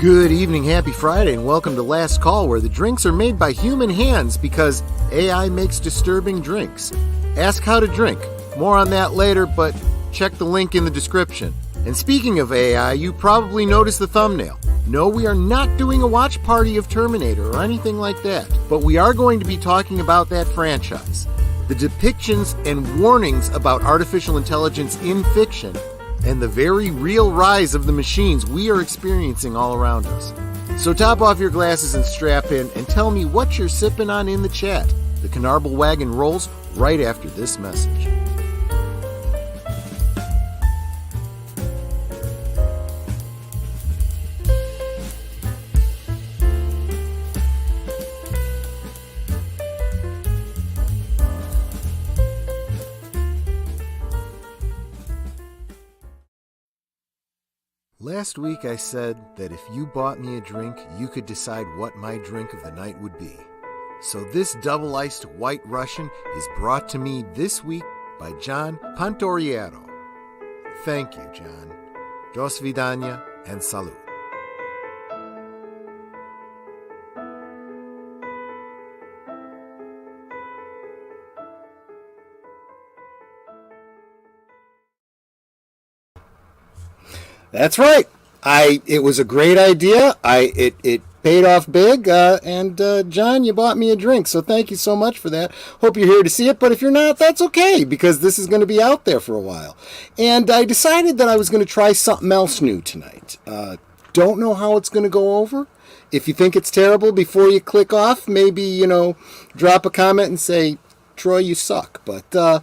Good evening, happy Friday, and welcome to Last Call, where the drinks are made by human hands because AI makes disturbing drinks. Ask how to drink. More on that later, but check the link in the description. And speaking of AI, you probably noticed the thumbnail. No, we are not doing a watch party of Terminator or anything like that, but we are going to be talking about that franchise. The depictions and warnings about artificial intelligence in fiction, and the very real rise of the machines we are experiencing all around us. So top off your glasses and strap in and tell me what you're sipping on in the chat. The Canarble Wagon rolls right after this message. Last week I said that if you bought me a drink, you could decide what my drink of the night would be. So this double-iced White Russian is brought to me this week by John Pantoriero. Thank you, John. Do svidania and salud. That's right. It was a great idea. It paid off big. And John, you bought me a drink, so thank you so much for that. Hope you're here to see it, but if you're not, that's okay, because this is going to be out there for a while. And I decided that I was going to try something else new tonight. Don't know how it's going to go over. If you think it's terrible, before you click off, maybe, drop a comment and say, Troy, you suck. But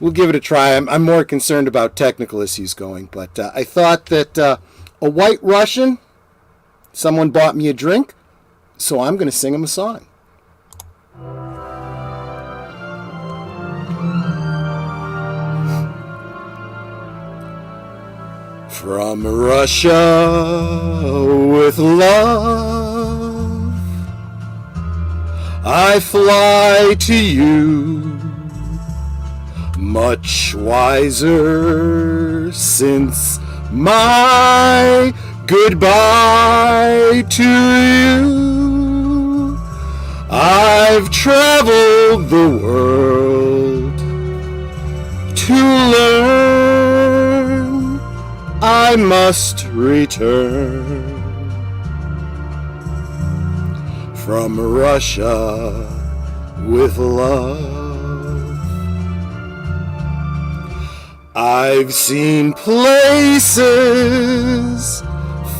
we'll give it a try. I'm more concerned about technical issues going, but I thought that a White Russian, someone bought me a drink, so I'm going to sing him a song. From Russia with love, I fly to you. Much wiser since my goodbye to you. I've traveled the world to learn I must return from Russia with love. I've seen places,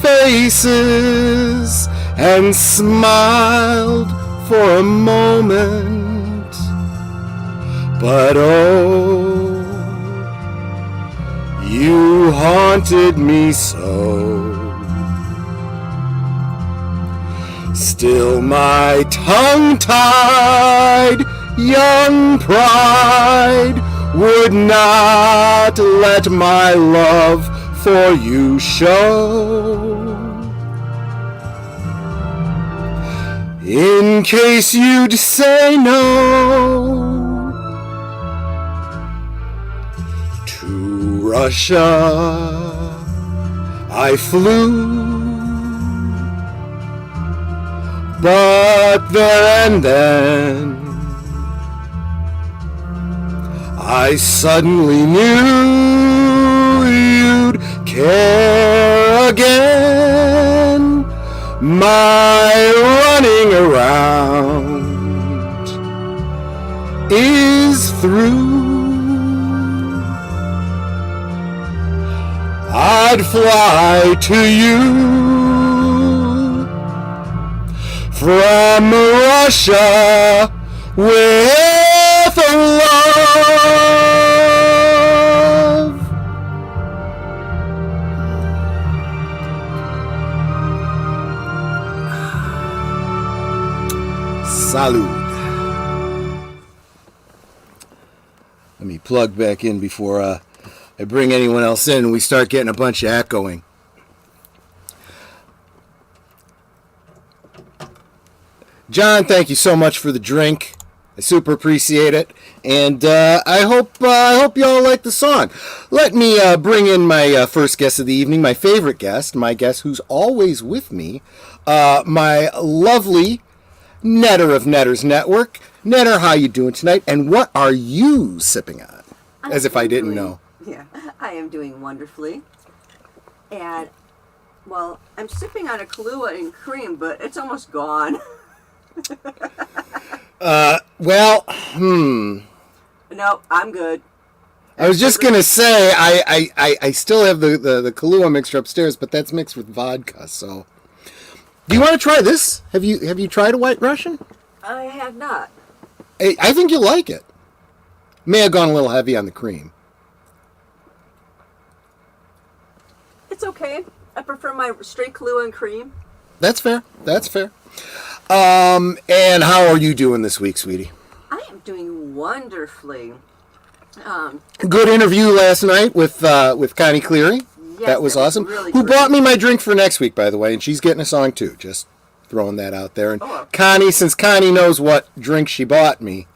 faces, and smiled for a moment, but oh, you haunted me so. Still my tongue-tied young pride would not let my love for you show. In case you'd say no to Russia, I flew, but there and then I suddenly knew you'd care again. My running around is through. I'd fly to you from Russia with love. Salud. Let me plug back in before I bring anyone else in and we start getting a bunch of echoing. John, thank you so much for the drink. I super appreciate it. And I hope you all like the song. Let me bring in my first guest of the evening, my favorite guest, my guest who's always with me, my lovely Netter of Netters Network. Netter, how you doing tonight? And what are you sipping on? As if I didn't know. Yeah, I am doing wonderfully. And, well, I'm sipping on a Kahlua and cream, but it's almost gone. No, I'm good. I was just gonna say I still have the Kahlua mixture upstairs, but that's mixed with vodka. So, do you want to try this? Have you tried a White Russian? I have not. I think you'll like it. May have gone a little heavy on the cream. It's okay. I prefer my straight Kahlua and cream. That's fair. That's fair. And how are you doing this week, sweetie? I am doing wonderfully. Good interview last night with Connie Cleary. Yes, that was awesome. Really Who great. bought me my drink for next week, by the way, and she's getting a song too. Just throwing that out there. And Oh. Connie, since Connie knows what drink she bought me,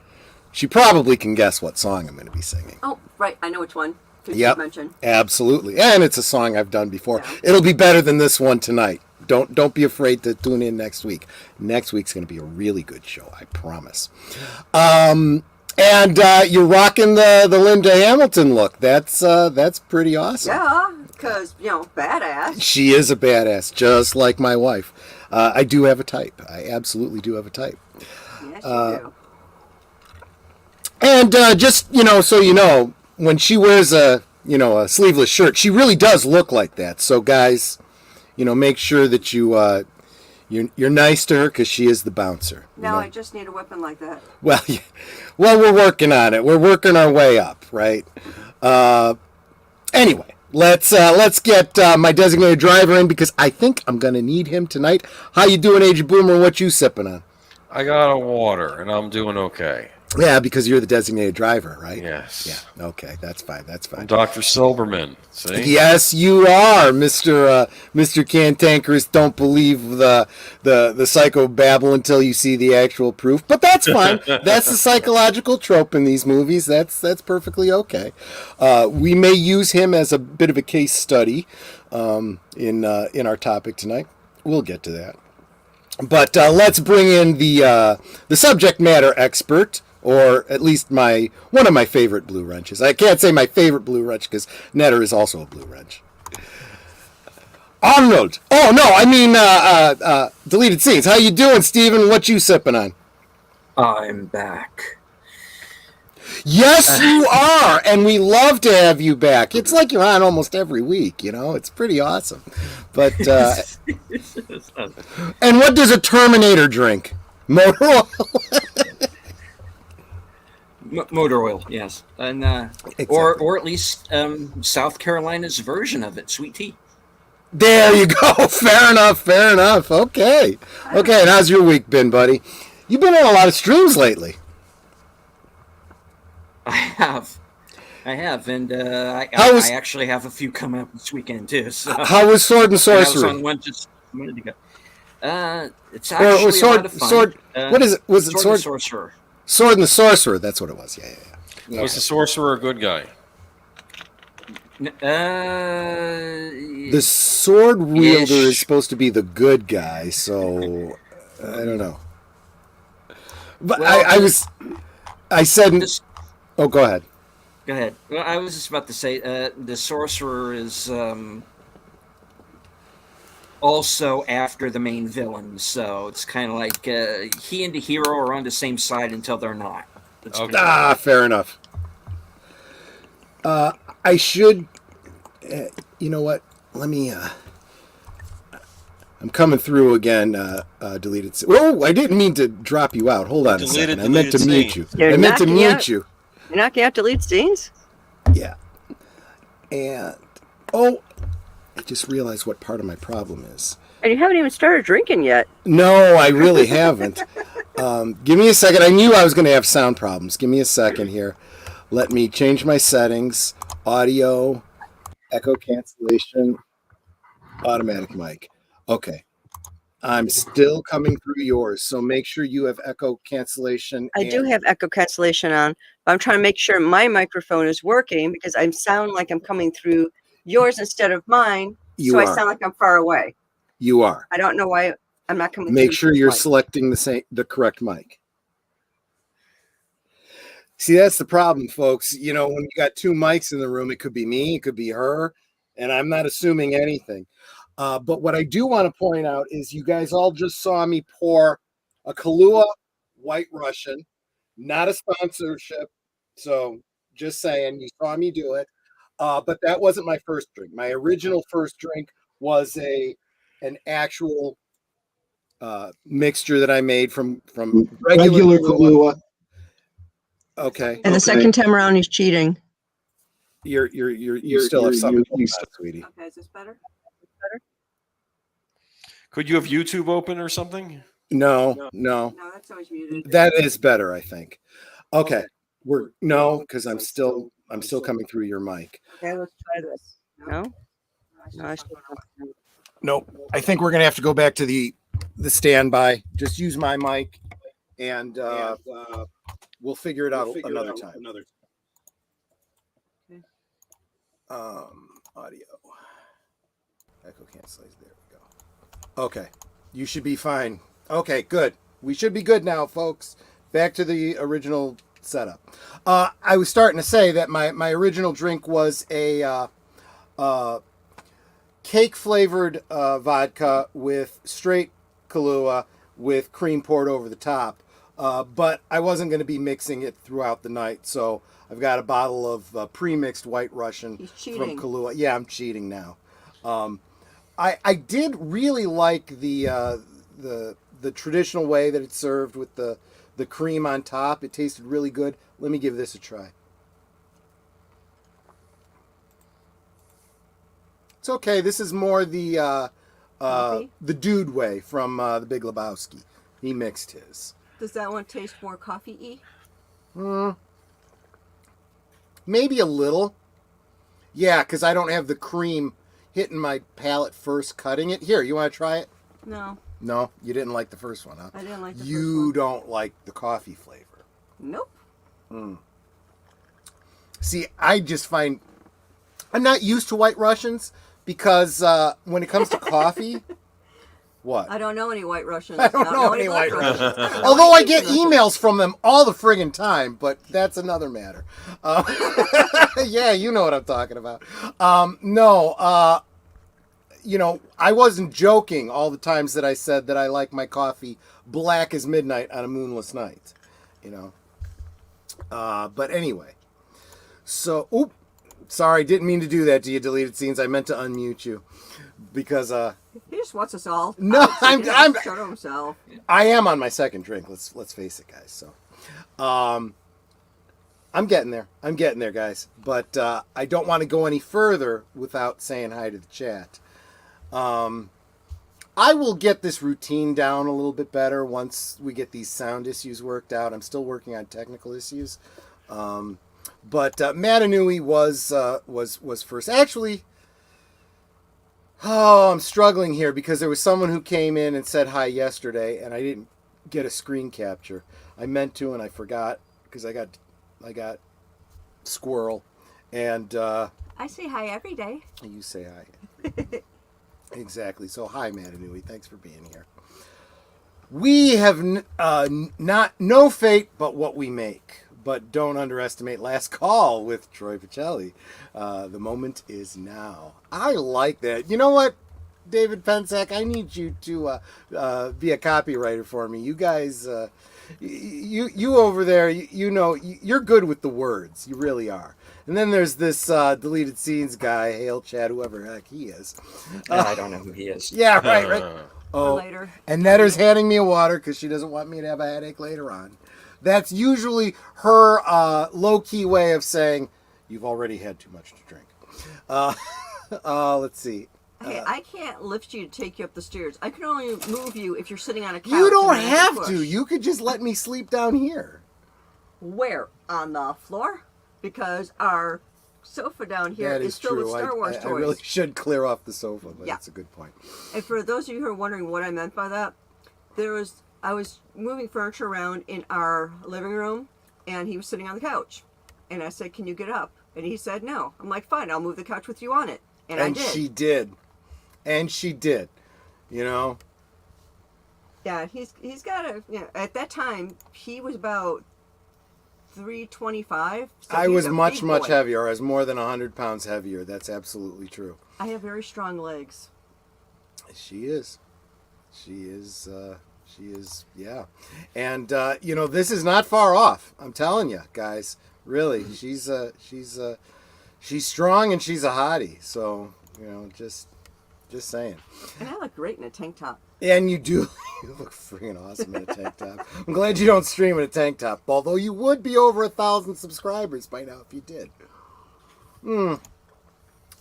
she probably can guess what song I'm going to be singing. Oh, right. I know which one. Yep, Mention. absolutely. And it's a song I've done before. Yeah. It'll be better than this one tonight. Don't be afraid to tune in next week. Next week's going to be a really good show, I promise. And you're rocking the Linda Hamilton look. That's pretty awesome. Yeah, because, badass. She is a badass, just like my wife. I do have a type. I absolutely do have a type. Yes, you do. And just, so you know, when she wears a sleeveless shirt, she really does look like that. So guys, make sure that you're nice to her because she is the bouncer. No, I just need a weapon like that. Well, yeah. Well, we're working on it. We're working our way up, right? Anyway, let's get my designated driver in because I think I'm gonna need him tonight. How you doing, Agent Boomer? What you sipping on? I got a water, and I'm doing okay. Yeah, because you're the designated driver, right? Yes. Yeah. Okay, that's fine. That's fine. I'm Dr. Silberman. See? Yes, you are, Mr. Cantankerous. Don't believe the psychobabble until you see the actual proof. But that's fine. That's the psychological trope in these movies. That's perfectly okay. We may use him as a bit of a case study in our topic tonight. We'll get to that. But let's bring in the subject matter expert. Or at least one of my favorite blue wrenches. I can't say my favorite blue wrench because Netter is also a blue wrench. Arnold. Oh no, I mean deleted scenes. How you doing, Steven? What you sipping on? I'm back. Yes, you are, and we love to have you back. It's like you're on almost every week. It's pretty awesome. But and what does a Terminator drink? Motor oil. Motor oil, yes, and Exactly. or at least South Carolina's version of it, sweet tea. There you go. Fair enough. Fair enough. Okay. Okay. And how's your week been, buddy? You've been on a lot of streams lately. I have, and I actually have a few coming up this weekend too. So How was Sword and I was Sorcery? on one just a minute ago. It's actually a lot of fun. Sword. What is it? Was it Sword Sword? and Sorcerer. Sword and the Sorcerer. That's what it was. Yeah. Was the sorcerer a good guy? The sword wielder is supposed to be the good guy, so I don't know. But Well, I said. this- Oh, go ahead. Go ahead. Well, I was just about to say the sorcerer is also after the main villain, so it's kind of like he and the hero are on the same side until they're not. That's Okay. Ah, fair enough. I should. You know what? Let me. I'm coming through again. Deleted. Oh, I didn't mean to drop you out. Hold on a second. I meant to mute you. You're I meant to knocking mute out- you. You're knocking out delete scenes? Yeah. And I just realized what part of my problem is. And you haven't even started drinking yet. No, I really haven't. Give me a second. I knew I was going to have sound problems. Give me a second here. Let me change my settings. Audio, echo cancellation, automatic mic. Okay. I'm still coming through yours, so make sure you have echo cancellation. I do have echo cancellation on, I'm trying to make sure my microphone is working because I sound like I'm coming through yours instead of mine. You so I are. sound like I'm far away. You are. I don't know why I'm not coming Make through. sure you're selecting the correct mic. See, that's the problem, folks. You know, when you got two mics in the room, it could be me, it could be her, and I'm not assuming anything. But what I do want to point out is you guys all just saw me pour a Kahlua White Russian, not a sponsorship. So just saying, you saw me do it. But that wasn't my first drink. My original first drink was an actual mixture that I made from regular Kahlua. Okay. And the second time around, he's cheating. You still have something, sweetie. Okay, is this better? Could you have YouTube open or something? No. No, that's always muted. That is better, I think. Okay. Because I'm still coming through your mic. Okay, let's try this. No? No, Nope. I think we're gonna have to go back to the standby. Just use my mic, and we'll figure it out another time. Okay. Audio. Echo cancellation. There we go. Okay. You should be fine. Okay, good. We should be good now, folks. Back to the original setup. I was starting to say that my original drink was a cake flavored vodka with straight Kahlua with cream poured over the top. But I wasn't going to be mixing it throughout the night, so I've got a bottle of pre-mixed White Russian from Kahlua. Yeah, I'm cheating now. I did really like the traditional way that it's served with the cream on top. It tasted really good. Let me give this a try. It's okay. This is more the dude way from The Big Lebowski. He mixed his. Does that one taste more coffee-y? Maybe a little. Yeah, because I don't have the cream hitting my palate first, cutting it. Here, you want to try it? No. No, you didn't like the first one, huh? I didn't like the first one. You don't like the coffee flavor. Nope. See, I just find I'm not used to White Russians because when it comes to coffee, what? I don't know any White Russians. I don't know any Black White Russians. Although I get emails from them all the friggin' time, but that's another matter. Yeah, you know what I'm talking about. You know, I wasn't joking all the times that I said that I like my coffee black as midnight on a moonless night, you know. But anyway, so, sorry, didn't mean to do that to you, deleted scenes. I meant to unmute you because he just wants us all. No, I'm shut himself. I am on my second drink. Let's face it, guys. So, I'm getting there. I'm getting there, guys. But I don't want to go any further without saying hi to the chat. I will get this routine down a little bit better once we get these sound issues worked out. I'm still working on technical issues. But Matanui was first. Actually, I'm struggling here because there was someone who came in and said hi yesterday, and I didn't get a screen capture. I meant to, and I forgot because I got squirrel. And I say hi every day. You say hi. Exactly. So, hi, Matanui. Thanks for being here. We have not no fate but what we make. But don't underestimate Last Call with Troy Pacelli. The moment is now. I like that. You know what, David Pensack? I need you to be a copywriter for me. You guys, you over there, you know, you're good with the words. You really are. And then there's this deleted scenes guy, Hail Chad, whoever the heck he is. I don't know who he is. Yeah, right. Oh, later. And Netter's handing me a water because she doesn't want me to have a headache later on. That's usually her low-key way of saying, you've already had too much to drink. Let's see. Hey, I can't lift you to take you up the stairs. I can only move you if you're sitting on a couch. You don't have to. You could just let me sleep down here. Where? On the floor? Because our sofa down here is filled with Star Wars toys. I really should clear off the sofa, but that's a good point. And for those of you who are wondering what I meant by that, I was moving furniture around in our living room, and he was sitting on the couch. And I said, "Can you get up?" And he said, "No." I'm like, "Fine, I'll move the couch with you on it." And I did. She did. And she did. You know? Yeah, he's got a, at that time, he was about 325. So I was much boy. heavier. I was more than 100 pounds heavier. That's absolutely true. I have very strong legs. She is. Yeah. And, this is not far off. I'm telling you, guys. Really. She's strong and she's a hottie. So, just saying. And I look great in a tank top. And you do. You look freaking awesome in a tank top. I'm glad you don't stream in a tank top. Although you would be over 1,000 subscribers by now if you did.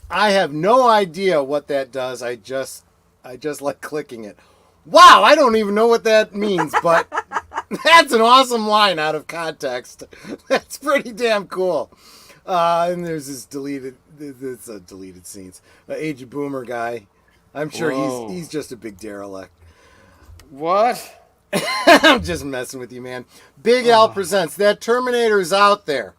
I have no idea what that does. I just like clicking it. Wow, I don't even know what that means, but that's an awesome line out of context. That's pretty damn cool. And there's this deleted scenes. The Age of Boomer guy. I'm sure he's just a big derelict. What? I'm just messing with you, man. Big Al presents. That Terminator is out there.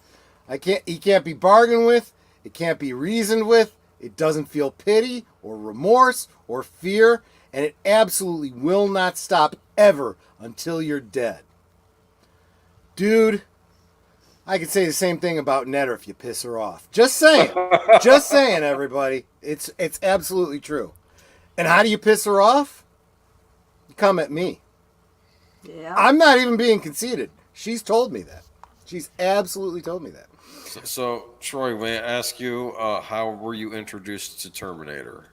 He can't be bargained with. It can't be reasoned with. It doesn't feel pity or remorse or fear. And it absolutely will not stop ever until you're dead. Dude, I could say the same thing about Netter if you piss her off. Just saying. Just saying, everybody. It's absolutely true. And how do you piss her off? You come at me. Yeah. I'm not even being conceited. She's told me that. She's absolutely told me that. So Troy, may I ask you, how were you introduced to Terminator?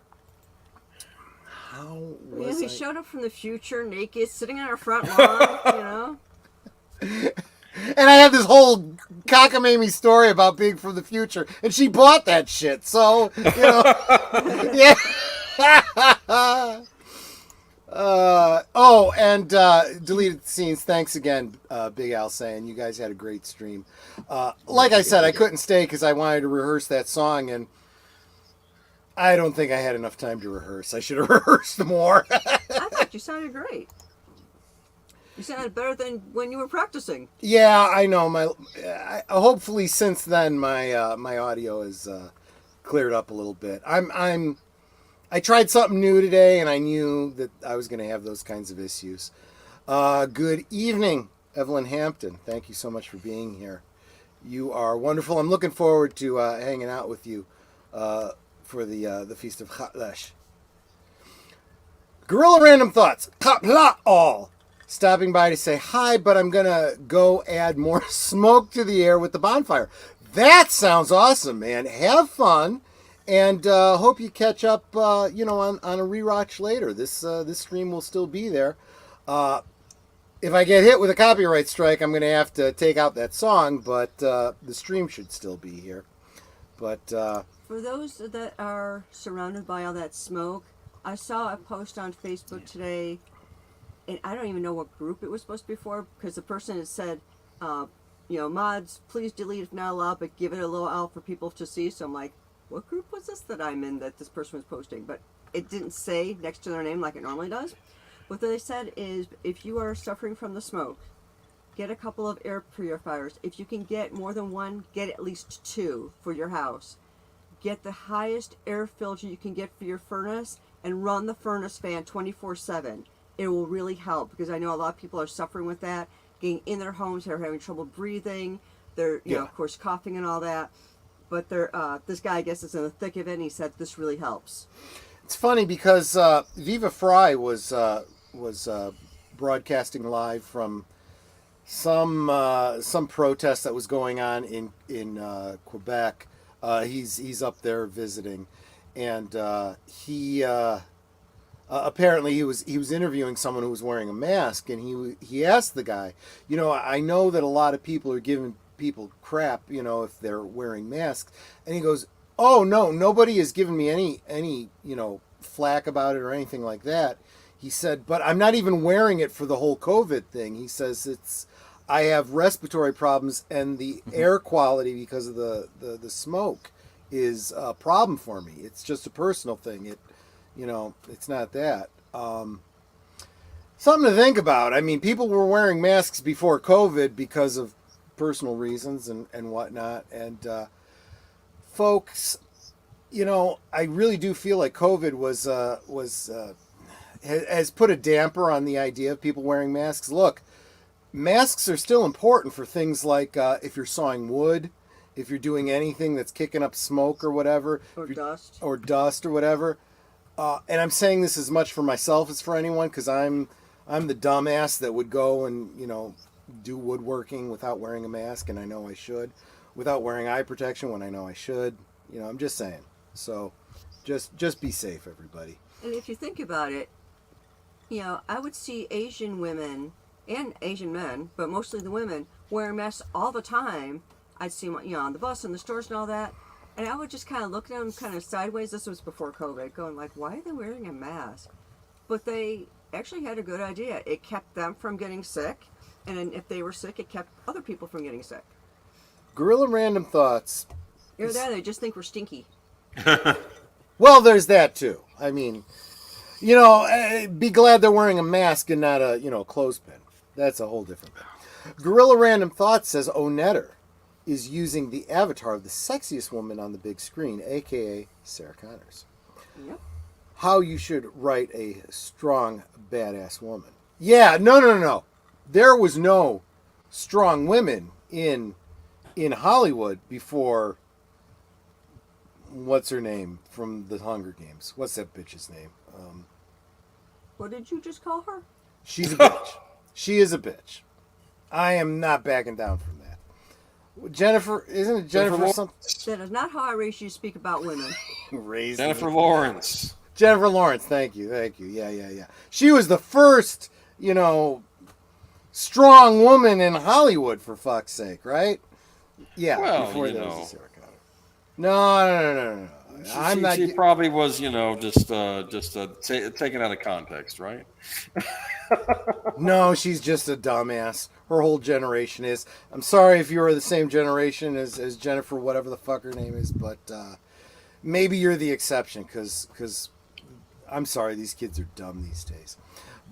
How was he I? showed up from the future naked, sitting on our front lawn, And I had this whole cockamamie story about being from the future, and she bought that shit. So, yeah. Deleted scenes. Thanks again, Big Al saying you guys had a great stream. Like I said, I couldn't stay because I wanted to rehearse that song, and I don't think I had enough time to rehearse. I should have rehearsed more. I thought you sounded great. You sounded better than when you were practicing. Yeah, I know. Hopefully since then my audio is cleared up a little bit. I tried something new today, and I knew that I was going to have those kinds of issues. Good evening, Evelyn Hampton. Thank you so much for being here. You are wonderful. I'm looking forward to hanging out with you for the Feast of Chatlash. Gorilla Random Thoughts. Kapla all. Stopping by to say hi, but I'm going to go add more smoke to the air with the bonfire. That sounds awesome, man. Have fun. And hope you catch up, on a rewatch later. This stream will still be there. If I get hit with a copyright strike, I'm going to have to take out that song, but the stream should still be here. But for those that are surrounded by all that smoke, I saw a post on Facebook today, and I don't even know what group it was supposed to be for, because the person had said, mods, please delete if not allowed, but give it a little out for people to see. So I'm like, what group was this that I'm in that this person was posting? But it didn't say next to their name like it normally does. What they said is, if you are suffering from the smoke, get a couple of air purifiers. If you can get more than one, get at least 2 for your house. Get the highest air filter you can get for your furnace and run the furnace fan 24/7. It will really help, because I know a lot of people are suffering with that, getting in their homes, they're having trouble breathing, they're, of course, coughing and all that. But this guy, I guess, is in the thick of it, and he said this really helps. it's funny because Viva Fry was broadcasting live from some protest that was going on in Quebec. He's up there visiting, and he apparently he was interviewing someone who was wearing a mask, and he asked the guy, I know that a lot of people are giving people crap, if they're wearing masks, and he goes, oh no, nobody has given me any flack about it or anything like that. He said, but I'm not even wearing it for the whole COVID thing. He says I have respiratory problems, and the air quality because of the smoke is a problem for me. It's just a personal thing. It's not that. Something to think about. I mean, people were wearing masks before COVID because of personal reasons and whatnot. And folks, you know, I really do feel like COVID has put a damper on the idea of people wearing masks. Look, masks are still important for things like if you're sawing wood, if you're doing anything that's kicking up smoke or whatever, Or dust. or dust or whatever. And I'm saying this as much for myself as for anyone, because I'm the dumbass that would go and, you know, do woodworking without wearing a mask, and I know I should, without wearing eye protection when I know I should. You know, I'm just saying. So just be safe, everybody. And if you think about it, you know, I would see Asian women and Asian men, but mostly the women, wearing masks all the time. I'd see them, you know, on the bus, in the stores and all that. And I would just kind of look at them kind of sideways. This was before COVID, going like, why are they wearing a mask? But they actually had a good idea. It kept them from getting sick. And then if they were sick, it kept other people from getting sick. Gorilla Random Thoughts. Either that, or they just think we're stinky. Well, there's that too. I mean, you know, be glad they're wearing a mask and not a, you know, clothespin. That's a whole different thing. Gorilla Random Thoughts says Onetter is using the avatar of the sexiest woman on the big screen, aka Sarah Connors. Yep. How you should write a strong, badass woman. Yeah, no. There was no strong women in Hollywood before. What's her name from the Hunger Games? What's that bitch's name? What did you just call her? She's a bitch. She is a bitch. I am not backing down from that. Jennifer, isn't it Jennifer something? That is not how I raised you to speak about women. Jennifer Lawrence. Jennifer Lawrence, thank you. Yeah. She was the first, you know, strong woman in Hollywood, for fuck's sake, right? Yeah, Well, before you there know. was a Sarah Connor. No. I'm not. She probably was, you know, just taken out of context, right? No, she's just a dumbass. Her whole generation is. I'm sorry if you are the same generation as Jennifer, whatever the fuck her name is, but maybe you're the exception, because I'm sorry, these kids are dumb these days.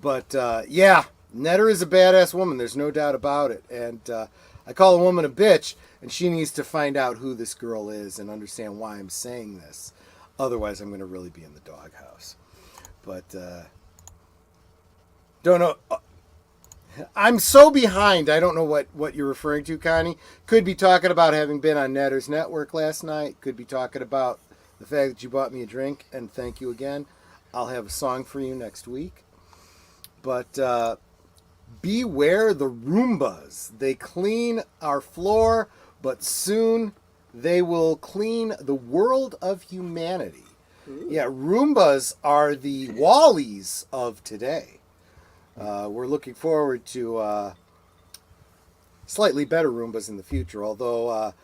But yeah, Netter is a badass woman. There's no doubt about it. And I call a woman a bitch, and she needs to find out who this girl is and understand why I'm saying this. Otherwise, I'm going to really be in the doghouse. But don't know. I'm so behind. I don't know what you're referring to, Connie. Could be talking about having been on Netter's network last night. Could be talking about the fact that you bought me a drink, and thank you again. I'll have a song for you next week. But beware the Roombas. They clean our floor, but soon they will clean the world of humanity. Ooh. Yeah, Roombas are the Wallies of today. We're looking forward to slightly better Roombas in the future, although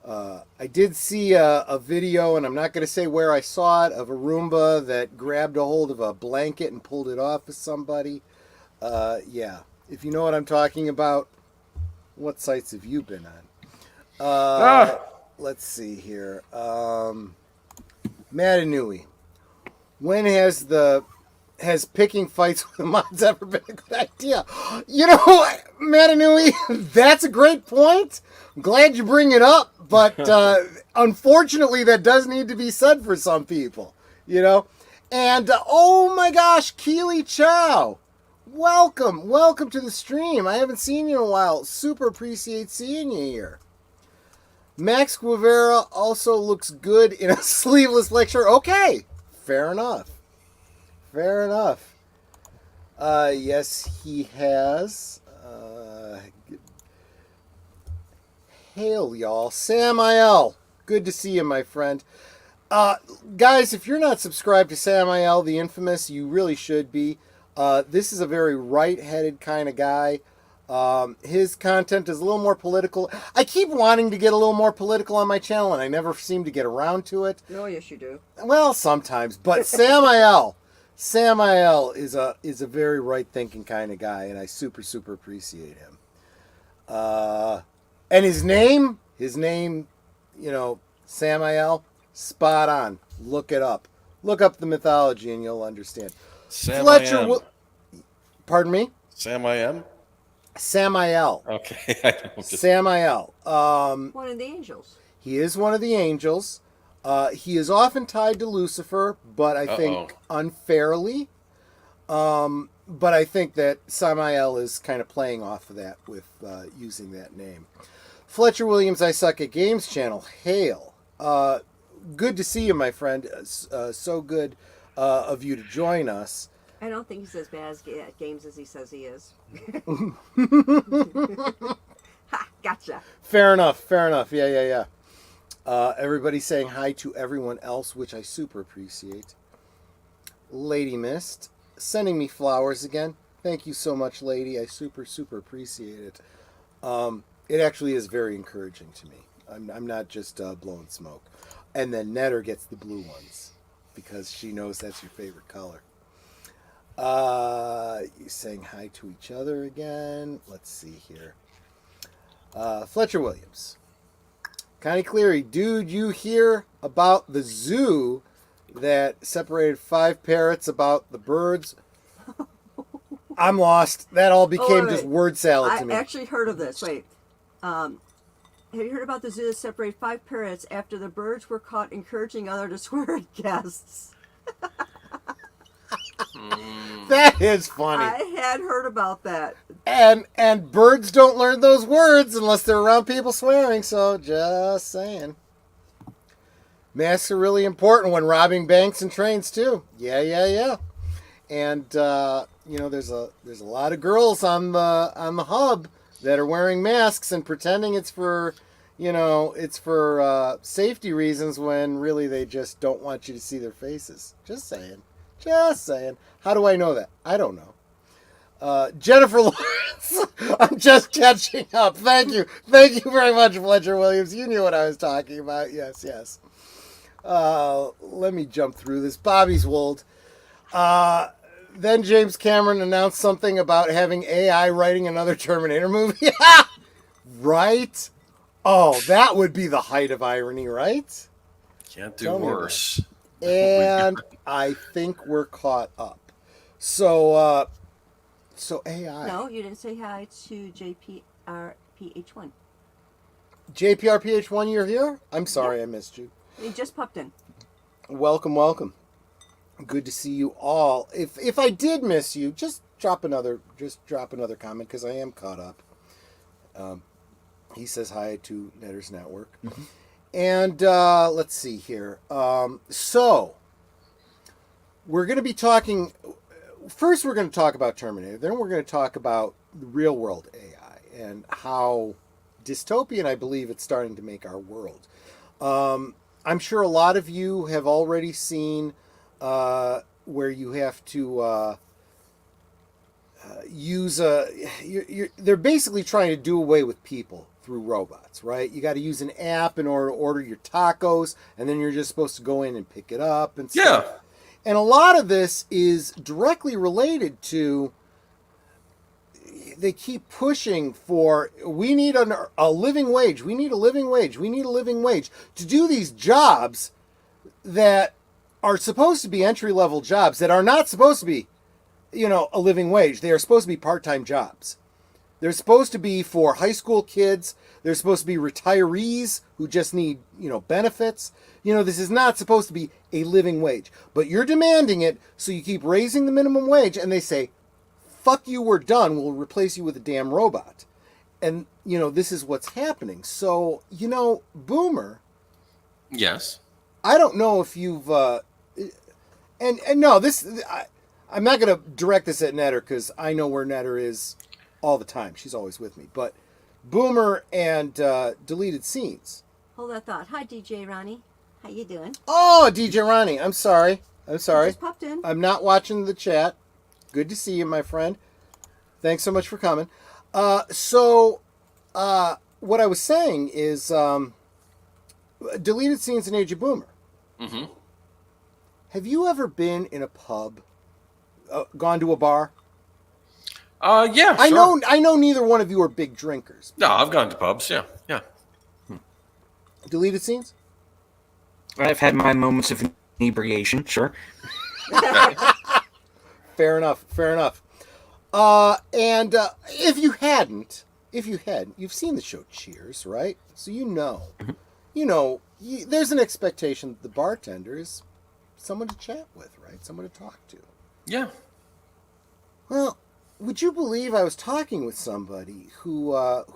I did see a video, and I'm not going to say where I saw it, of a Roomba that grabbed a hold of a blanket and pulled it off of somebody. Yeah, if you know what I'm talking about, what sites have you been on? Let's see here. Matanui. When has picking fights with the mods ever been a good idea? You know, Matanui, that's a great point. I'm glad you bring it up, but unfortunately that does need to be said for some people, you know? And oh my gosh, Keely Chow. Welcome to the stream. I haven't seen you in a while. Super appreciate seeing you here. Max Guevara also looks good in a sleeveless lecture. Okay, fair enough. Yes, he has. Hail, y'all. Sam IL. Good to see you, my friend. Guys, if you're not subscribed to Sam IL, the infamous, you really should be. This is a very right-headed kind of guy. His content is a little more political. I keep wanting to get a little more political on my channel, and I never seem to get around to it. Oh, yes, you do. Well, sometimes. But Sam IL is a very right-thinking kind of guy, and I super appreciate him. And his name, you know, Sam IL, spot on. Look it up. Look up the mythology, and you'll understand. Sam Fletcher, I am. pardon me? Sam I am? Samael. Okay. I don't just, Samael. One of the angels. He is one of the angels. He is often tied to Lucifer, but I think unfairly. But I think that Samael is kind of playing off of that with using that name. Fletcher Williams, I Suck at Games channel. Hail. Good to see you, my friend. So good of you to join us. I don't think he's as bad at games as he says he is. Ha, gotcha. Fair enough. Yeah. Everybody's saying hi to everyone else, which I super appreciate. Lady Mist, sending me flowers again. Thank you so much, lady. I super appreciate it. It actually is very encouraging to me. I'm not just blowing smoke. And then Netter gets the blue ones because she knows that's your favorite color. You're saying hi to each other again. Let's see here. Fletcher Williams. Connie Cleary, dude, you hear about the zoo that separated 5 parrots about the birds? I'm lost. That all became just word salad to me. I actually heard of this. Wait. Have you heard about the zoo that separated 5 parrots after the birds were caught encouraging other to swear at guests? That is funny. I had heard about that. And birds don't learn those words unless they're around people swearing, so just saying. Masks are really important when robbing banks and trains too. Yeah. And there's a lot of girls on the hub that are wearing masks and pretending it's for safety reasons when really they just don't want you to see their faces. Just saying. How do I know that? I don't know. Jennifer Lawrence, I'm just catching up. Thank you very much, Fletcher Williams. You knew what I was talking about. Yes. Let me jump through this. Bobby's Wold. Then James Cameron announced something about having AI writing another Terminator movie. Right? Oh, that would be the height of irony, right? can't do worse. And I think we're caught up. So AI. No, you didn't say hi to JPRPH1. JPRPH1, you're here? I'm sorry I missed you. He just popped in. Welcome. Good to see you all. If I did miss you, just drop another comment because I am caught up. He says hi to Netter's Network. Mm-hmm. And let's see here. So we're going to be talking. First, we're going to talk about Terminator. Then we're going to talk about the real world AI and how dystopian I believe it's starting to make our world. I'm sure a lot of you have already seen where you have to use they're basically trying to do away with people through robots, right? You got to use an app in order to order your tacos, and then you're just supposed to go in and pick it up and stuff. Yeah. And a lot of this is directly related to, they keep pushing for, we need a living wage. We need a living wage. We need a living wage to do these jobs that are supposed to be entry-level jobs that are not supposed to be, a living wage. They are supposed to be part-time jobs. They're supposed to be for high school kids. They're supposed to be retirees who just need, benefits. This is not supposed to be a living wage. But you're demanding it, so you keep raising the minimum wage, and they say, fuck you, we're done. We'll replace you with a damn robot. And, this is what's happening. So, Boomer. Yes. I don't know if you've... And no, I'm not going to direct this at Netter because I know where Netter is all the time. She's always with me. But Boomer and Deleted Scenes. Hold that thought. Hi, DJ Ronnie. How you doing? Oh, DJ Ronnie. I'm sorry. I just popped in. I'm not watching the chat. Good to see you, my friend. Thanks so much for coming. So what I was saying is Deleted Scenes in Age of Boomer. Mm-hmm. Have you ever been in a pub, gone to a bar? Yeah, sure. I know neither one of you are big drinkers. No, I've gone to pubs, yeah. Deleted Scenes? I've had my moments of inebriation, sure. Fair enough. And if you hadn't, you've seen the show Cheers, right? So there's an expectation that the bartender is someone to chat with, right? Someone to talk to. Yeah. Well, would you believe I was talking with somebody who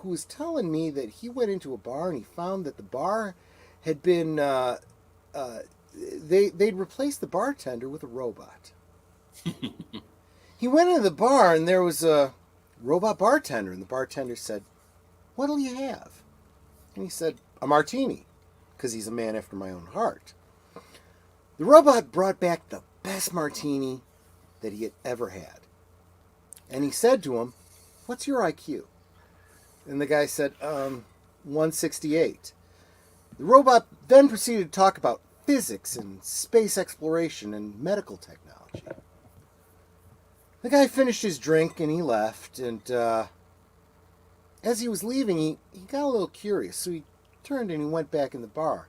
was telling me that he went into a bar and he found that the bar had been they'd replaced the bartender with a robot. He went into the bar and there was a robot bartender, and the bartender said, "What'll you have?" And he said, "A martini," because he's a man after my own heart. The robot brought back the best martini that he had ever had. And he said to him, "What's your IQ?" And the guy said, 168. The robot then proceeded to talk about physics and space exploration and medical technology. The guy finished his drink and he left, and as he was leaving, he got a little curious, so he turned and he went back in the bar.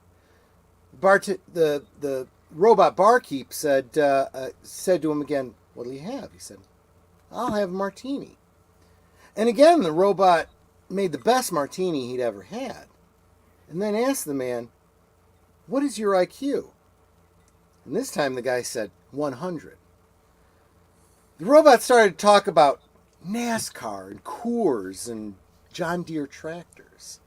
The robot barkeep said to him again, "What'll you have?" He said, "I'll have a martini." And again, the robot made the best martini he'd ever had, and then asked the man, "What is your IQ?" And this time the guy said, 100. The robot started to talk about NASCAR and Coors and John Deere tractors.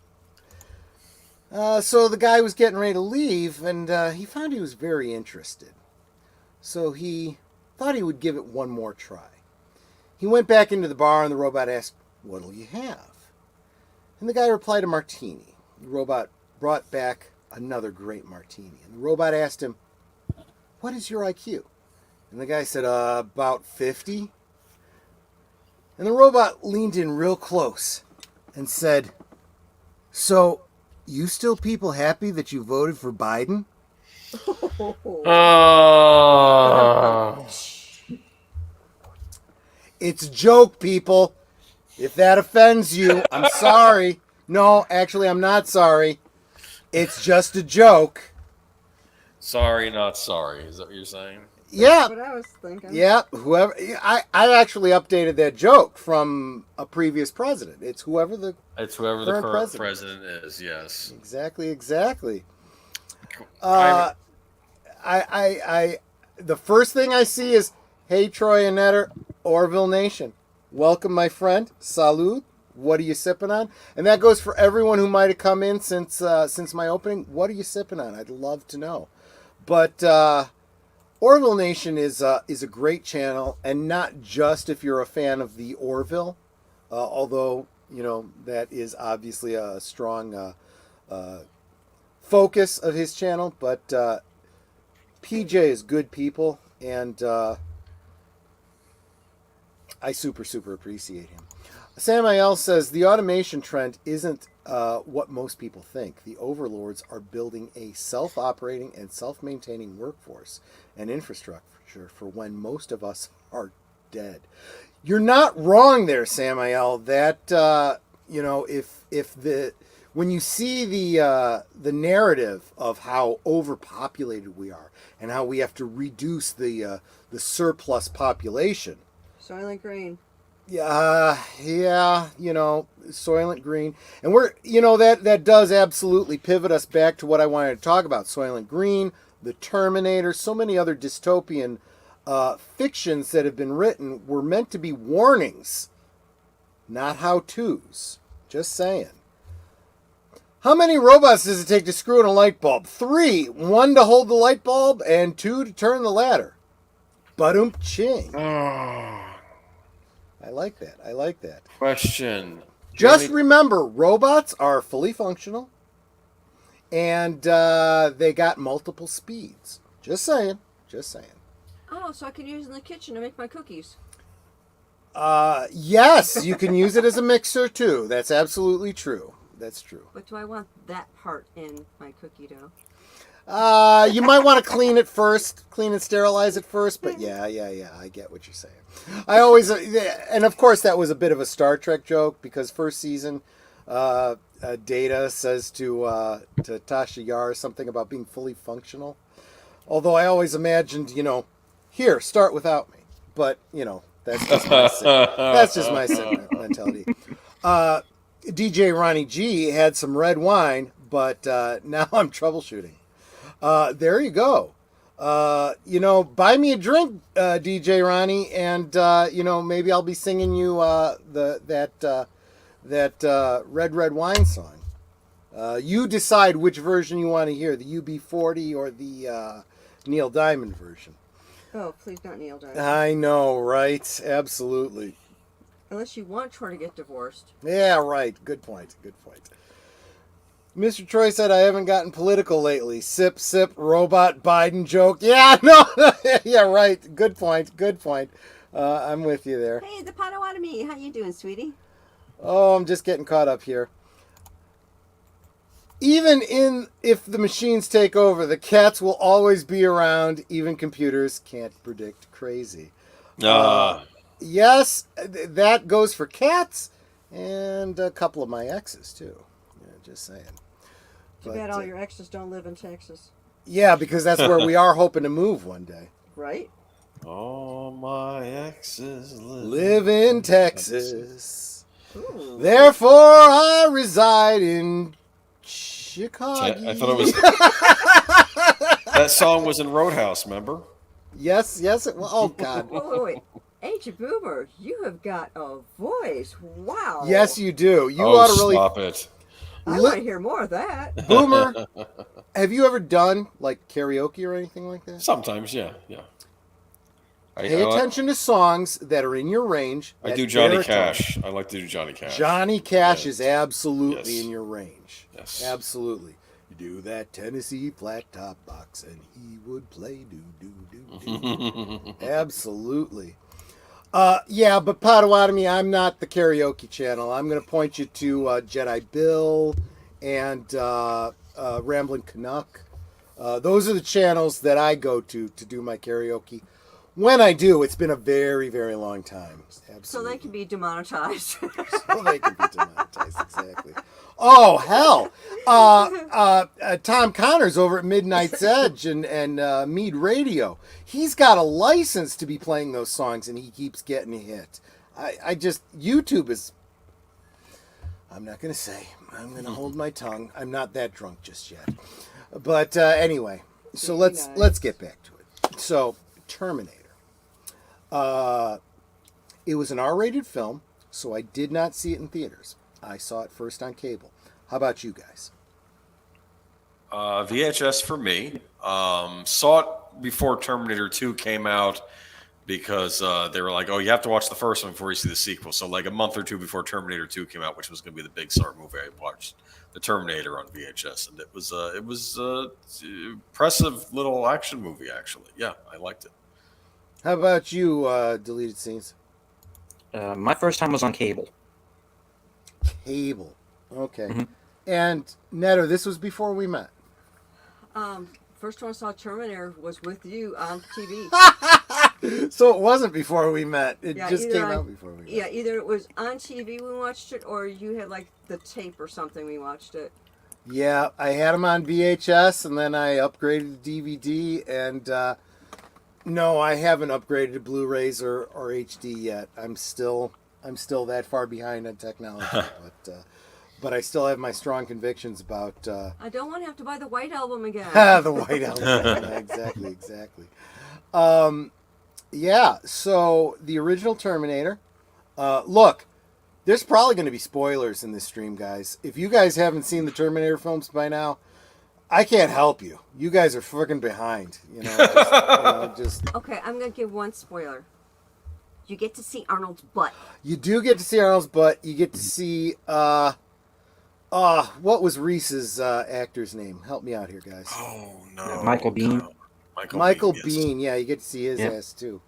So the guy was getting ready to leave, and he found he was very interested. So he thought he would give it one more try. He went back into the bar, and the robot asked, "What'll you have?" And the guy replied, "A martini." The robot brought back another great martini. And the robot asked him, "What is your IQ?" And the guy said, "About 50. And the robot leaned in real close and said, "So, you still people happy that you voted for Biden?" It's a joke, people. If that offends you, I'm sorry. No, actually, I'm not sorry. It's just a joke. Sorry, not sorry. Is that what you're saying? Yeah. That's what I was thinking. Yeah, I actually updated that joke from a previous president. It's whoever the current president is. Yes. Exactly. I the first thing I see is, "Hey, Troy and Netter, Orville Nation, welcome, my friend. Salud. What are you sipping on?" And that goes for everyone who might have come in since my opening. What are you sipping on? I'd love to know. But Orville Nation is a great channel, and not just if you're a fan of the Orville, although that is obviously a strong focus of his channel. But PJ is good people, and I super appreciate him. Samael says the automation trend isn't what most people think. The overlords are building a self-operating and self-maintaining workforce and infrastructure for when most of us are dead. You're not wrong there, Samael. That when you see the narrative of how overpopulated we are and how we have to reduce the surplus population. Soylent Green. Yeah, Soylent Green. And we're, that does absolutely pivot us back to what I wanted to talk about. Soylent Green, the Terminator, so many other dystopian fictions that have been written were meant to be warnings, not how-tos. Just saying. How many robots does it take to screw in a light bulb? 3. 1 to hold the light bulb and 2 to turn the ladder. Ba-dum-ching. I like that. Question. Just remember, robots are fully functional, and they got multiple speeds. Just saying. Oh, so I can use it in the kitchen to make my cookies. Yes, you can use it as a mixer too. That's absolutely true. That's true. But do I want that part in my cookie dough? You might want to clean and sterilize it first, but yeah, I get what you're saying. I always, and of course that was a bit of a Star Trek joke, because first season, Data says to Tasha Yar something about being fully functional. Although I always imagined, here, start without me. But, That's just my sentimentality. DJ Ronnie G had some red wine, but now I'm troubleshooting. There you go. Buy me a drink, DJ Ronnie, and maybe I'll be singing you that red wine song. You decide which version you want to hear, the UB40 or the Neil Diamond version. Oh, please not Neil Diamond. I know, right? Absolutely. Unless you want Troy to get divorced. Yeah, right. Good point. Mr. Troy said, I haven't gotten political lately. Sip, robot Biden joke. Yeah, no. Yeah, right. Good point. I'm with you there. Hey, the Potawatomi. How you doing, sweetie? Oh, I'm just getting caught up here. If the machines take over, the cats will always be around. Even computers can't predict crazy. Yes, that goes for cats and a couple of my exes, too. Yeah, just saying. Too bad all your exes don't live in Texas. Yeah, because that's where we are hoping to move one day. Right? All my exes Live in Texas. Ooh. Therefore, I reside in Chicago. I thought it was... That song was in Roadhouse, remember? Yes. Oh, God. Wait. Ancient Boomer, you have got a voice. Wow. Yes, you do. You ought to really... stop it. I want to hear more of that. Boomer, have you ever done, like, karaoke or anything like that? Sometimes, yeah. Pay attention to songs that are in your range. I do Johnny Cash. I like to do Johnny Cash. Johnny Cash is absolutely in your range. Yes. Absolutely. You do that Tennessee flat top box and he would play do. Absolutely. Yeah, but Potawatomi, I'm not the karaoke channel. I'm going to point you to Jedi Bill and Ramblin' Canuck. Those are the channels that I go to do my karaoke. When I do, it's been a very, very long time. Absolutely. So they can be demonetized. So they can be demonetized, exactly. Oh, hell. Tom Connors over at Midnight's Edge and Mead Radio. He's got a license to be playing those songs, and he keeps getting hit. YouTube is... I'm not going to say. I'm going to hold my tongue. I'm not that drunk just yet. But anyway, so let's get back to it. So, Terminator. It was an R-rated film, so I did not see it in theaters. I saw it first on cable. How about you guys? VHS for me. Saw it before Terminator 2 came out because they were like, oh, you have to watch the first one before you see the sequel. So like a month or two before Terminator 2 came out, which was going to be the big star movie, I watched the Terminator on VHS, and it was impressive little action movie, actually. Yeah, I liked it. How about you, Deleted Scenes? My first time was on cable. Cable. Okay. Mm-hmm. And, Neto, this was before we met. First time I saw Terminator was with you on TV. So it wasn't before we met. It just came out before we met. Yeah, either it was on TV we watched it, or you had like the tape or something we watched it. Yeah, I had them on VHS, and then I upgraded to DVD, and no, I haven't upgraded to Blu-rays or HD yet. I'm still that far behind on technology, but I still have my strong convictions about... I don't want to have to buy the White Album again. The White Album. Exactly. Yeah, so the original Terminator. Look, there's probably going to be spoilers in this stream, guys. If you guys haven't seen the Terminator films by now, I can't help you. You guys are freaking behind. Okay, I'm going to give one spoiler. You get to see Arnold's butt. You do get to see Arnold's butt. You get to see... what was Reese's actor's name? Help me out here, guys. Oh, no. Michael Biehn. Michael Biehn, yeah, you get to see his ass, too.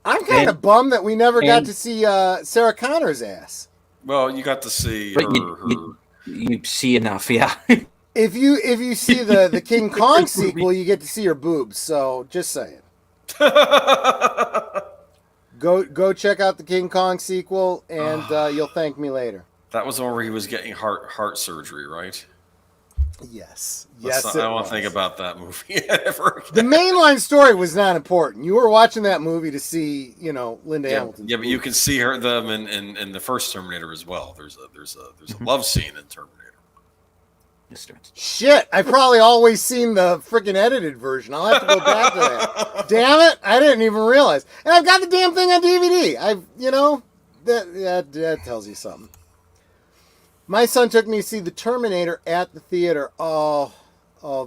I'm kind of bummed that we never got to see Sarah Connor's ass. Well, you got to see her... You see enough, yeah. If you see the King Kong sequel, you get to see her boobs, so just saying. Go check out the King Kong sequel, and you'll thank me later. That was the one where he was getting heart surgery, right? Yes. Let's Yes, not- I it don't want was. to think about that movie ever The again. mainline story was not important. You were watching that movie to see, Linda Hamilton's Yeah, but you movie. can see them in the first Terminator as well. There's a Mhm. love scene in Terminator. Shit, I've probably always seen the freaking edited version. I'll have to go back to that. Damn it, I didn't even realize. And I've got the damn thing on DVD. That tells you something. My son took me to see the Terminator at the theater. Oh,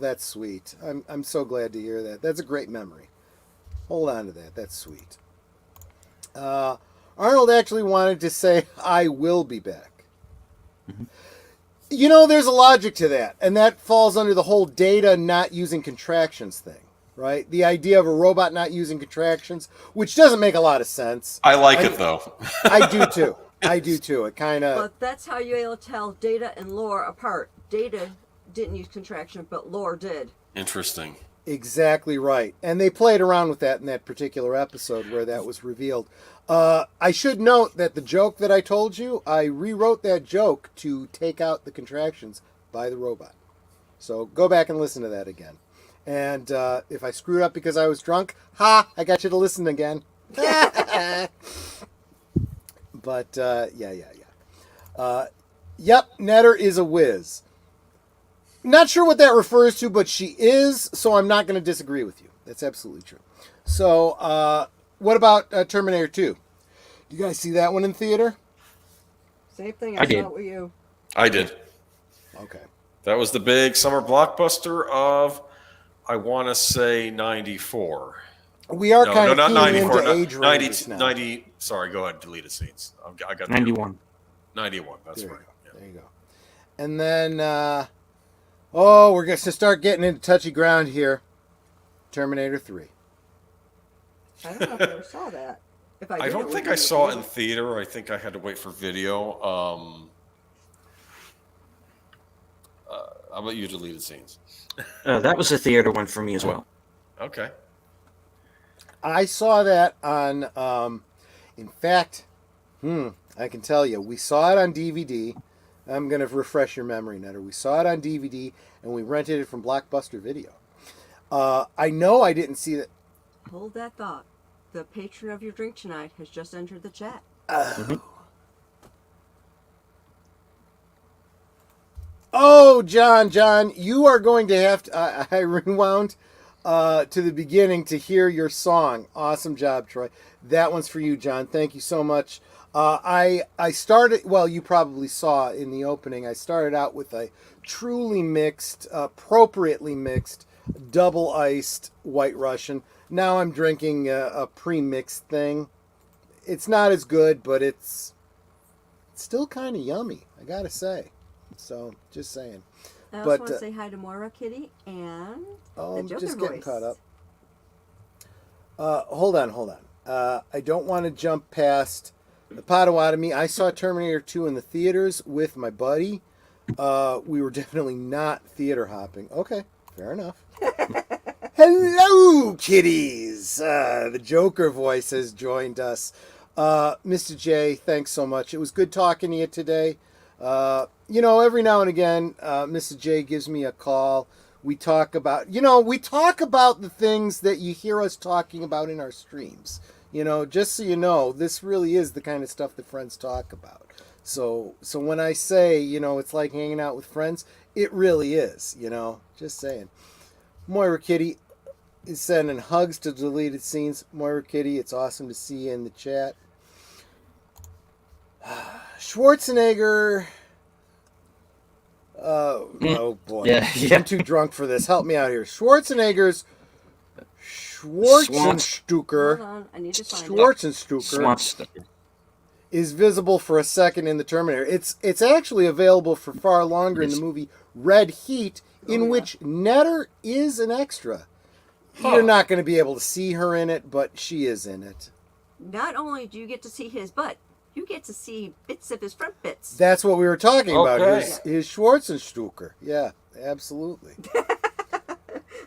that's sweet. I'm so glad to hear that. That's a great memory. Hold on to that. That's sweet. Arnold actually wanted to say, "I will be back." Mhm. There's a logic to that, and that falls under the whole data not using contractions thing, right? The idea of a robot not using contractions, which doesn't make a lot of sense. I like it though. I do too. It kind of. But that's how you're able to tell Data and Lore apart. Data didn't use contraction, but Lore did. Interesting. Exactly right. And they played around with that in that particular episode where that was revealed. I should note that the joke that I told you, I rewrote that joke to take out the contractions by the robot. So go back and listen to that again. And if I screwed up because I was drunk, I got you to listen again. But, yeah. Yep, Netter is a whiz. Not sure what that refers to, but she is, so I'm not going to disagree with you. That's absolutely true. So, what about Terminator 2? You guys see that one in theater? Same thing. I did. saw it with you. I did. Okay. That was the big summer blockbuster of, I want to say, 94. We are kind of not keying 94. into age 90, ranges now. 90. Sorry, go ahead. Deleted scenes. I got 91. 91. That's There you right. go. There you go. And then, we're going to start getting into touchy ground here. Terminator 3. I don't know if I ever saw that. If I did, don't would think be I saw it with in you. theater. I think I had to wait for video. How about you deleted scenes? That was a theater one for me as well. Okay. I saw that on, in fact, I can tell you, we saw it on DVD. I'm going to refresh your memory, Netter. We saw it on DVD, and we rented it from Blockbuster Video. I know I didn't see that. Hold that thought. The patron of your drink tonight has just entered the chat. Oh, John, you are going to have to. I rewound to the beginning to hear your song. Awesome job, Troy. That one's for you, John. Thank you so much. I started. Well, you probably saw in the opening. I started out with a truly mixed, appropriately mixed, double iced White Russian. Now I'm drinking a pre-mixed thing. It's not as good, but it's still kind of yummy, I gotta say. So, just saying. I also But, want to say hi to Moira Kitty and Oh, the I'm Joker just getting voice. caught up. Hold on. I don't want to jump past the Potawatomi. I saw Terminator 2 in the theaters with my buddy. We were definitely not theater hopping. Okay, fair enough. Hello, kiddies! The Joker voice has joined us. Mr. J, thanks so much. It was good talking to you today. Every now and again, Mrs. J gives me a call. We talk about, the things that you hear us talking about in our streams. Just so you know, this really is the kind of stuff that friends talk about. So when I say, it's like hanging out with friends, it really is, just saying. Moira Kitty is sending hugs to deleted scenes. Moira Kitty, it's awesome to see you in the chat. Schwarzenegger. Oh boy. Yeah. I'm too drunk for this. Help me out here. Schwarzenegger's Schwarzenstucker. Hold on, I need to find it. Schwarzenstucker Swamp is visible for a second in the Terminator. It's actually available for far longer in the movie Red Heat, in which Netter is an extra. You're not going to be able to see her in it, but she is in it. Not only do you get to see his butt, you get to see bits of his front bits. That's what we were talking about. Okay. His Schwarzenstucker. Yeah, absolutely.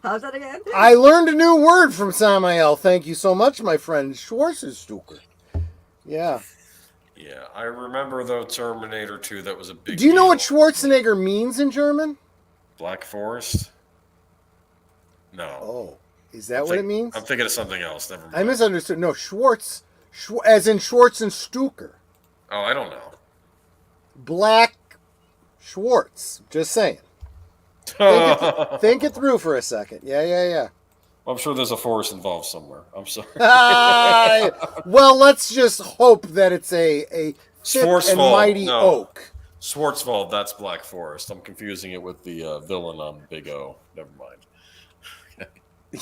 How's that again? I learned a new word from Samael. Thank you so much, my friend. Schwarzenstucker. Yeah. Yeah, I remember though Terminator 2. That was a big. Do you know deal. what Schwarzenegger means in German? Black Forest? No. Oh, is that what it means? I'm thinking of something else. Never mind. I misunderstood. No, Schwartz, as in Schwartz and Stuker. Oh, I don't know. Black Schwartz. Just saying. Think it through for a second. Yeah. I'm sure there's a forest involved somewhere. I'm sorry. Well, let's just hope that it's a thick and mighty oak. Schwarzwald, that's Black Forest. I'm confusing it with the villain on Big O. Never mind.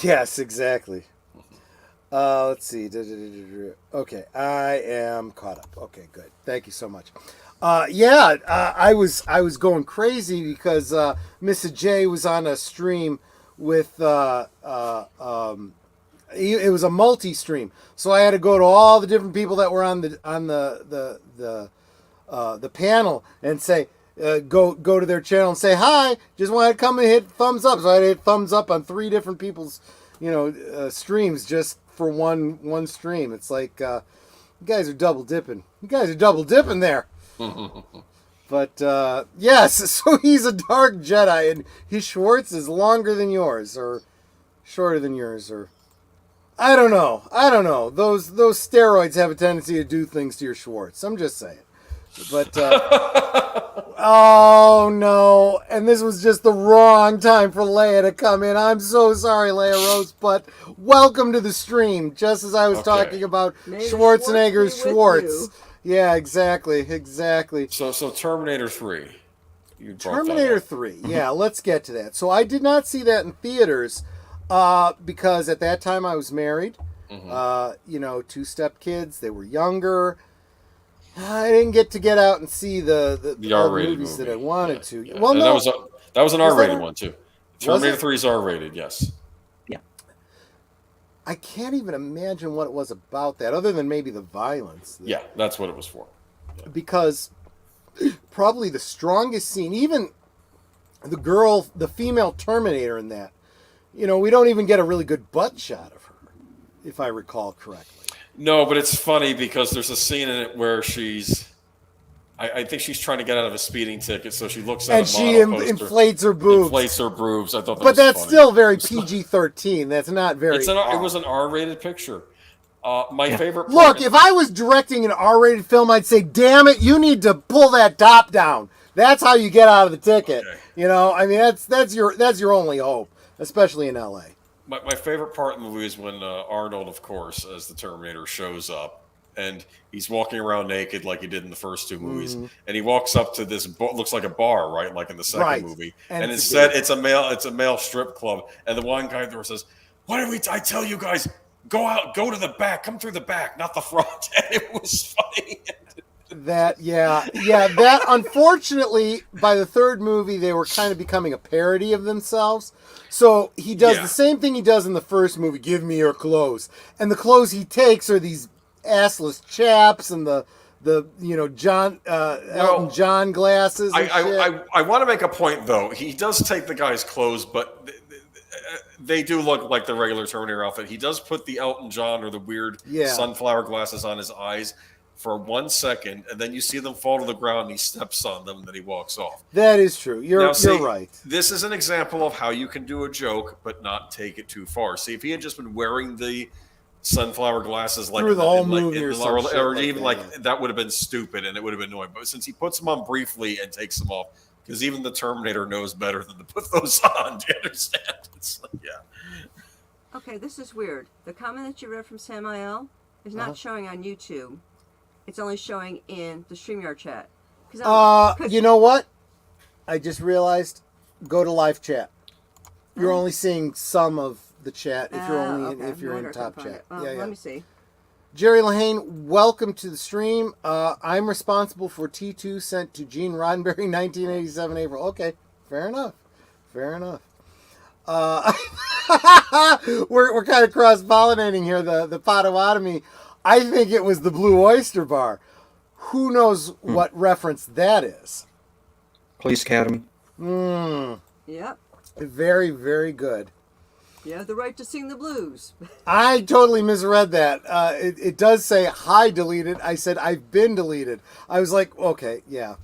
Yes, exactly. Let's see. Okay, I am caught up. Okay, good. Thank you so much. I was going crazy because Mrs. J was on a stream with it was a multi-stream, so I had to go to all the different people that were on the panel and say go to their channel and say hi. Just wanted to come and hit thumbs up, so I had to hit thumbs up on 3 different people's streams just for one stream. It's like you guys are double dipping. You guys are double dipping there. But yes, so he's a dark Jedi, and his Schwartz is longer than yours, or shorter than yours, or I don't know. Those steroids have a tendency to do things to your Schwartz. I'm just saying. But oh no, and this was just the wrong time for Leia to come in. I'm so sorry, Leia Rose, but welcome to the stream. Just as I was talking about Schwarzenegger's Schwartz. Yeah, exactly. So Terminator 3. Terminator 3. Yeah, let's get to that. So I did not see that in theaters because at that time I was married. 2 stepkids. They were younger. I didn't get out and see the R-rated movies movie that I wanted to. Yeah. Well, and no, that was an R-rated one too. Terminator it? 3 is R-rated. Yes. Yeah. I can't even imagine what it was about that, other than maybe the violence. Yeah, that's what it was for. Yeah. Because probably the strongest scene, even the female Terminator in that, we don't even get a really good butt shot of her, if I recall correctly. No, but it's funny because there's a scene in it where I think she's trying to get out of a speeding ticket, so she looks at and she inflates her boobs. Inflates her boobs. I thought that but was that's funny. Still very PG-13. That's not very. It was an R-rated picture. My favorite. Look, if I was directing an R-rated film, I'd say, "Damn it, you need to pull that top down." That's how you get out of the ticket. Okay. I mean, that's your only hope, especially in LA. My favorite part of the movie is when Arnold, of course, as the Terminator, shows up, and he's walking around naked like he did in the first 2 movies, and he walks up to this looks like a bar, right, like in the second movie, and instead it's a male strip club, and the one guy there says, "Why did I tell you guys go to the back, come through the back, not the front?" And it was funny. That unfortunately by the 3rd movie they were kind of becoming a parody of themselves. So he does the same thing he does in the first movie, "Give me your clothes." And the clothes he takes are these assless chaps and the Elton John glasses and I want to make a point though. He does take the guy's clothes, but they do look like the regular Terminator outfit. He does put the Elton John or the weird sunflower glasses on his eyes for 1 second, and then you see them fall to the ground, and he steps on them, and then he walks off. That is true. You're right. This is an example of how you can do a joke, but not take it too far. See, if he had just been wearing the sunflower glasses like through the whole movie or even that would have been stupid, and it would have been annoying. But since he puts them on briefly and takes them off, because even the Terminator knows better than to put those on. Do you understand? It's like, yeah. Okay, this is weird. The comment that you read from Samael is not showing on YouTube. It's only showing in the StreamYard chat. You know what? I just realized. Go to live chat. You're only seeing some of the chat if you're in top chat. Let me see. Jerry Lahane, welcome to the stream. I'm responsible for T2 sent to Gene Roddenberry, 1987 April. Okay, fair enough. We're kind of cross-pollinating here. The Potawatomi. I think it was the Blue Oyster Bar. Who knows what reference that is? Police Academy. Yep. Very, very good. You have the right to sing the blues. I totally misread that. It does say, "Hi, deleted." I said, "I've been deleted." I was like, okay, yeah.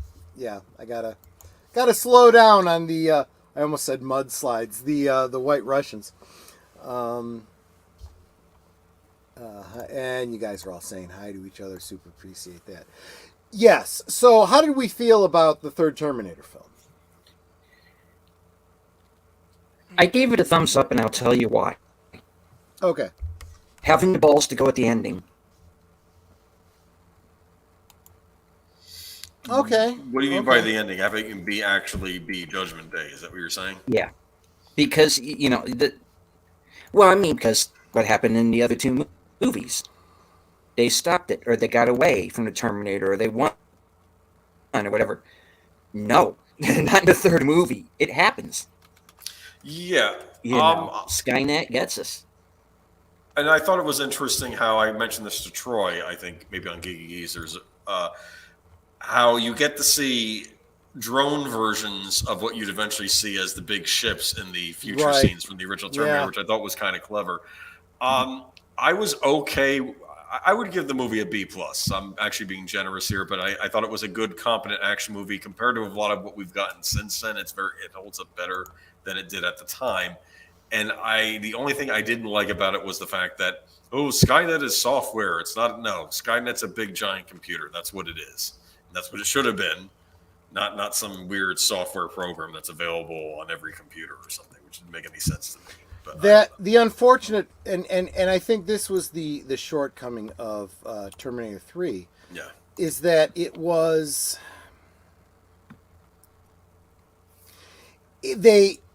I gotta slow down on the I almost said mudslides. The White Russians. And you guys are all saying hi to each other. Super appreciate that. Yes. So, how did we feel about the third Terminator film? I gave it a thumbs up, and I'll tell you why. Okay. Having the balls to go at the ending. Okay. What do you mean by the ending? Having it be Judgment Day? Is that what you're saying? Yeah. Because, because what happened in the other two movies? They stopped it, or they got away from the Terminator, or they won, or whatever. No, not in the third movie. It happens. Yeah. Skynet gets us. And I thought it was interesting how I mentioned this to Troy, I think maybe on Geeky Geezers, how you get to see drone versions of what you'd eventually see as the big ships in the future scenes from the original Terminator, which I thought was kind of clever. I was okay. I would give the movie a B+. I'm actually being generous here, but I thought it was a good, competent action movie compared to a lot of what we've gotten since then. It holds up better than it did at the time. And the only thing I didn't like about it was the fact that, Skynet is software. It's not. No, Skynet's a big giant computer. That's what it is. And that's what it should have been. Not some weird software program that's available on every computer or something, which didn't make any sense to me. But the unfortunate and I think this was the shortcoming of Terminator 3. Yeah. Is that it was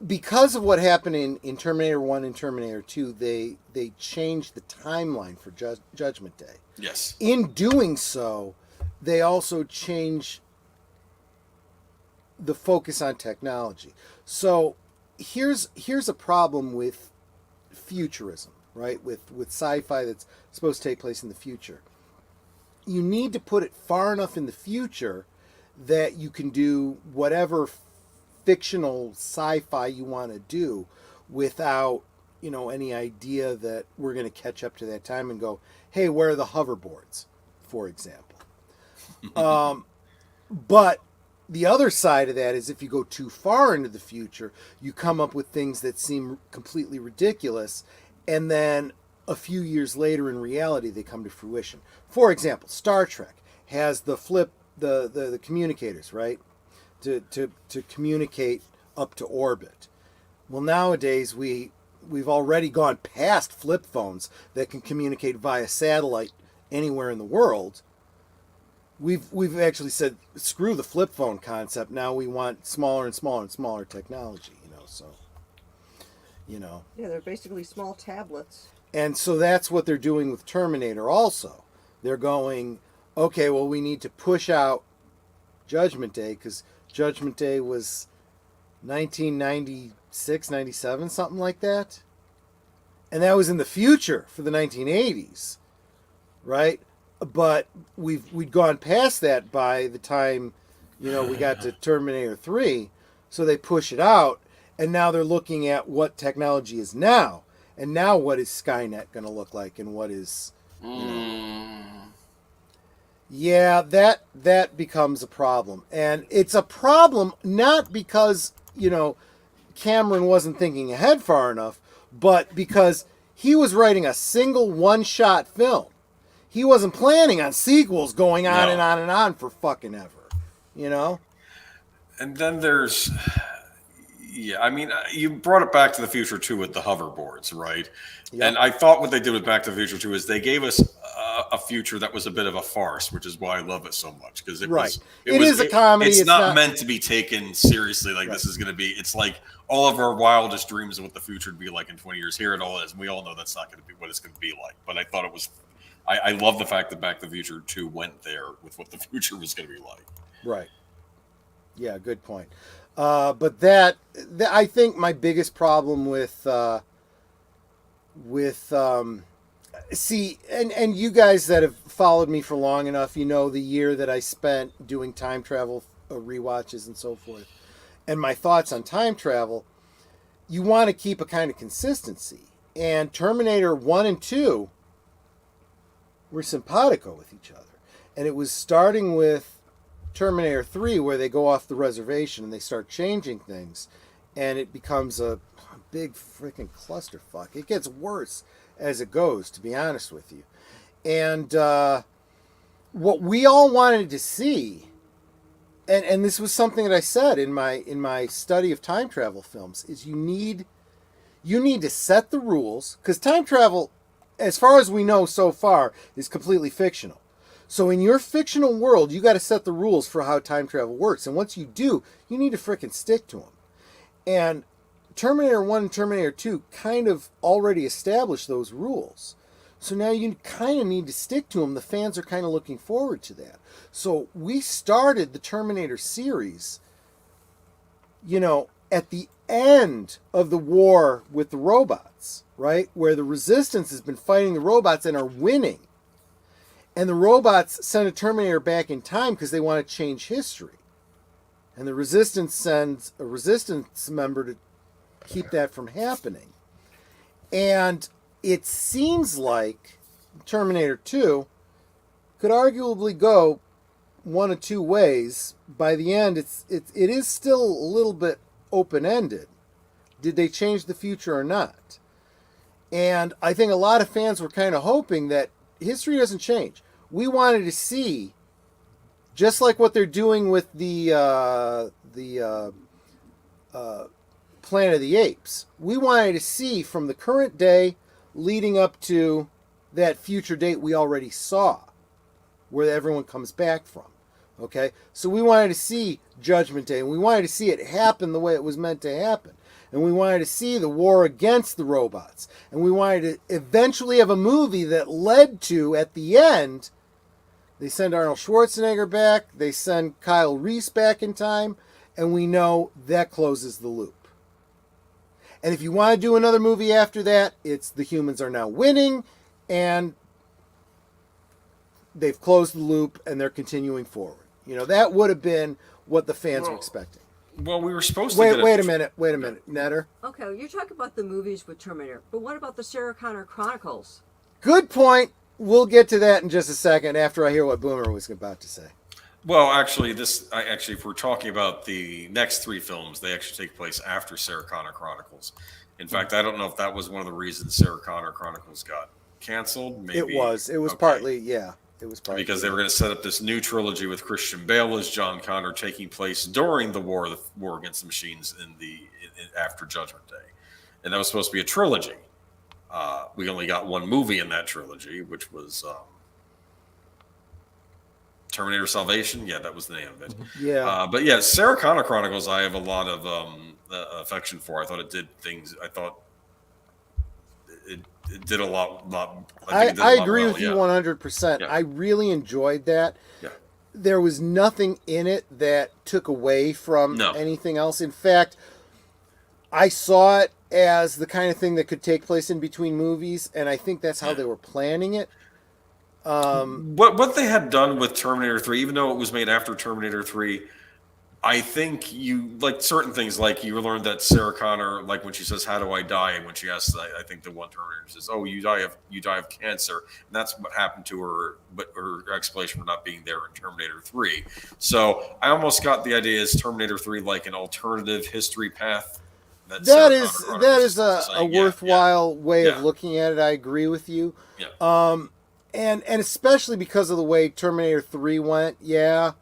because of what happened in Terminator 1 and Terminator 2, they changed the timeline for Judgment Day. Yes. In doing so, they also changed the focus on technology. So here's a problem with futurism, right? With sci-fi that's supposed to take place in the future. You need to put it far enough in the future that you can do whatever fictional sci-fi you want to do without, any idea that we're going to catch up to that time and go, hey, where are the hoverboards, for example. But the other side of that is if you go too far into the future, you come up with things that seem completely ridiculous, and then a few years later in reality they come to fruition. For example, Star Trek has the communicators, right? To communicate up to orbit. Well, nowadays we've already gone past flip phones that can communicate via satellite anywhere in the world. We've actually said screw the flip phone concept. Now we want smaller and smaller and smaller technology. Yeah, they're basically small tablets. And so that's what they're doing with Terminator. Also, they're going, okay, well, we need to push out Judgment Day because Judgment Day was 1996, 97, something like that. And that was in the future for the 1980s, right? But we'd gone past that by the time, we got to Terminator 3. So they push it out, and now they're looking at what technology is now. And now what is Skynet going to look like, and what is, Yeah, that becomes a problem. And it's a problem not because, Cameron wasn't thinking ahead far enough, but because he was writing a single one-shot film. He wasn't planning on sequels going on and on and on for fucking ever, And then there's, you brought it Back to the Future 2 with the hoverboards, right? Yep. And I thought what they did with Back to the Future 2 is they gave us a future that was a bit of a farce, which is why I love it so much. Because it is a comedy. It's not meant to be taken seriously. Like this is going to be, it's like all of our wildest dreams of what the future would be like in 20 years. Here it all is. And we all know that's not going to be what it's going to be like. But I thought it was, I love the fact that Back to the Future 2 went there with what the future was going to be like. Right. Yeah, good point. But that I think my biggest problem with see, and you guys that have followed me for long enough, the year that I spent doing time travel rewatches and so forth, and my thoughts on time travel. You want to keep a kind of consistency, and Terminator 1 and 2 were simpatico with each other, and it was starting with Terminator 3 where they go off the reservation and they start changing things, and it becomes a big freaking clusterfuck. It gets worse as it goes, to be honest with you. And what we all wanted to see, and this was something that I said in my study of time travel films, is you need to set the rules, because time travel, as far as we know so far, is completely fictional. So in your fictional world, you got to set the rules for how time travel works. And once you do, you need to frickin' stick to them. And Terminator 1 and Terminator 2 kind of already established those rules. So now you kind of need to stick to them. The fans are kind of looking forward to that. So we started the Terminator series, at the end of the war with the robots, right? Where the Resistance has been fighting the robots and are winning. And the robots send a Terminator back in time because they want to change history. And the Resistance sends a Resistance member to keep that from happening. And it seems like Terminator 2 could arguably go one of two ways. By the end, it is still a little bit open-ended. Did they change the future or not? And I think a lot of fans were kind of hoping that history doesn't change. We wanted to see, just like what they're doing with the Planet of the Apes, we wanted to see from the current day leading up to that future date we already saw, where everyone comes back from. Okay? So we wanted to see Judgment Day, and we wanted to see it happen the way it was meant to happen. And we wanted to see the war against the robots. And we wanted to eventually have a movie that led to, at the end, they send Arnold Schwarzenegger back, they send Kyle Reese back in time, and we know that closes the loop. And if you want to do another movie after that, it's the humans are now winning, and they've closed the loop, and they're continuing forward. That would have been what the fans were expecting. Well, we were supposed to Wait a minute, Netter. Okay, you're talking about the movies with Terminator, but what about the Sarah Connor Chronicles? Good point. We'll get to that in just a second after I hear what Boomer was about to say. Well, actually, if we're talking about the next three films, they actually take place after Sarah Connor Chronicles. In fact, I don't know if that was one of the reasons Sarah Connor Chronicles got canceled. Maybe it was okay. partly, yeah. It was partly because they were going to set up this new trilogy with Christian Bale as John Connor, taking place during the war against the machines after Judgment Day, and that was supposed to be a trilogy. We only got one movie in that trilogy, which was Terminator Salvation. Yeah, that was the name of it. Yeah. But yeah, Sarah Connor Chronicles, I have a lot of affection for. I thought it did things. I thought it did a lot. I agree with you 100%. Yeah. I really enjoyed that. Yeah. There was nothing in it that took away from anything else. In fact, I saw it as the kind of thing that could take place in between movies, and I think that's how they were planning it. What they had done with Terminator 3, even though it was made after Terminator 3, I think you like certain things, like you learned that Sarah Connor, like when she says, "How do I die?" and when she asks, I think the one Terminator says, "Oh, you die of cancer," and that's what happened to her. But her explanation for not being there in Terminator 3. So I almost got the idea is Terminator 3 like an alternative history path. That is a worthwhile way of looking at it. I agree with you. Yeah. And especially because of the way Terminator 3 went. Yeah.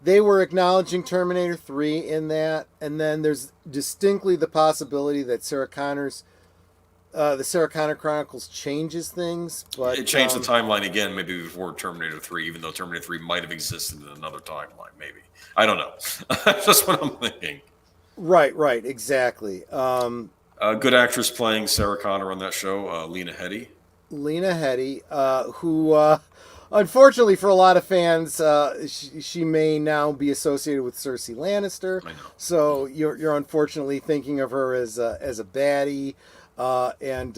They were acknowledging Terminator 3 in that, and then there's distinctly the possibility that the Sarah Connor Chronicles changes things. But it changed the timeline again, maybe before Terminator 3, even though Terminator 3 might have existed in another timeline, maybe. I don't know. That's just what I'm thinking. Right, exactly. Good actress playing Sarah Connor on that show, Lena Headey. Lena Headey, who... unfortunately for a lot of fans, she may now be associated with Cersei Lannister. I know. So you're unfortunately thinking of her as a baddie, and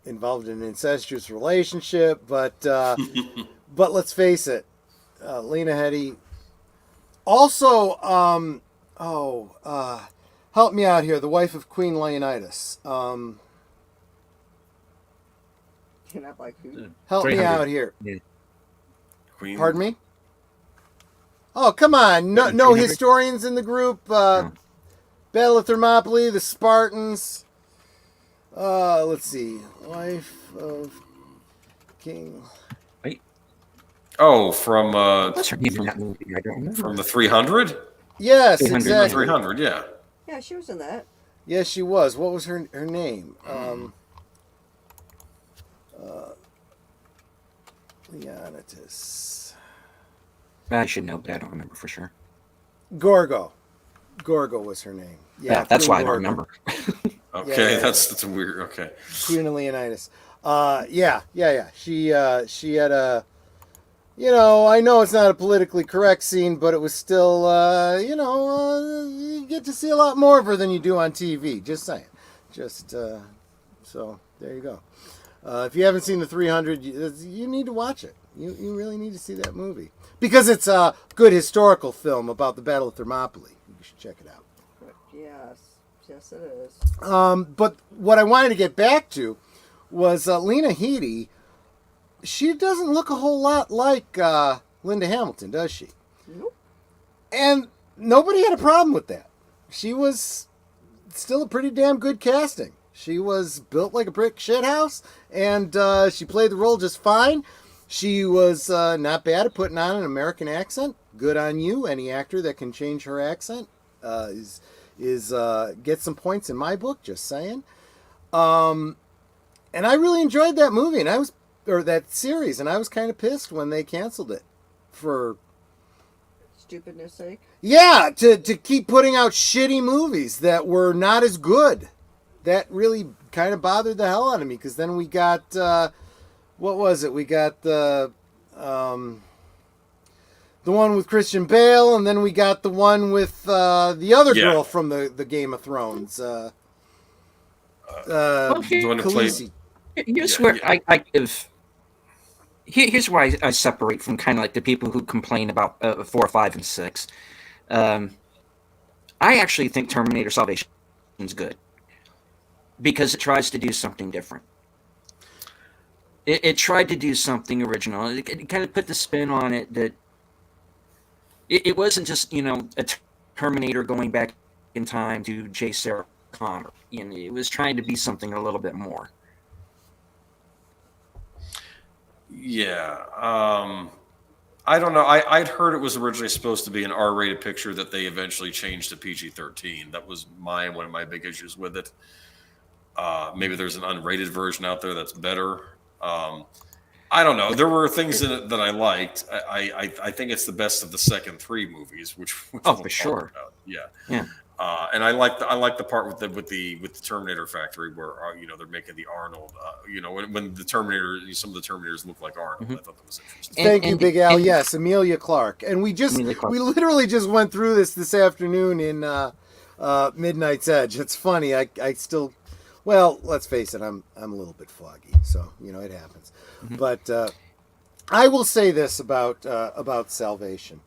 involved in an incestuous relationship. But let's face it, Lena Headey. Also, help me out here. The wife of Queen Leonidas. Not like who? Help me out here. Yeah. Queen. Pardon me? Oh, come on. No historians in the group. Battle of Thermopylae, the Spartans. Let's see. Life of King. Wait, Oh, from what's her name in that movie? I don't remember. from the 300. Yes, 300. exactly. 300, yeah. Yeah, she was in that. Yes, she was. What was her name? Leonidas. I should know, but I don't remember for sure. Gorgo. Gorgo was her name. Yeah, that's Queen why I don't Gorgo. remember. Okay, Yeah. that's a weird. Okay. Queen of Leonidas. Yeah. She had a. I know it's not a politically correct scene, but it was still, you get to see a lot more of her than you do on TV. Just saying. So there you go. If you haven't seen the 300, you need to watch it. You really need to see that movie because it's a good historical film about the Battle of Thermopylae. You should check it out. Yes, it is. But what I wanted to get back to was Lena Headey. She doesn't look a whole lot like Linda Hamilton, does she? Nope. And nobody had a problem with that. She was still a pretty damn good casting. She was built like a brick shithouse, and she played the role just fine. She was not bad at putting on an American accent. Good on you. Any actor that can change her accent is get some points in my book. Just saying. And I really enjoyed that movie, and that series, and I was kind of pissed when they canceled it for Stupidness sake. Yeah, to keep putting out shitty movies that were not as good. That really kind of bothered the hell out of me, because then we got, what was it? We got the one with Christian Bale, and then we got the one with the other girl from the Game of Thrones. The one who played. Here's where I give. Here's where I separate from kind of like the people who complain about 4, 5, and 6. I actually think Terminator Salvation is good because it tries to do something different. It tried to do something original. It kind of put the spin on it that it wasn't just a Terminator going back in time to chase Sarah Connor. It was trying to be something a little bit more. Yeah. I don't know. I'd heard it was originally supposed to be an R-rated picture that they eventually changed to PG-13. That was one of my big issues with it. Maybe there's an unrated version out there that's better. I don't know. There were things in it that I liked. I think it's the best of the second 3 movies, which oh, we'll for sure. talk about. Yeah. And I like the part with the Terminator factory where they're making the Arnold. When the Terminator, some of the Terminators look like Arnold. Mm-hmm. I thought that was interesting. Thank you, Big Al. Yes, Emilia Clarke. And we literally just went through this afternoon in Midnight's Edge. It's funny. I still, well, let's face it. I'm a little bit foggy, so it happens. Mm-hmm. But I will say this about Salvation.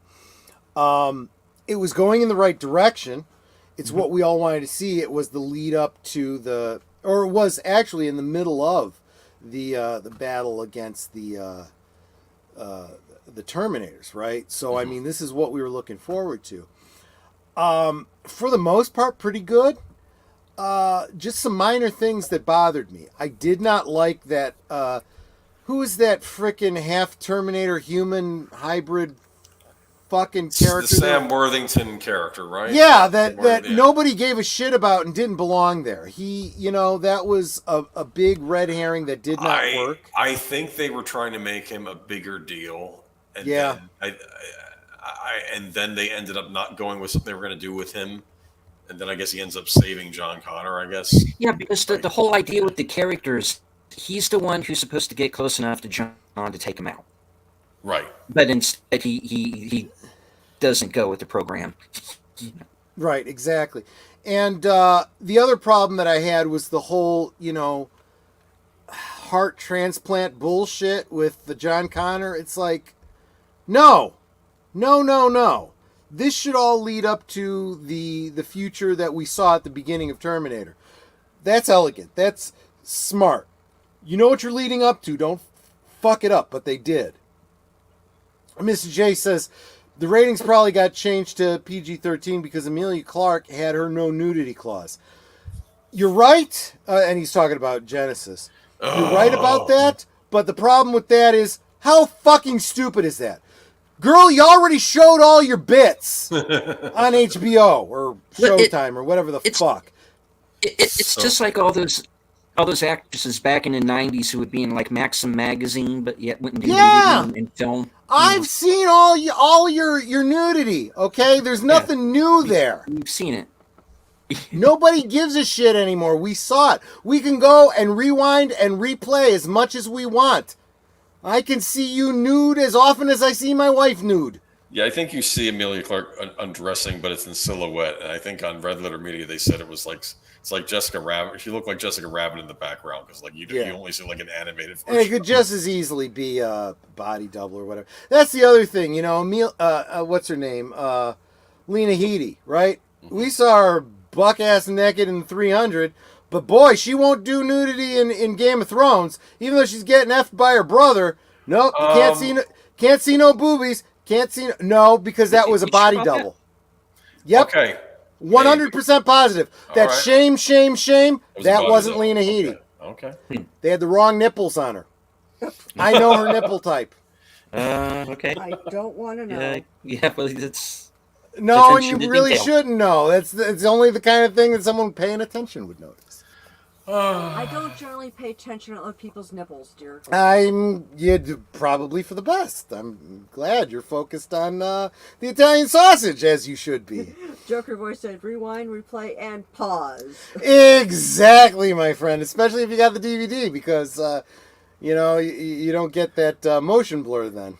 It was going in the right direction. It's what we all wanted to see. It was the lead up to or it was actually in the middle of the battle against the Terminators, right? So I mean, this is what we were looking forward to. For the most part, pretty good. Just some minor things that bothered me. I did not like that. Who is that frickin' half Terminator human hybrid fucking character? The Sam Worthington character, right? Yeah, that nobody gave a shit about and didn't belong there. He, that was a big red herring that did not work. I think they were trying to make him a bigger deal. And then they ended up not going with what they were going to do with him. And then I guess he ends up saving John Connor, I guess. Yeah, because the whole idea with the characters, he's the one who's supposed to get close enough to John to take him out. Right. But instead he doesn't go with the program. Right, exactly. And the other problem that I had was the whole, heart transplant bullshit with the John Connor. It's like, no. This should all lead up to the future that we saw at the beginning of Terminator. That's elegant. That's smart. You know what you're leading up to. Don't fuck it up, but they did. Mr. J says, The ratings probably got changed to PG-13 because Emilia Clarke had her no nudity clause. You're right, and he's talking about Genesis. You're right about that, but the problem with that is, how fucking stupid is that? Girl, you already showed all your bits on HBO or Showtime or whatever the fuck. It's just like all those actresses back in the 90s who would be in like Maxim magazine, but yet wouldn't do nudity in film. I've seen all your nudity. Okay, there's nothing new there. We've seen it. Nobody gives a shit anymore. We saw it. We can go and rewind and replay as much as we want. I can see you nude as often as I see my wife nude. Yeah, I think you see Emilia Clarke undressing, but it's in silhouette. And I think on Red Letter Media they said it's like Jessica Rabbit. She looked like Jessica Rabbit in the background because like you only see like an animated version. And it could just as easily be a body double or whatever. That's the other thing, you know. What's her name? Lena Headey, right? Mm-hmm. We saw her buck ass naked in 300. But boy, she won't do nudity in Game of Thrones, even though she's getting effed by her brother. Nope, can't see no boobies. Can't see because that was a body double. Yep. Okay. 100% positive. That right. shame. That wasn't Lena Headey. Okay. They had the wrong nipples on her. I know her nipple type. Okay. I don't want to know. Yeah, well, it's no, and you really shouldn't know. It's only the kind of thing that someone paying attention would notice. I don't generally pay attention to other people's nipples, dear. Probably for the best. I'm glad you're focused on the Italian sausage, as you should be. Joker voice said, rewind, replay, and pause. Exactly, my friend. Especially if you got the DVD, because you don't get that motion blur then.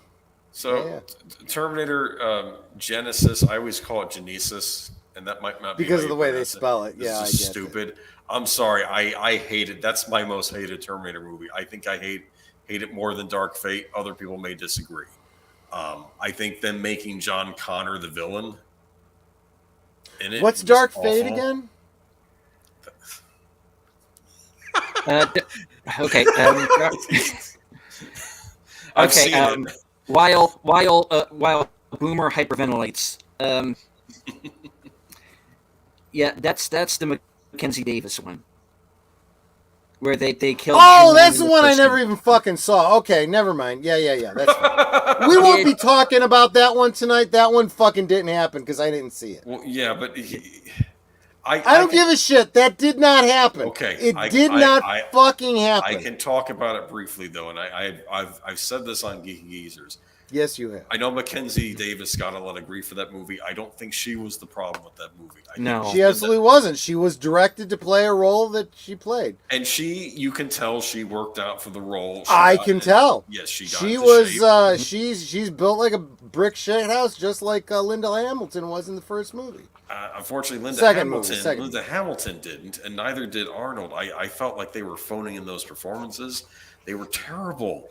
So, Terminator Genesis, I always call it Genesis, and that might not be because of the way they spell it. Yeah, I get stupid. It. I'm sorry, I hate it. That's my most hated Terminator movie. I think I hate it more than Dark Fate. Other people may disagree. I think them making John Connor the villain in it. What's Dark Fate again? Okay. I've seen it. While Boomer hyperventilates. Yeah, that's the Mackenzie Davis one, where they killed. Oh, that's the one I never even fucking saw. Okay, never mind. Yeah. That's fine. We won't be talking about that one tonight. That one fucking didn't happen because I didn't see it. Well, yeah, but I don't give a shit. That did not happen. Okay, it did not fucking happen. I can talk about it briefly though, and I've said this on Geeky Geezers. Yes, you have. I know Mackenzie Davis got a lot of grief for that movie. I don't think she was the problem with that movie. She absolutely wasn't. She was directed to play a role that she played. And you can tell she worked out for the role. I can tell. Yes, she got She was, she's built like a brick shit house, just like Linda Hamilton was in the first movie. Unfortunately, Linda Hamilton didn't, and neither did Arnold. I felt like they were phoning in those performances. They were terrible.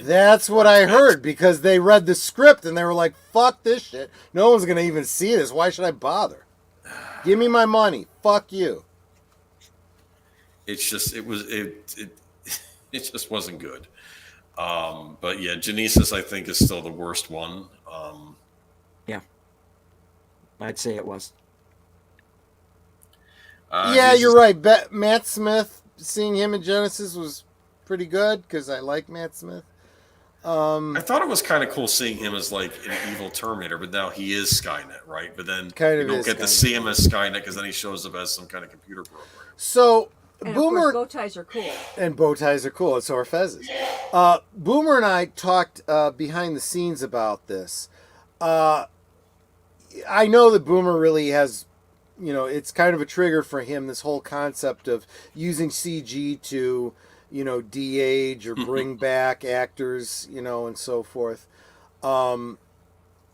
That's what I heard, because they read the script and they were like, fuck this shit. No one's going to even see this. Why should I bother? Give me my money. Fuck you. It's just, it just wasn't good. But yeah, Genesis, I think, is still the worst one. Yeah. I'd say it was. Yeah, you're right. Matt Smith, seeing him in Genesis was pretty good because I like Matt Smith. I thought it was kind of cool seeing him as like an evil Terminator, but now he is Skynet, right? But then you don't get to see him as Skynet because then he shows up as some kind of computer program. So and Boomer, of course, bow ties are cool. And bow ties are cool, and so are fezzes. Boomer and I talked behind the scenes about this. I know that Boomer really has, it's kind of a trigger for him, this whole concept of using CG to de-age or bring back actors, and so forth.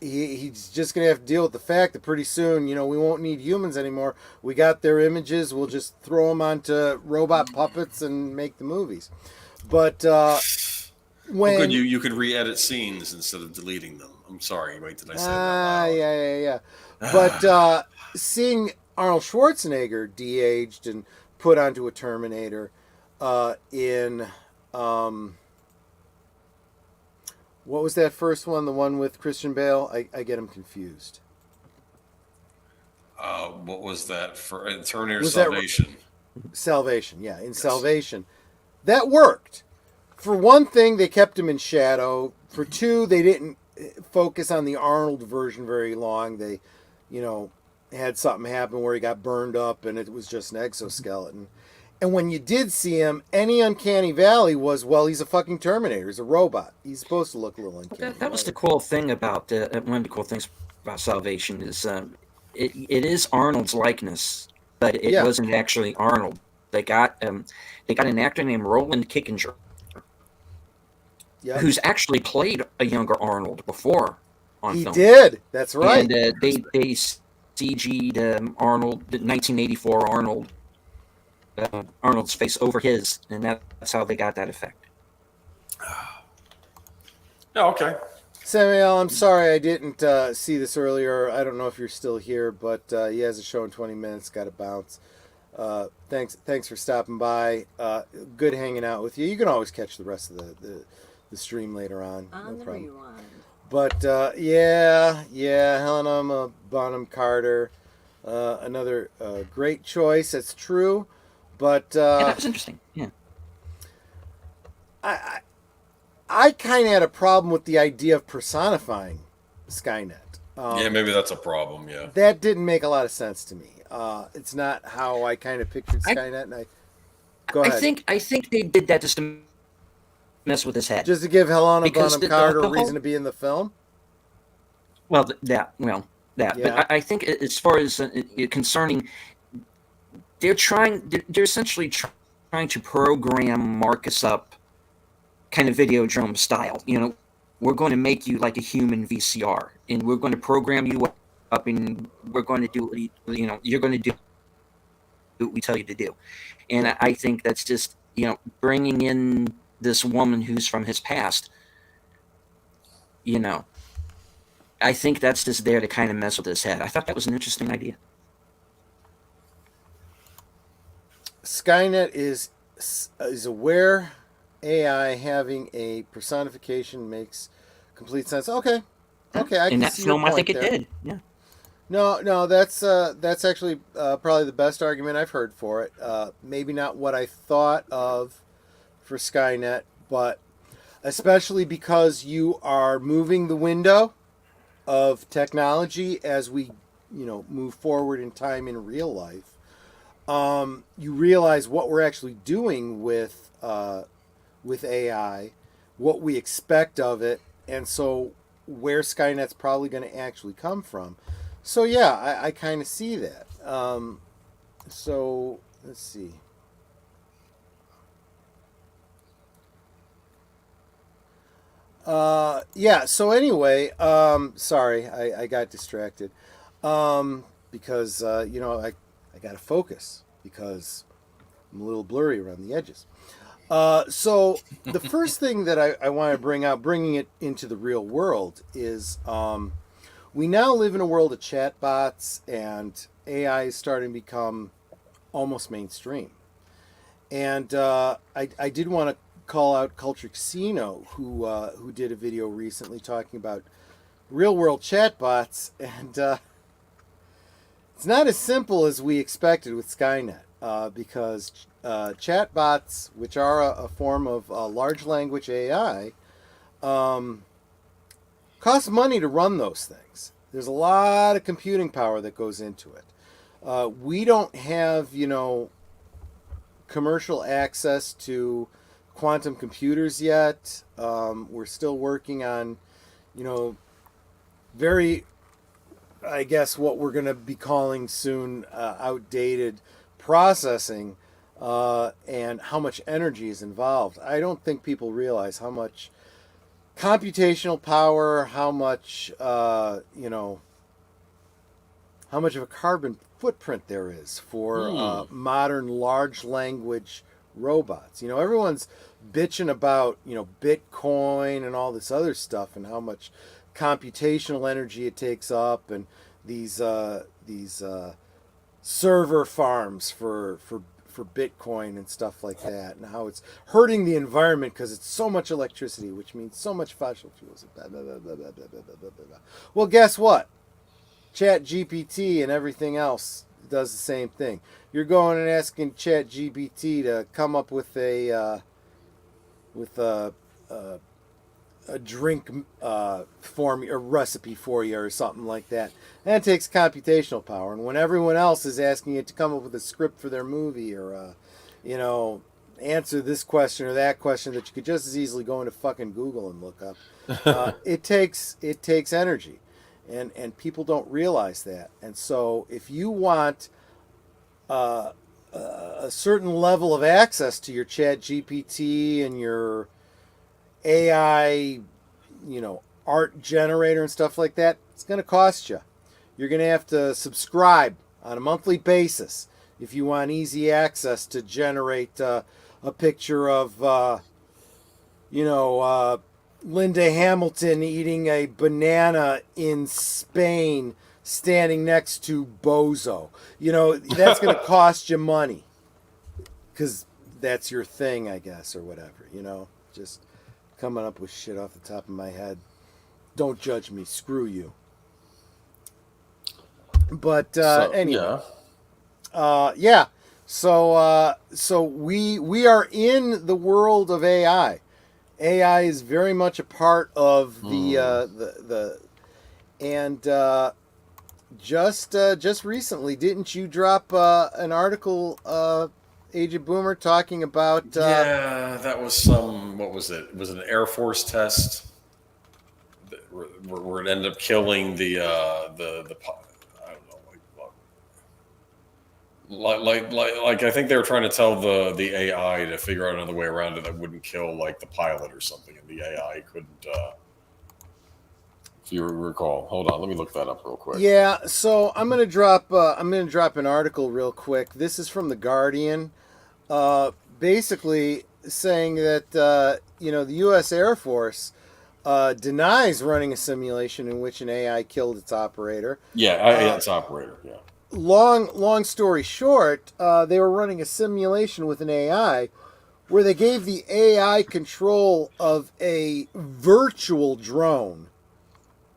He's just going to have to deal with the fact that pretty soon, we won't need humans anymore. We got their images. We'll just throw them onto robot puppets and make the movies. But when you could re-edit scenes instead of deleting them. I'm sorry. Wait, did I say that? Yeah. But seeing Arnold Schwarzenegger de-aged and put onto a Terminator in What was that first one? The one with Christian Bale? I get him confused. What was that for? Terminator Was that Salvation. Salvation? Yeah, in Salvation, that worked. For one thing, they kept him in shadow. For two, they didn't focus on the Arnold version very long. They, had something happen where he got burned up and it was just an exoskeleton. And when you did see him, any uncanny valley was, well, he's a fucking Terminator. He's a robot. He's supposed to look a little uncanny. That was the cool thing about one of the cool things about Salvation is it is Arnold's likeness, but it wasn't actually Arnold. They got an actor named Roland Kickinger, who's actually played a younger Arnold before on film. He did. That's right. And they CG'd Arnold, the 1984 Arnold. Arnold's face over his, and that's how they got that effect. Oh, okay. Samuel, I'm sorry I didn't see this earlier. I don't know if you're still here, but he has a show in 20 minutes. Got to bounce. Thanks for stopping by. Good hanging out with you. You can always catch the rest of the stream later on. On the rewind. But Helena Bonham Carter, another great choice. That's true. But that was interesting. Yeah. I kind of had a problem with the idea of personifying Skynet. Yeah, maybe that's a problem. Yeah, that didn't make a lot of sense to me. It's not how I kind of pictured Skynet. And go ahead. I think they did that just to mess with his head, just to give Helena Bonham Carter a reason to be in the film. Well, that. Yeah. But I think as far as concerning. They're essentially trying to program Marcus up kind of Videodrome style. We're going to make you like a human VCR, and we're going to program you up, and we're going to do, you're going to do what we tell you to do. And I think that's just, bringing in this woman who's from his past, I think that's just there to kind of mess with his head. I thought that was an interesting idea. Skynet is aware. AI having a personification makes complete sense. Okay, I can that see film, your point I think there. it did. Yeah. No, that's actually probably the best argument I've heard for it. Maybe not what I thought of for Skynet, but especially because you are moving the window of technology as we, move forward in time in real life. You realize what we're actually doing with AI, what we expect of it, and so where Skynet's probably going to actually come from. So yeah, I kind of see that. So let's see. So anyway, sorry, I got distracted. Because I got to focus because I'm a little blurry around the edges. So the first thing that I want to bring out, bringing it into the real world, is we now live in a world of chatbots, and AI is starting to become almost mainstream. And I did want to call out Culture Casino, who did a video recently talking about real world chatbots, and it's not as simple as we expected with Skynet, because chatbots, which are a form of large language AI, cost money to run those things. There's a lot of computing power that goes into it. We don't have, commercial access to quantum computers yet. We're still working on, very, I guess, what we're going to be calling soon outdated processing, and how much energy is involved. I don't think people realize how much computational power, how much, how much of a carbon footprint there is for modern large language robots. Everyone's bitching about, Bitcoin and all this other stuff and how much computational energy it takes up, and these server farms for for Bitcoin and stuff like that, and how it's hurting the environment because it's so much electricity, which means so much fossil fuels. Blah, blah, blah, blah, blah, blah, blah, blah, blah. Well, guess what? Chat GPT and everything else does the same thing. You're going and asking Chat GPT to come up with a drink a recipe for you or something like that. And it takes computational power. And when everyone else is asking it to come up with a script for their movie or answer this question or that question that you could just as easily go into fucking Google and look up, it takes energy. And people don't realize that. And so if you want a certain level of access to your Chat GPT and your AI, art generator and stuff like that, it's going to cost you. You're going to have to subscribe on a monthly basis if you want easy access to generate a picture of, Linda Hamilton eating a banana in Spain standing next to Bozo. That's going to cost you money because that's your thing, I guess, or whatever, just coming up with shit off the top of my head. Don't judge me. Screw you. But anyway. Yeah. So we are in the world of AI. AI is very much a part of just recently, didn't you drop an article, Agent Boomer, talking about? That was what was it? It was an Air Force test where it ended up killing the I don't know, like I think they were trying to tell the AI to figure out another way around it that wouldn't kill like the pilot or something, and the AI couldn't. If you recall, hold on, let me look that up real quick. Yeah, so I'm gonna drop an article real quick. This is from The Guardian, basically saying that the U.S. Air Force denies running a simulation in which an AI killed its operator. Yeah, its operator. Yeah. Long story short, they were running a simulation with an AI where they gave the AI control of a virtual drone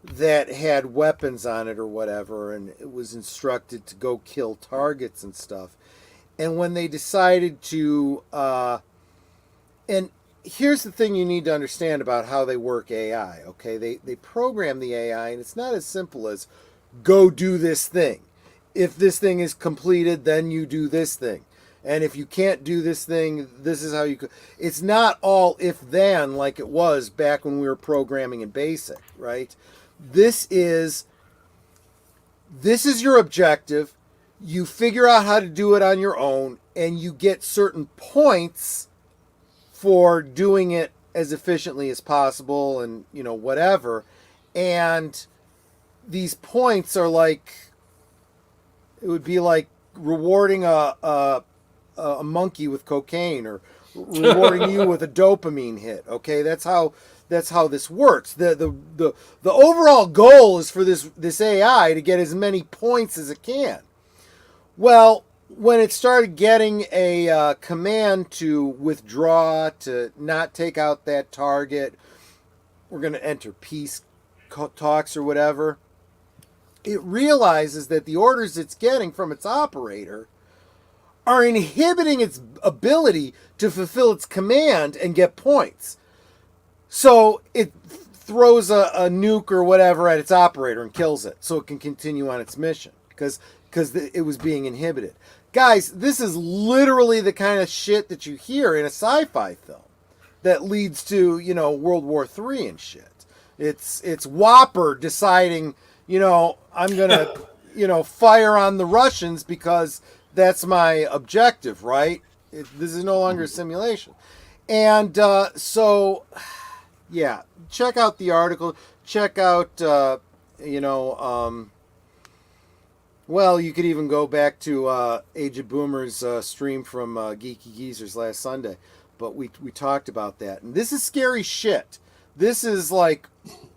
that had weapons on it or whatever, and it was instructed to go kill targets and stuff. And when they decided to, and here's the thing you need to understand about how they work AI, okay? They program the AI, and it's not as simple as go do this thing. If this thing is completed, then you do this thing. And if you can't do this thing, this is how you could. It's not all if-then like it was back when we were programming in BASIC, right? This is your objective. You figure out how to do it on your own, and you get certain points for doing it as efficiently as possible and, whatever. And these points are like, it would be like rewarding a monkey with cocaine or rewarding you with a dopamine hit. Okay, that's how this works. The overall goal is for this AI to get as many points as it can. Well, when it started getting a command to withdraw, to not take out that target, we're going to enter peace talks or whatever. It realizes that the orders it's getting from its operator are inhibiting its ability to fulfill its command and get points. So it throws a nuke or whatever at its operator and kills it so it can continue on its mission because it was being inhibited. Guys, this is literally the kind of shit that you hear in a sci-fi film that leads to, World War III and shit. It's Whopper deciding, I'm going to, fire on the Russians because that's my objective, right? This is no longer a simulation. And so, yeah, check out the article. Check out, well, you could even go back to Agent Boomer's stream from Geeky Geezers last Sunday. But we talked about that. And this is scary shit. This is like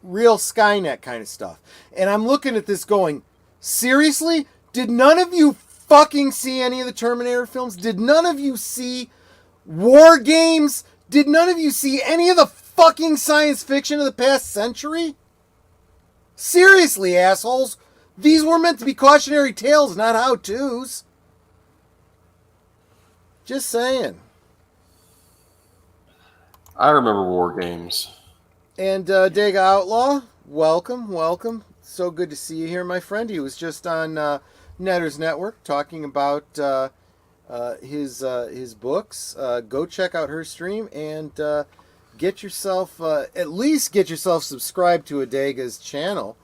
real Skynet kind of stuff. And I'm looking at this going, seriously? Did none of you fucking see any of the Terminator films? Did none of you see War Games? Did none of you see any of the fucking science fiction of the past century? Seriously, assholes. These were meant to be cautionary tales, not how-tos. Just saying. I remember War Games. And Dega Outlaw, welcome. So good to see you here, my friend. He was just on Netter's Network talking about his books. Go check out her stream and get yourself subscribed to Adega's channel,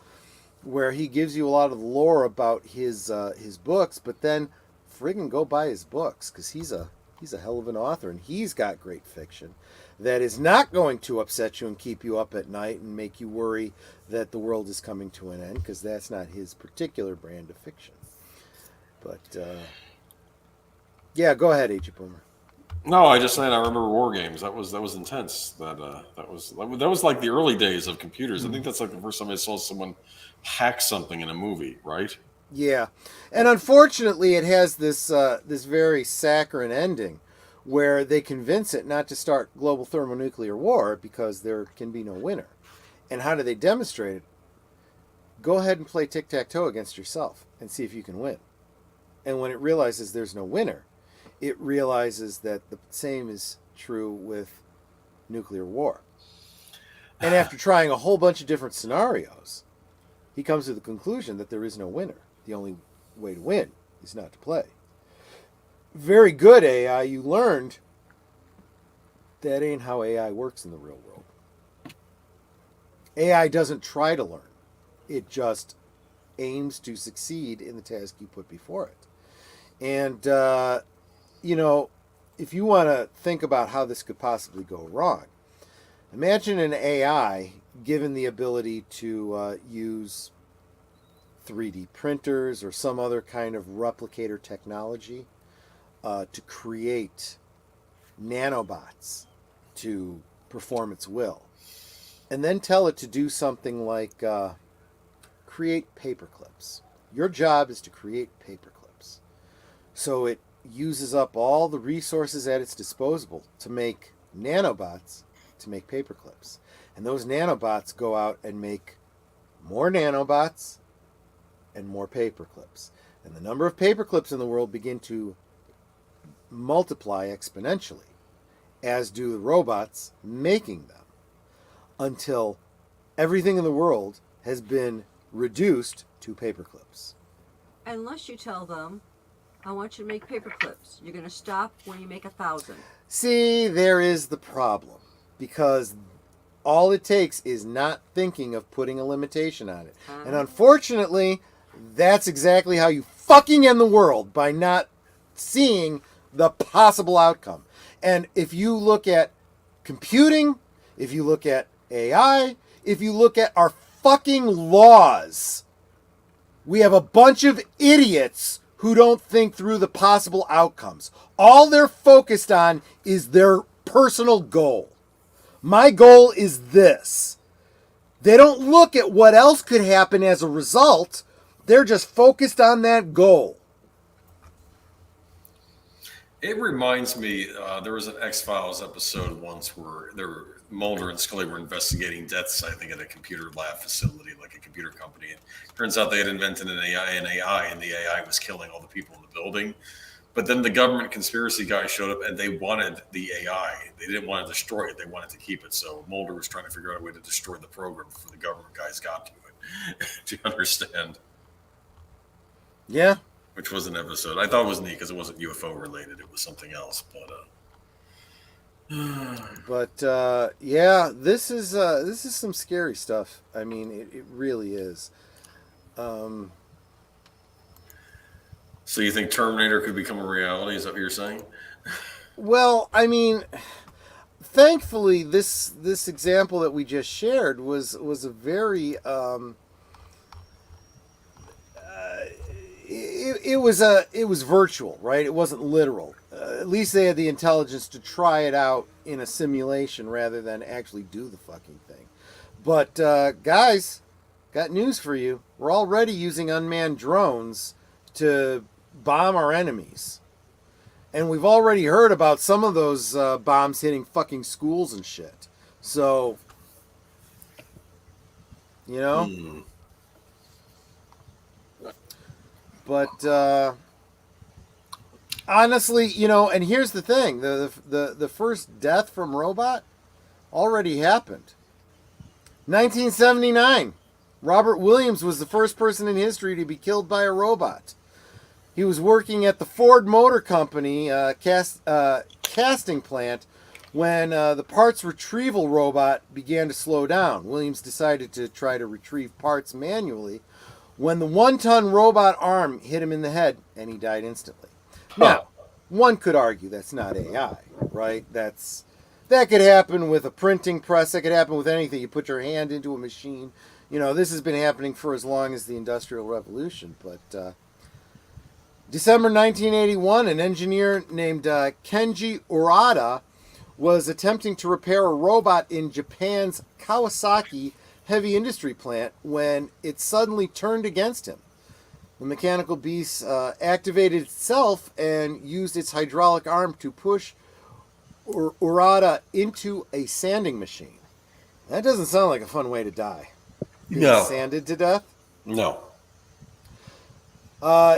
where he gives you a lot of lore about his books. But then, friggin' go buy his books, because he's a hell of an author, and he's got great fiction that is not going to upset you and keep you up at night and make you worry that the world is coming to an end, because that's not his particular brand of fiction. But yeah, go ahead, Agent Boomer. No, I just saying I remember War Games. That was intense. That was like the early days of computers. I think that's like the first time I saw someone hack something in a movie, right? Yeah, and unfortunately, it has this very saccharine ending, where they convince it not to start global thermonuclear war because there can be no winner. And how do they demonstrate it? Go ahead and play tic-tac-toe against yourself and see if you can win. And when it realizes there's no winner, it realizes that the same is true with nuclear war. And after trying a whole bunch of different scenarios, he comes to the conclusion that there is no winner. The only way to win is not to play. Very good, AI. You learned that ain't how AI works in the real world. AI doesn't try to learn. It just aims to succeed in the task you put before it. And, if you want to think about how this could possibly go wrong, imagine an AI given the ability to use 3D printers or some other kind of replicator technology to create nanobots to perform its will. And then tell it to do something like create paperclips. Your job is to create paperclips. So it uses up all the resources at its disposal to make nanobots to make paperclips. And those nanobots go out and make more nanobots and more paperclips. And the number of paperclips in the world begin to multiply exponentially, as do the robots making them, until everything in the world has been reduced to paperclips. Unless you tell them, I want you to make paper clips. You're going to stop when you make 1,000. See, there is the problem. Because all it takes is not thinking of putting a limitation on it. And unfortunately, that's exactly how you fucking end the world, by not seeing the possible outcome. And if you look at computing, if you look at AI, if you look at our fucking laws, we have a bunch of idiots who don't think through the possible outcomes. All they're focused on is their personal goal. My goal is this. They don't look at what else could happen as a result. They're just focused on that goal. It reminds me, there was an X-Files episode once where Mulder and Scully were investigating deaths, I think, at a computer lab facility, like a computer company. And it turns out they had invented an AI, and the AI was killing all the people in the building. But then the government conspiracy guy showed up, and they wanted the AI. They didn't want to destroy it. They wanted to keep it. So Mulder was trying to figure out a way to destroy the program before the government guys got to it. Do you understand? Yeah. Which was an episode. I thought it was neat because it wasn't UFO related. It was something else. But yeah, this is some scary stuff. I mean, it really is. So you think Terminator could become a reality? Is that what you're saying? Well, I mean, thankfully, this example that we just shared was a very it was virtual, right? It wasn't literal. At least they had the intelligence to try it out in a simulation rather than actually do the fucking thing. But guys, got news for you. We're already using unmanned drones to bomb our enemies. And we've already heard about some of those bombs hitting fucking schools and shit. So, you know? But honestly, you know, and here's the thing. The first death from robot already happened. 1979. Robert Williams was the first person in history to be killed by a robot. He was working at the Ford Motor Company casting plant when the parts retrieval robot began to slow down. Williams decided to try to retrieve parts manually when the 1-ton robot arm hit him in the head, and he died instantly. Now, one could argue that's not AI, right? That could happen with a printing press. That could happen with anything. You put your hand into a machine. You know, this has been happening for as long as the Industrial Revolution. But December 1981, an engineer named Kenji Urata was attempting to repair a robot in Japan's Kawasaki heavy industry plant when it suddenly turned against him. The mechanical beast activated itself and used its hydraulic arm to push Urata into a sanding machine. That doesn't sound like a fun way to die. Being sanded to death? No.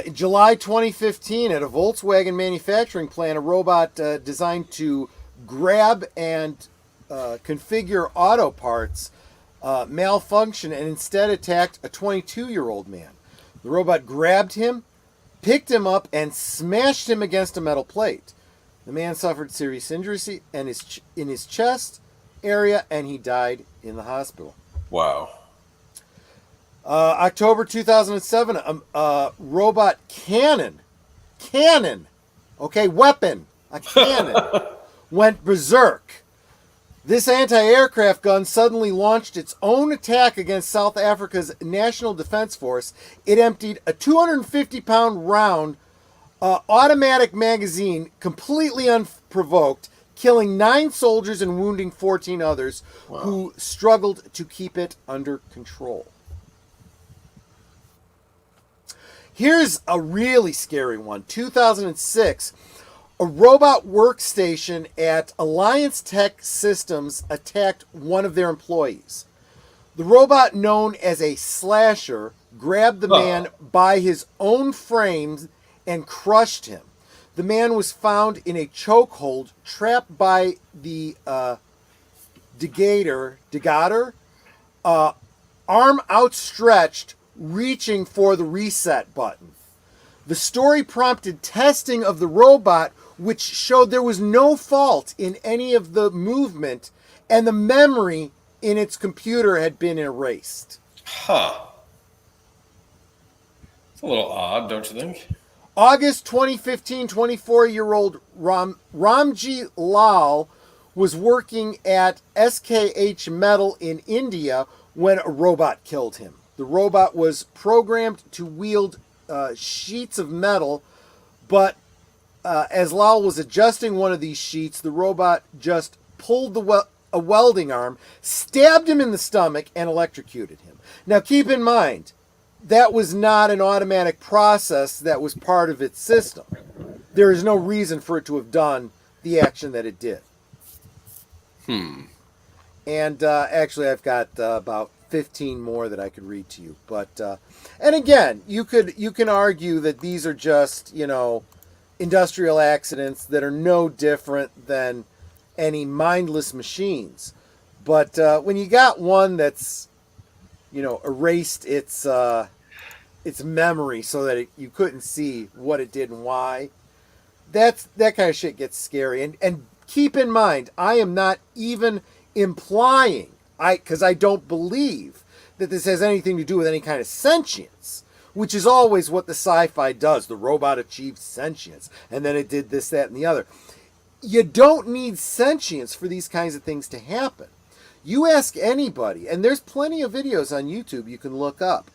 In July 2015, at a Volkswagen manufacturing plant, a robot designed to grab and configure auto parts malfunctioned and instead attacked a 22-year-old man. The robot grabbed him, picked him up, and smashed him against a metal plate. The man suffered serious injuries in his chest area, and he died in the hospital. Wow. October 2007, a robot cannon, weapon, a cannon, went berserk. This anti-aircraft gun suddenly launched its own attack against South Africa's National Defense Force. It emptied a 250-pound round automatic magazine completely unprovoked, killing 9 soldiers and wounding 14 others who struggled to keep it under control. Here's a really scary one. 2006, a robot workstation at Alliance Tech Systems attacked one of their employees. The robot, known as a slasher, grabbed the man by his own frames and crushed him. The man was found in a chokehold, trapped by the degator, arm outstretched, reaching for the reset button. The story prompted testing of the robot, which showed there was no fault in any of the movement, and the memory in its computer had been erased. Huh. It's a little odd, don't you think? August 2015, 24-year-old Ramji Lal was working at SKH Metal in India when a robot killed him. The robot was programmed to wield sheets of metal, but as Lal was adjusting one of these sheets, the robot just pulled a welding arm, stabbed him in the stomach, and electrocuted him. Now keep in mind, that was not an automatic process that was part of its system. There is no reason for it to have done the action that it did. And actually, I've got about 15 more that I could read to you. But and again, you can argue that these are just, you know, industrial accidents that are no different than any mindless machines. But when you got one that's, you know, erased its memory so that you couldn't see what it did and why, that kind of shit gets scary. And keep in mind, I am not even implying, because I don't believe that this has anything to do with any kind of sentience, which is always what the sci-fi does. The robot achieved sentience, and then it did this, that, and the other. You don't need sentience for these kinds of things to happen. You ask anybody, and there's plenty of videos on YouTube you can look up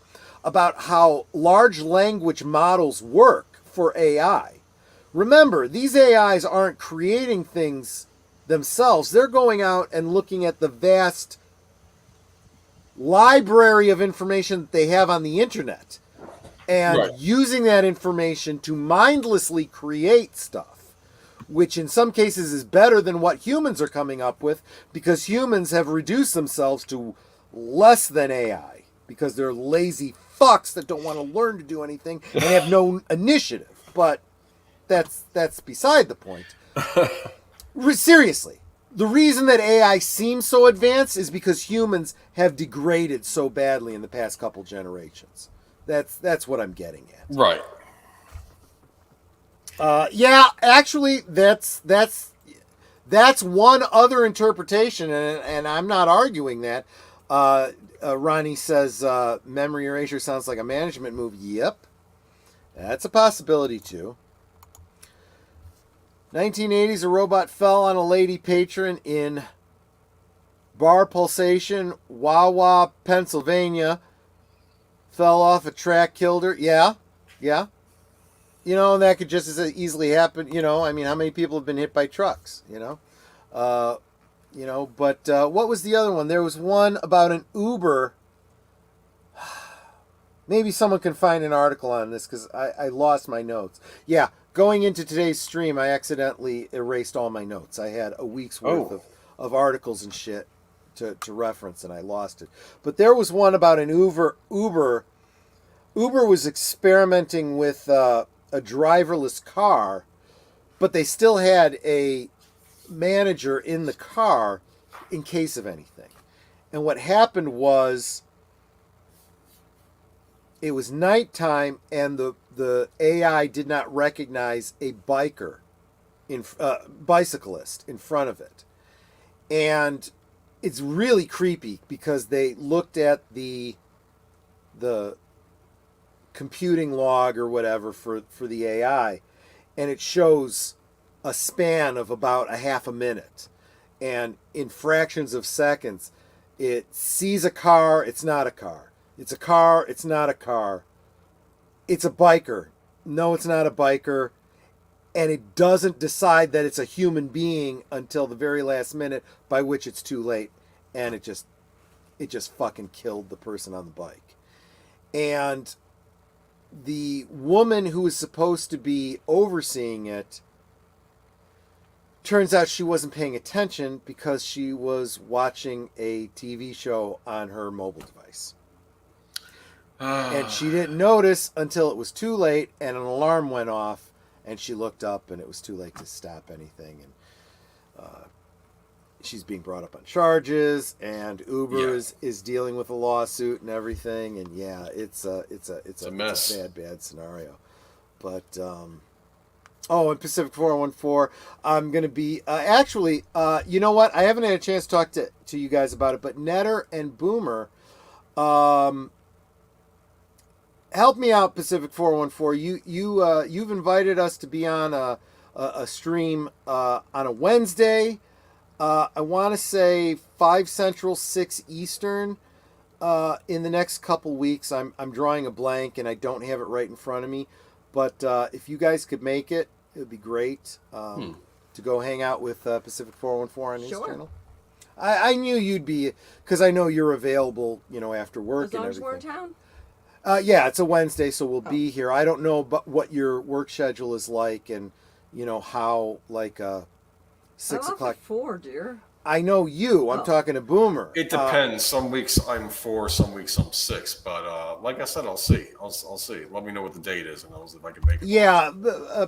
about how large language models work for AI. Remember, these AIs aren't creating things themselves. They're going out and looking at the vast library of information that they have on the internet. and Right. using that information to mindlessly create stuff, which in some cases is better than what humans are coming up with, because humans have reduced themselves to less than AI because they're lazy fucks that don't want to learn to do anything and have no initiative. But that's beside the point. Seriously, the reason that AI seems so advanced is because humans have degraded so badly in the past couple generations. That's what I'm getting at. Right. Yeah, actually, that's one other interpretation, and I'm not arguing that. Ronnie says memory erasure sounds like a management move. Yep, that's a possibility too. 1980s, a robot fell on a lady patron in Bar Pulsation, Wawa, Pennsylvania. Fell off a track, killed her. Yeah. You know, that could just as easily happen. You know, I mean, how many people have been hit by trucks? But what was the other one? There was one about an Uber. Maybe someone can find an article on this because I lost my notes. Yeah, going into today's stream, I accidentally erased all my notes. I had a week's worth of articles and shit to reference, and I lost it. But there was one about an Uber. Uber was experimenting with a driverless car, but they still had a manager in the car in case of anything. And what happened was, it was nighttime, and the AI did not recognize a bicyclist in front of it. And it's really creepy because they looked at the computing log or whatever for the AI, and it shows a span of about a half a minute. And in fractions of seconds, it sees a car, it's not a car. It's a car, it's not a car. It's a biker. No, it's not a biker. And it doesn't decide that it's a human being until the very last minute, by which it's too late. And it just fucking killed the person on the bike. And the woman who was supposed to be overseeing it, turns out she wasn't paying attention because she was watching a TV show on her mobile device. And she didn't notice until it was too late, and an alarm went off, and she looked up, and it was too late to stop anything. And she's being brought up on charges, and Uber is dealing with a lawsuit and everything. And yeah, it's a mess. It's a bad scenario. But and Pacific 414, I'm going to be you know what? I haven't had a chance to talk to you guys about it, but Netter and Boomer, help me out, Pacific 414. You've invited us to be on a stream on a Wednesday. I want to say 5 Central, 6 Eastern. In the next couple weeks, I'm drawing a blank and I don't have it right in front of me. But if you guys could make it, it would be great to go hang out with Pacific 414 on his channel. I knew you'd be, because I know you're available, after work and everything. As long as we're in town? Yeah, it's a Wednesday, so we'll be here. I don't know what your work schedule is like, and how 6 o'clock. 4, dear. I know you. I'm talking to Boomer. It depends. Some weeks I'm 4, some weeks I'm 6. But like I said, I'll see. I'll see. Let me know what the date is, and I'll see if I can make it. Yeah,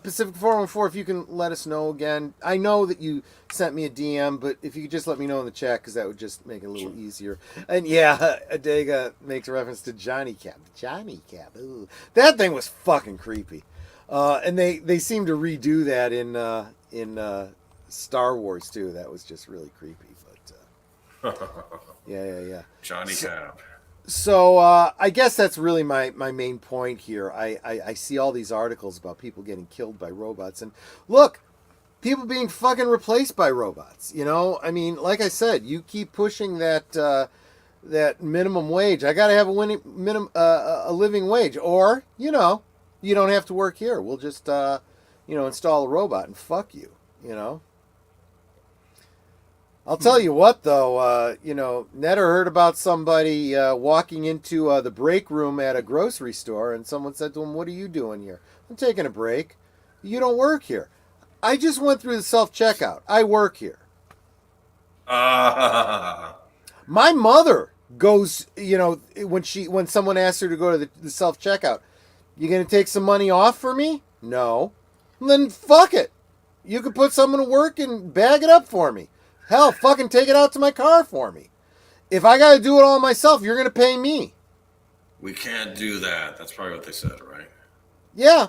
Pacific 414. If you can let us know again. I know that you sent me a DM, but if you could just let me know in the chat, because that would just make it a little easier. And yeah, Adega makes a reference to Johnny Cab. Johnny Cab. Ooh. That thing was fucking creepy. And they seem to redo that in Star Wars too. That was just really creepy, but yeah. Johnny Cab. So I guess that's really my main point here. I see all these articles about people getting killed by robots, and look, people being fucking replaced by robots. I mean, like I said, you keep pushing that minimum wage. I got to have a living wage, or you don't have to work here. We'll just install a robot and fuck you. I'll tell you what, though. Netter heard about somebody walking into the break room at a grocery store, and someone said to him, "What are you doing here?" "I'm taking a break." "You don't work here." "I just went through the self-checkout. I work here." My mother goes, when someone asks her to go to the self-checkout, "You going to take some money off for me?" "No." "Then fuck it. You could put someone to work and bag it up for me. Hell, fucking take it out to my car for me. If I got to do it all myself, you're going to pay me." We can't do that. That's probably what they said, right? Yeah.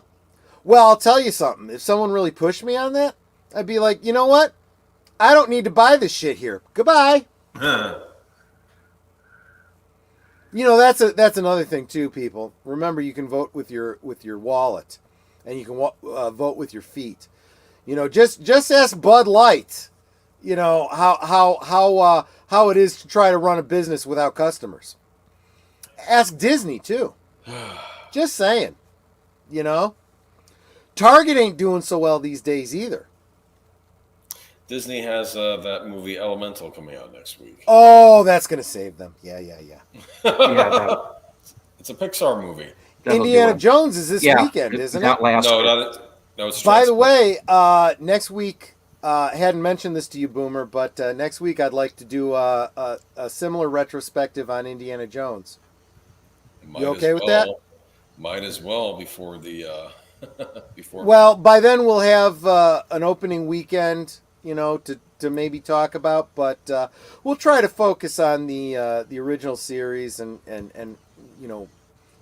Well, I'll tell you something. If someone really pushed me on that, I'd be like, "You know what? I don't need to buy this shit here. Goodbye." That's another thing too, people. Remember, you can vote with your wallet, and you can vote with your feet. Just ask Bud Light. How it is to try to run a business without customers. Ask Disney too. Just saying. Target ain't doing so well these days either. Disney has that movie Elemental coming out next week. Oh, that's gonna save them. Yeah. Yeah, It's a Pixar movie. Indiana Jones is this weekend, isn't it? No, it's By the way, next week, hadn't mentioned this to you, Boomer, but next week I'd like to do a similar retrospective on Indiana Jones. You okay with that? Might as well before the before. Well, by then we'll have an opening weekend, to maybe talk about, but we'll try to focus on the original series and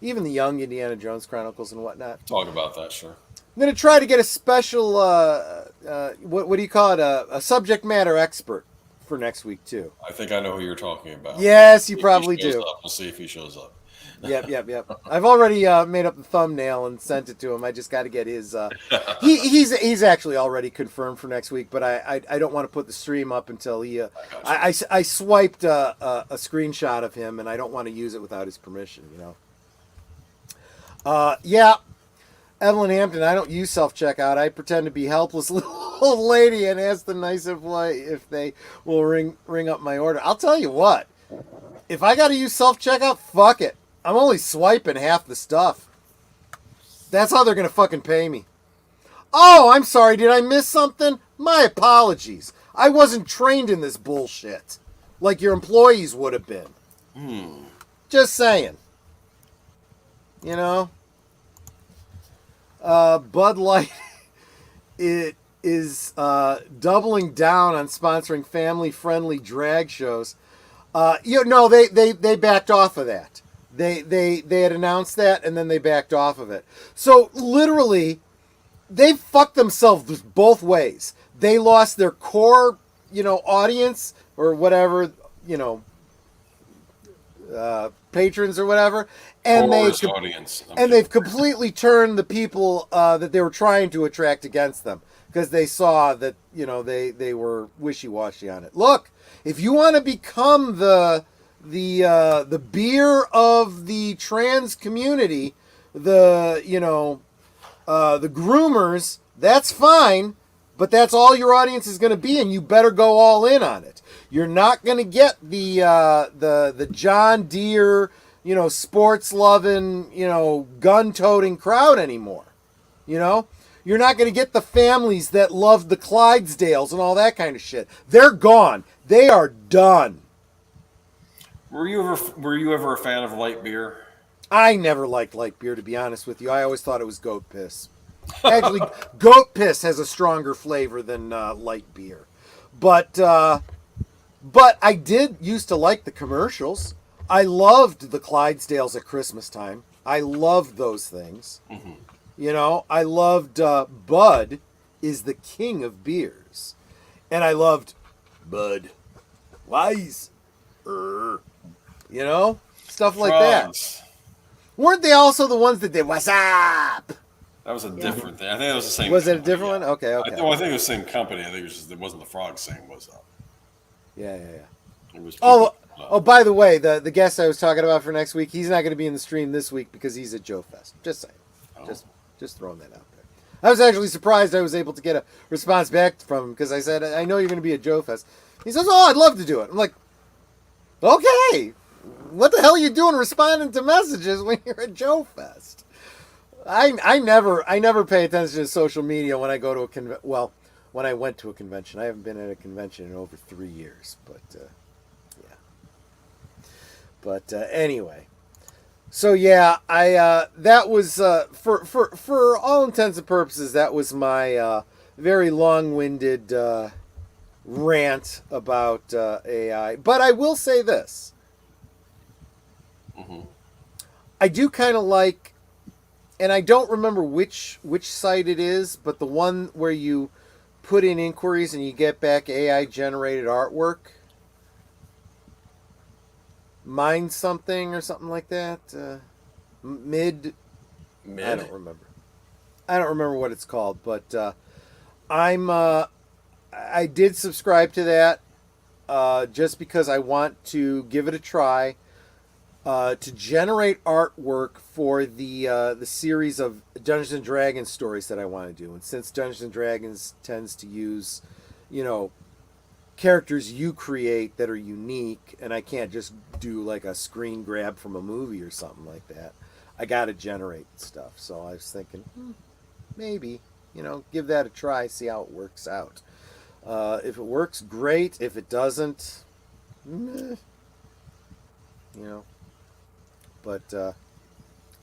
even the young Indiana Jones Chronicles and whatnot. Talk about that, sure. I'm going to try to get a special, what do you call it, a subject matter expert for next week, too. I think I know who you're talking about. Yes, you probably do. We'll see if he shows up. Yep. I've already made up the thumbnail and sent it to him. I just got to get his... he's actually already confirmed for next week, but I don't want to put the stream up until he... I swiped a screenshot of him, and I don't want to use it without his permission, Yeah. Evelyn Hampton, I don't use self-checkout. I pretend to be helpless little old lady and ask the nice employee if they will ring up my order. I'll tell you what. If I got to use self-checkout, fuck it. I'm only swiping half the stuff. That's how they're going to fucking pay me. "Oh, I'm sorry. Did I miss something? My apologies. I wasn't trained in this bullshit. Like your employees would have been." Just saying. Bud Light it is doubling down on sponsoring family-friendly drag shows. They backed off of that. They had announced that, and then they backed off of it. So literally, they fucked themselves both ways. They lost their core, audience or whatever, patrons or whatever, and they've completely turned the people that they were trying to attract against them because they saw that they were wishy-washy on it. Look, if you want to become the beer of the trans community, the groomers, that's fine, but that's all your audience is going to be, and you better go all in on it. You're not going to get the John Deere, sports loving, gun toting crowd anymore. You're not going to get the families that love the Clydesdales and all that kind of shit. They're gone. They are done. Were you ever a fan of light beer? I never liked light beer, to be honest with you. I always thought it was goat piss. Actually, goat piss has a stronger flavor than light beer. But I did used to like the commercials. I loved the Clydesdales at Christmas time. I loved those things. Mm-hmm. I loved Bud is the king of beers. And I loved Bud Wise. Stuff like that. Weren't they also the ones that did "What's up"? That was a different thing. I think it was the same. Was it a different one? Okay. I think it was the same company. I think it was just it wasn't the frog saying "What's up." Yeah. It was by the way, the guest I was talking about for next week, he's not going to be in the stream this week because he's at Joe Fest. Just saying. Just throwing that out there. I was actually surprised I was able to get a response back from him because I said, "I know you're going to be at Joe Fest." He says, "Oh, I'd love to do it." I'm like, "Okay, what the hell are you doing responding to messages when you're at Joe Fest?" I never pay attention to social media when I go to a when I went to a convention. I haven't been at a convention in over 3 years, but yeah. But anyway, so yeah, I that was for all intents and purposes, that was my very long-winded rant about AI. But I will say this: I do kind of like. And I don't remember which site it is, but the one where you put in inquiries and you get back AI generated artwork, Mind something or something like that. Mid. I don't remember. I don't remember what it's called, but I did subscribe to that just because I want to give it a try. To generate artwork for the series of Dungeons and Dragons stories that I want to do, and since Dungeons and Dragons tends to use, characters you create that are unique, and I can't just do like a screen grab from a movie or something like that, I got to generate stuff. So I was thinking, maybe give that a try, see how it works out. If it works, great. If it doesn't, But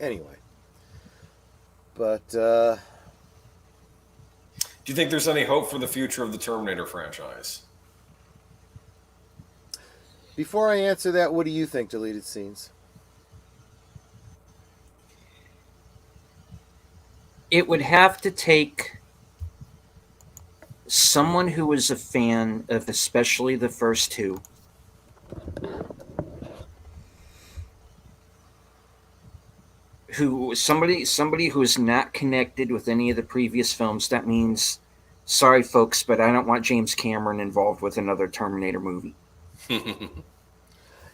anyway. But do you think there's any hope for the future of the Terminator franchise? Before I answer that, what do you think, deleted scenes? It would have to take someone who was a fan of especially the first two, somebody who is not connected with any of the previous films. That means, sorry folks, but I don't want James Cameron involved with another Terminator movie.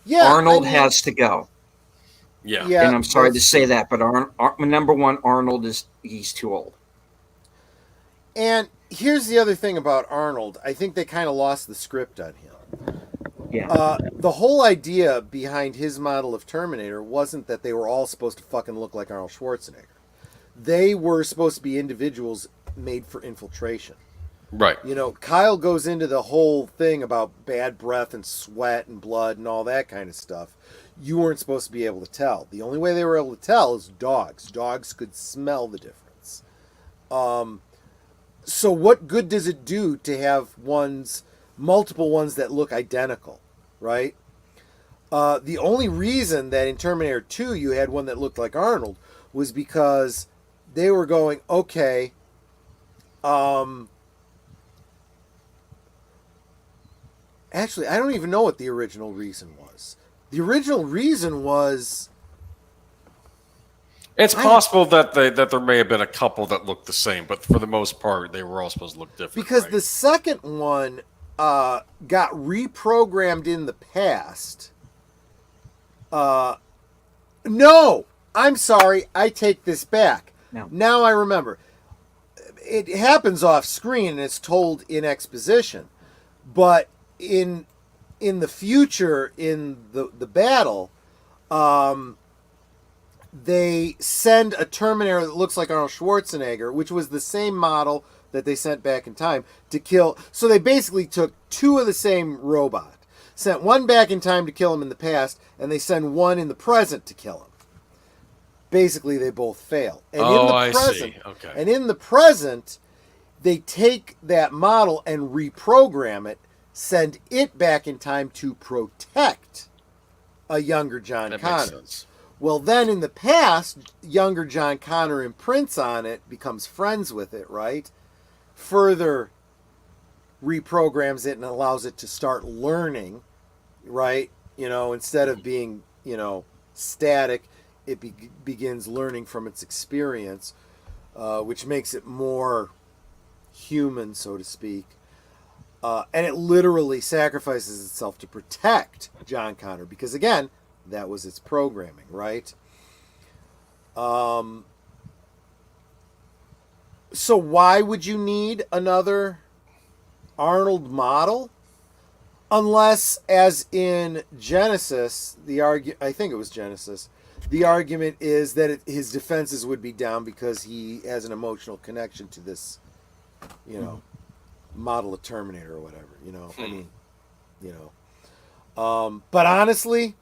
Yeah, Arnold has to go. Yeah, and I'm sorry to say that, but number one, Arnold he's too old. And here's the other thing about Arnold. I think they kind of lost the script on him. Yeah. The whole idea behind his model of Terminator wasn't that they were all supposed to fucking look like Arnold Schwarzenegger. They were supposed to be individuals made for infiltration. Right. Kyle goes into the whole thing about bad breath and sweat and blood and all that kind of stuff. You weren't supposed to be able to tell. The only way they were able to tell is dogs. Dogs could smell the difference. So what good does it do to have multiple ones that look identical, right? The only reason that in Terminator 2 you had one that looked like Arnold was because they were going, okay, actually, I don't even know what the original reason was. The original reason was... It's possible that there may have been a couple that looked the same, but for the most part, they were all supposed to look different. Because right? the second one got reprogrammed in the past. No! I'm sorry, I take this back. No. Now I remember. It happens off screen and it's told in exposition. But in the future, in the battle, they send a Terminator that looks like Arnold Schwarzenegger, which was the same model that they sent back in time to kill. So they basically took two of the same robot, sent one back in time to kill him in the past, and they send one in the present to kill him. Basically, they both fail. And I see. Okay. And in the present, they take that model and reprogram it, send it back in time to protect a younger John Connor. Makes sense. Well, then in the past, younger John Connor imprints on it, becomes friends with it, right? Further reprograms it and allows it to start learning, right? Instead of being, static, it begins learning from its experience, which makes it more human, so to speak. And it literally sacrifices itself to protect John Connor because, again, that was its programming, right? So why would you need another Arnold model? Unless, as in Genesis, I think it was Genesis, the argument is that his defenses would be down because he has an emotional connection to this, model of Terminator or whatever. I mean, but honestly,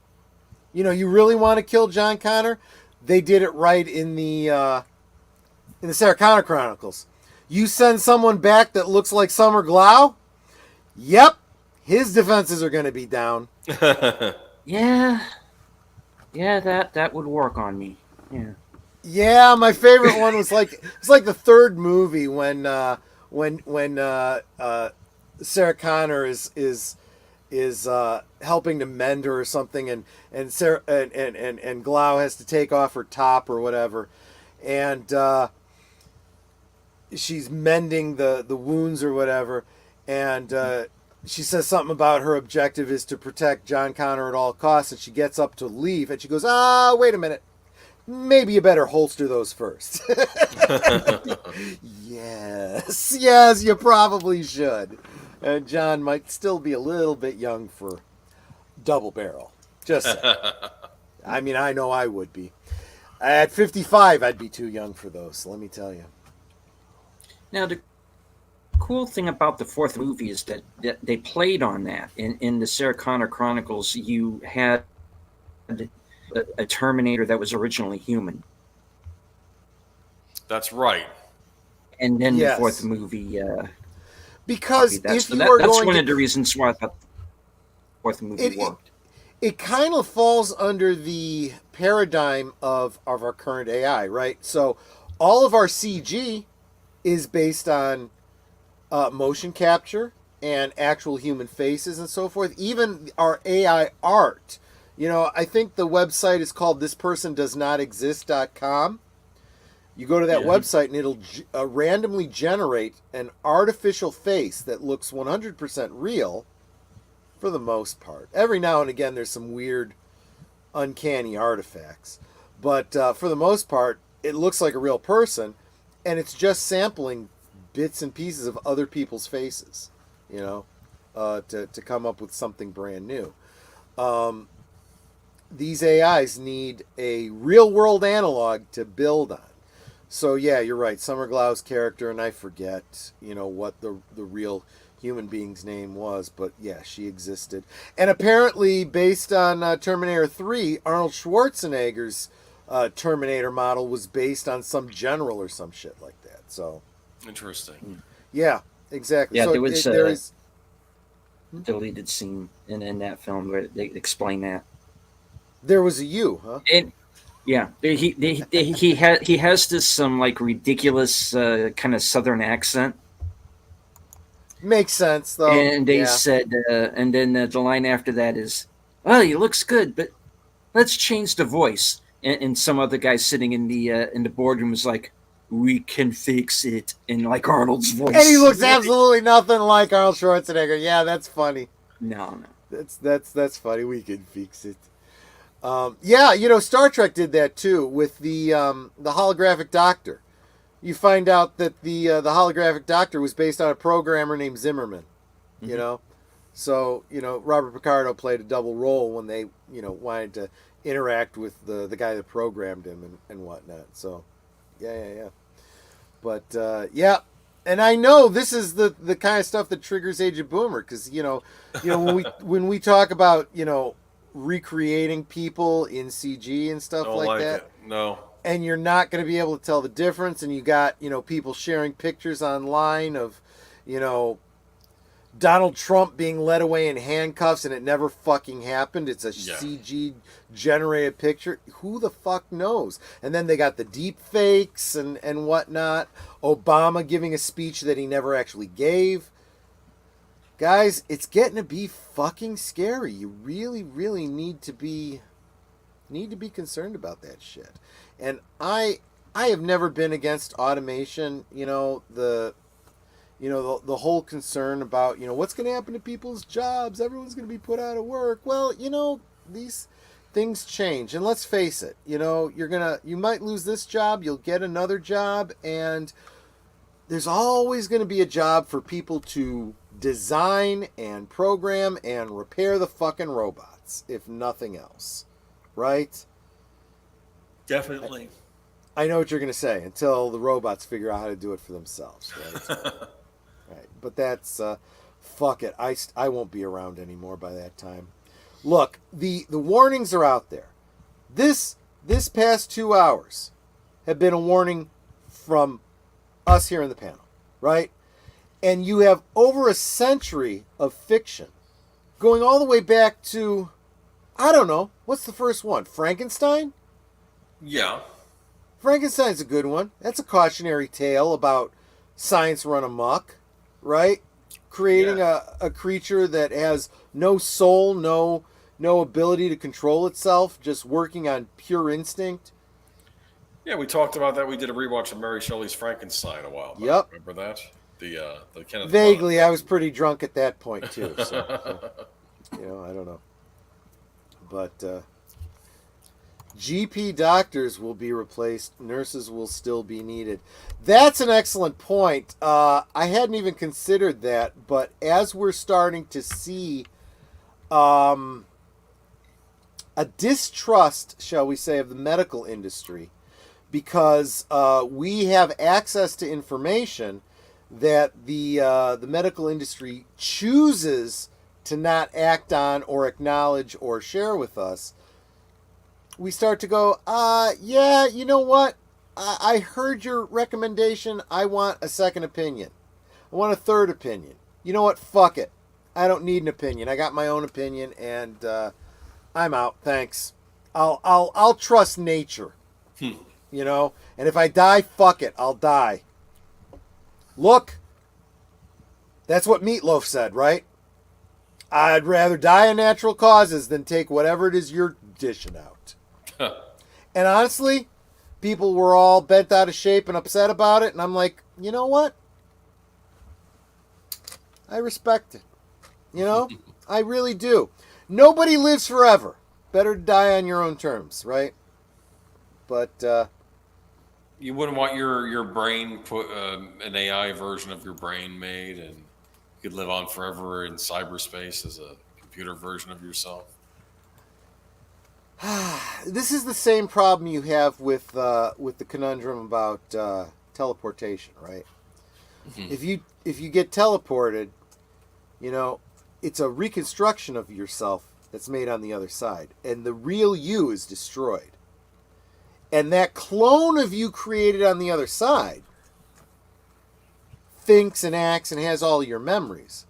you really want to kill John Connor? They did it right in the Sarah Connor Chronicles. You send someone back that looks like Summer Glau? Yep. His defenses are going to be down. Yeah, that would work on me. Yeah. Yeah, my favorite one was it's like the third movie when Sarah Connor is helping to mend her or something, and Sarah and Glau has to take off her top or whatever, and she's mending the wounds or whatever, and she says something about her objective is to protect John Connor at all costs, and she gets up to leave, and she goes, wait a minute. Maybe you better holster those first. Yes, you probably should. And John might still be a little bit young for double barrel. Just saying. I mean, I know I would be. At 55, I'd be too young for those, let me tell you. Now, the cool thing about the fourth movie is that they played on that. In the Sarah Connor Chronicles, you had a Terminator that was originally human. That's right. And then the fourth movie... because that's one of the reasons why I thought the fourth movie worked. It kind of falls under the paradigm of our current AI, right? So all of our CG is based on motion capture and actual human faces and so forth. Even our AI art. I think the website is called thispersondoesnotexist.com. You go to that website and it'll randomly generate an artificial face that looks 100% real for the most part. Every now and again there's some weird, uncanny artifacts. But for the most part, it looks like a real person, and it's just sampling bits and pieces of other people's faces, to come up with something brand new. These AIs need a real-world analog to build on. So yeah, you're right. Summer Glau's character, and I forget, what the real human being's name was, but yeah, she existed. And apparently, based on Terminator 3, Arnold Schwarzenegger's Terminator model was based on some general or some shit like that. So interesting. Yeah, exactly. Yeah, so there was a deleted scene in that film where they explain that. There was a U, huh? Yeah, he has this some ridiculous kind of Southern accent. Makes sense though. And they said, and then the line after that is, "Well, he looks good, but let's change the voice." And some other guy sitting in the boardroom was like, "We can fix it," in Arnold's voice. And he looks absolutely nothing like Arnold Schwarzenegger. Yeah, that's funny. No. That's funny. We can fix it. Star Trek did that too with the holographic doctor. You find out that the holographic doctor was based on a programmer named Zimmerman. Mm-hmm. So Robert Picardo played a double role when they wanted to interact with the guy that programmed him and whatnot. So yeah. But and I know this is the kind of stuff that triggers Age of Boomer, because when we talk about recreating people in CG and stuff like that. It. No. And you're not going to be able to tell the difference, and you got people sharing pictures online of Donald Trump being led away in handcuffs, and it never fucking happened. It's a CG generated picture. Who the fuck knows? And then they got the deep fakes and whatnot. Obama giving a speech that he never actually gave. Guys, it's getting to be fucking scary. You really, really need to be concerned about that shit. And I have never been against automation. The whole concern about what's going to happen to people's jobs. Everyone's going to be put out of work. Well, these things change, and let's face it. You might lose this job, you'll get another job, and there's always going to be a job for people to design and program and repair the fucking robots, if nothing else. Right? Definitely. I know what you're going to say, until the robots figure out how to do it for themselves. Right? Right. But that's, fuck it. I won't be around anymore by that time. Look, the warnings are out there. This past 2 hours have been a warning from us here in the panel, right? And you have over a century of fiction going all the way back to, I don't know, what's the first one? Frankenstein? Yeah. Frankenstein's a good one. That's a cautionary tale about science run amok, right? Creating a creature that has no soul, no ability to control itself, just working on pure instinct. Yeah, we talked about that. We did a rewatch of Mary Shelley's Frankenstein a while back. Yep. Remember that? The Kenneth Vaguely, I was pretty drunk at that point too. So, I don't know. But GP doctors will be replaced. Nurses will still be needed. That's an excellent point. I hadn't even considered that. But as we're starting to see a distrust, shall we say, of the medical industry, because we have access to information that the medical industry chooses to not act on or acknowledge or share with us, we start to go, yeah, you know what? I heard your recommendation. I want a second opinion. I want a third opinion. You know what? Fuck it. I don't need an opinion. I got my own opinion, and I'm out. Thanks. I'll trust nature. And if I die, fuck it. I'll die. Look, that's what Meatloaf said, right? I'd rather die of natural causes than take whatever it is you're dishing out. And honestly, people were all bent out of shape and upset about it, and I'm like, you know what? I respect it. I really do. Nobody lives forever. Better to die on your own terms, right? But you wouldn't want your brain put an AI version of your brain made, and you could live on forever in cyberspace as a computer version of yourself. This is the same problem you have with the conundrum about teleportation, right? Mm-hmm. If you get teleported, it's a reconstruction of yourself that's made on the other side, and the real you is destroyed. And that clone of you created on the other side thinks and acts and has all your memories,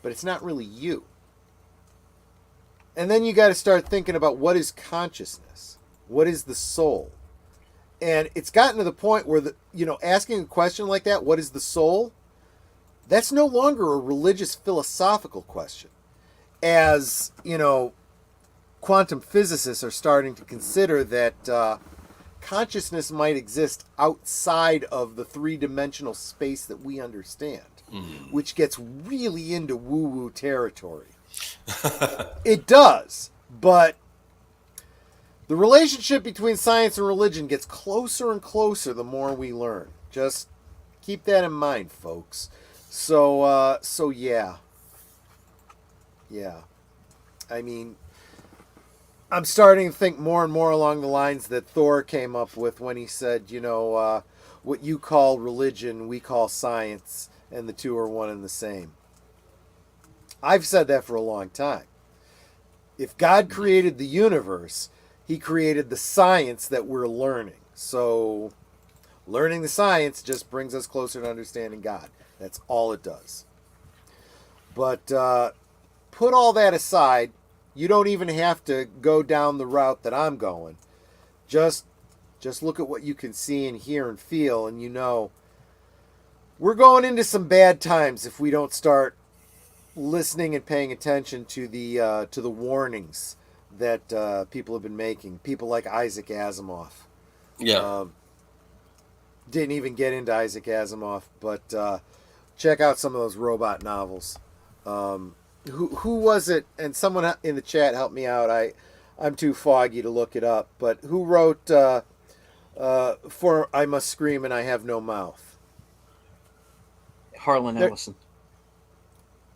but it's not really you. And then you got to start thinking about, what is consciousness? What is the soul? And it's gotten to the point where asking a question like that, what is the soul? That's no longer a religious philosophical question. As, quantum physicists are starting to consider that consciousness might exist outside of the three-dimensional space that we understand, which gets really into woo-woo territory. It does, but the relationship between science and religion gets closer and closer the more we learn. Just keep that in mind, folks. So yeah. I mean, I'm starting to think more and more along the lines that Thor came up with when he said, what you call religion, we call science, and the two are one and the same. I've said that for a long time. If God created the universe, he created the science that we're learning. So learning the science just brings us closer to understanding God. That's all it does. But put all that aside. You don't even have to go down the route that I'm going. Just look at what you can see and hear and feel, and we're going into some bad times if we don't start listening and paying attention to the warnings that people have been making. People like Isaac Asimov. Yeah. Didn't even get into Isaac Asimov, but check out some of those robot novels. Who was it? And someone in the chat help me out. I'm too foggy to look it up. But who wrote For I Must Scream and I Have No Mouth? Harlan Ellison.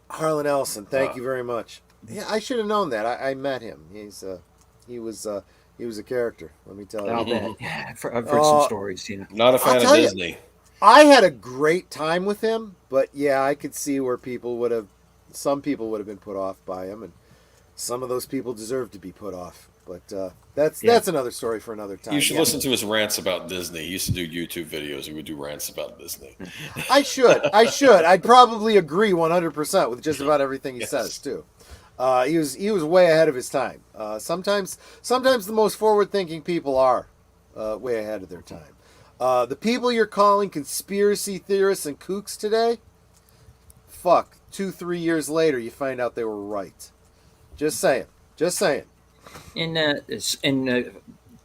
Harlan Ellison, thank you very much. Yeah, I should have known that. I met him. He was a character. Let me tell you. I'll bet. Yeah, I've heard some stories. Yeah. Not a fan of Disney. I had a great time with him, but yeah, I could see where some people would have been put off by him, and some of those people deserve to be put off. But that's another story for another time. You should listen to his rants about Disney. He used to do YouTube videos. He would do rants about Disney. I should. I'd probably agree 100% with just about everything he says too. He was way ahead of his time. Sometimes the most forward-thinking people are way ahead of their time. The people you're calling conspiracy theorists and kooks today, 2-3 years later, you find out they were right. Just saying. And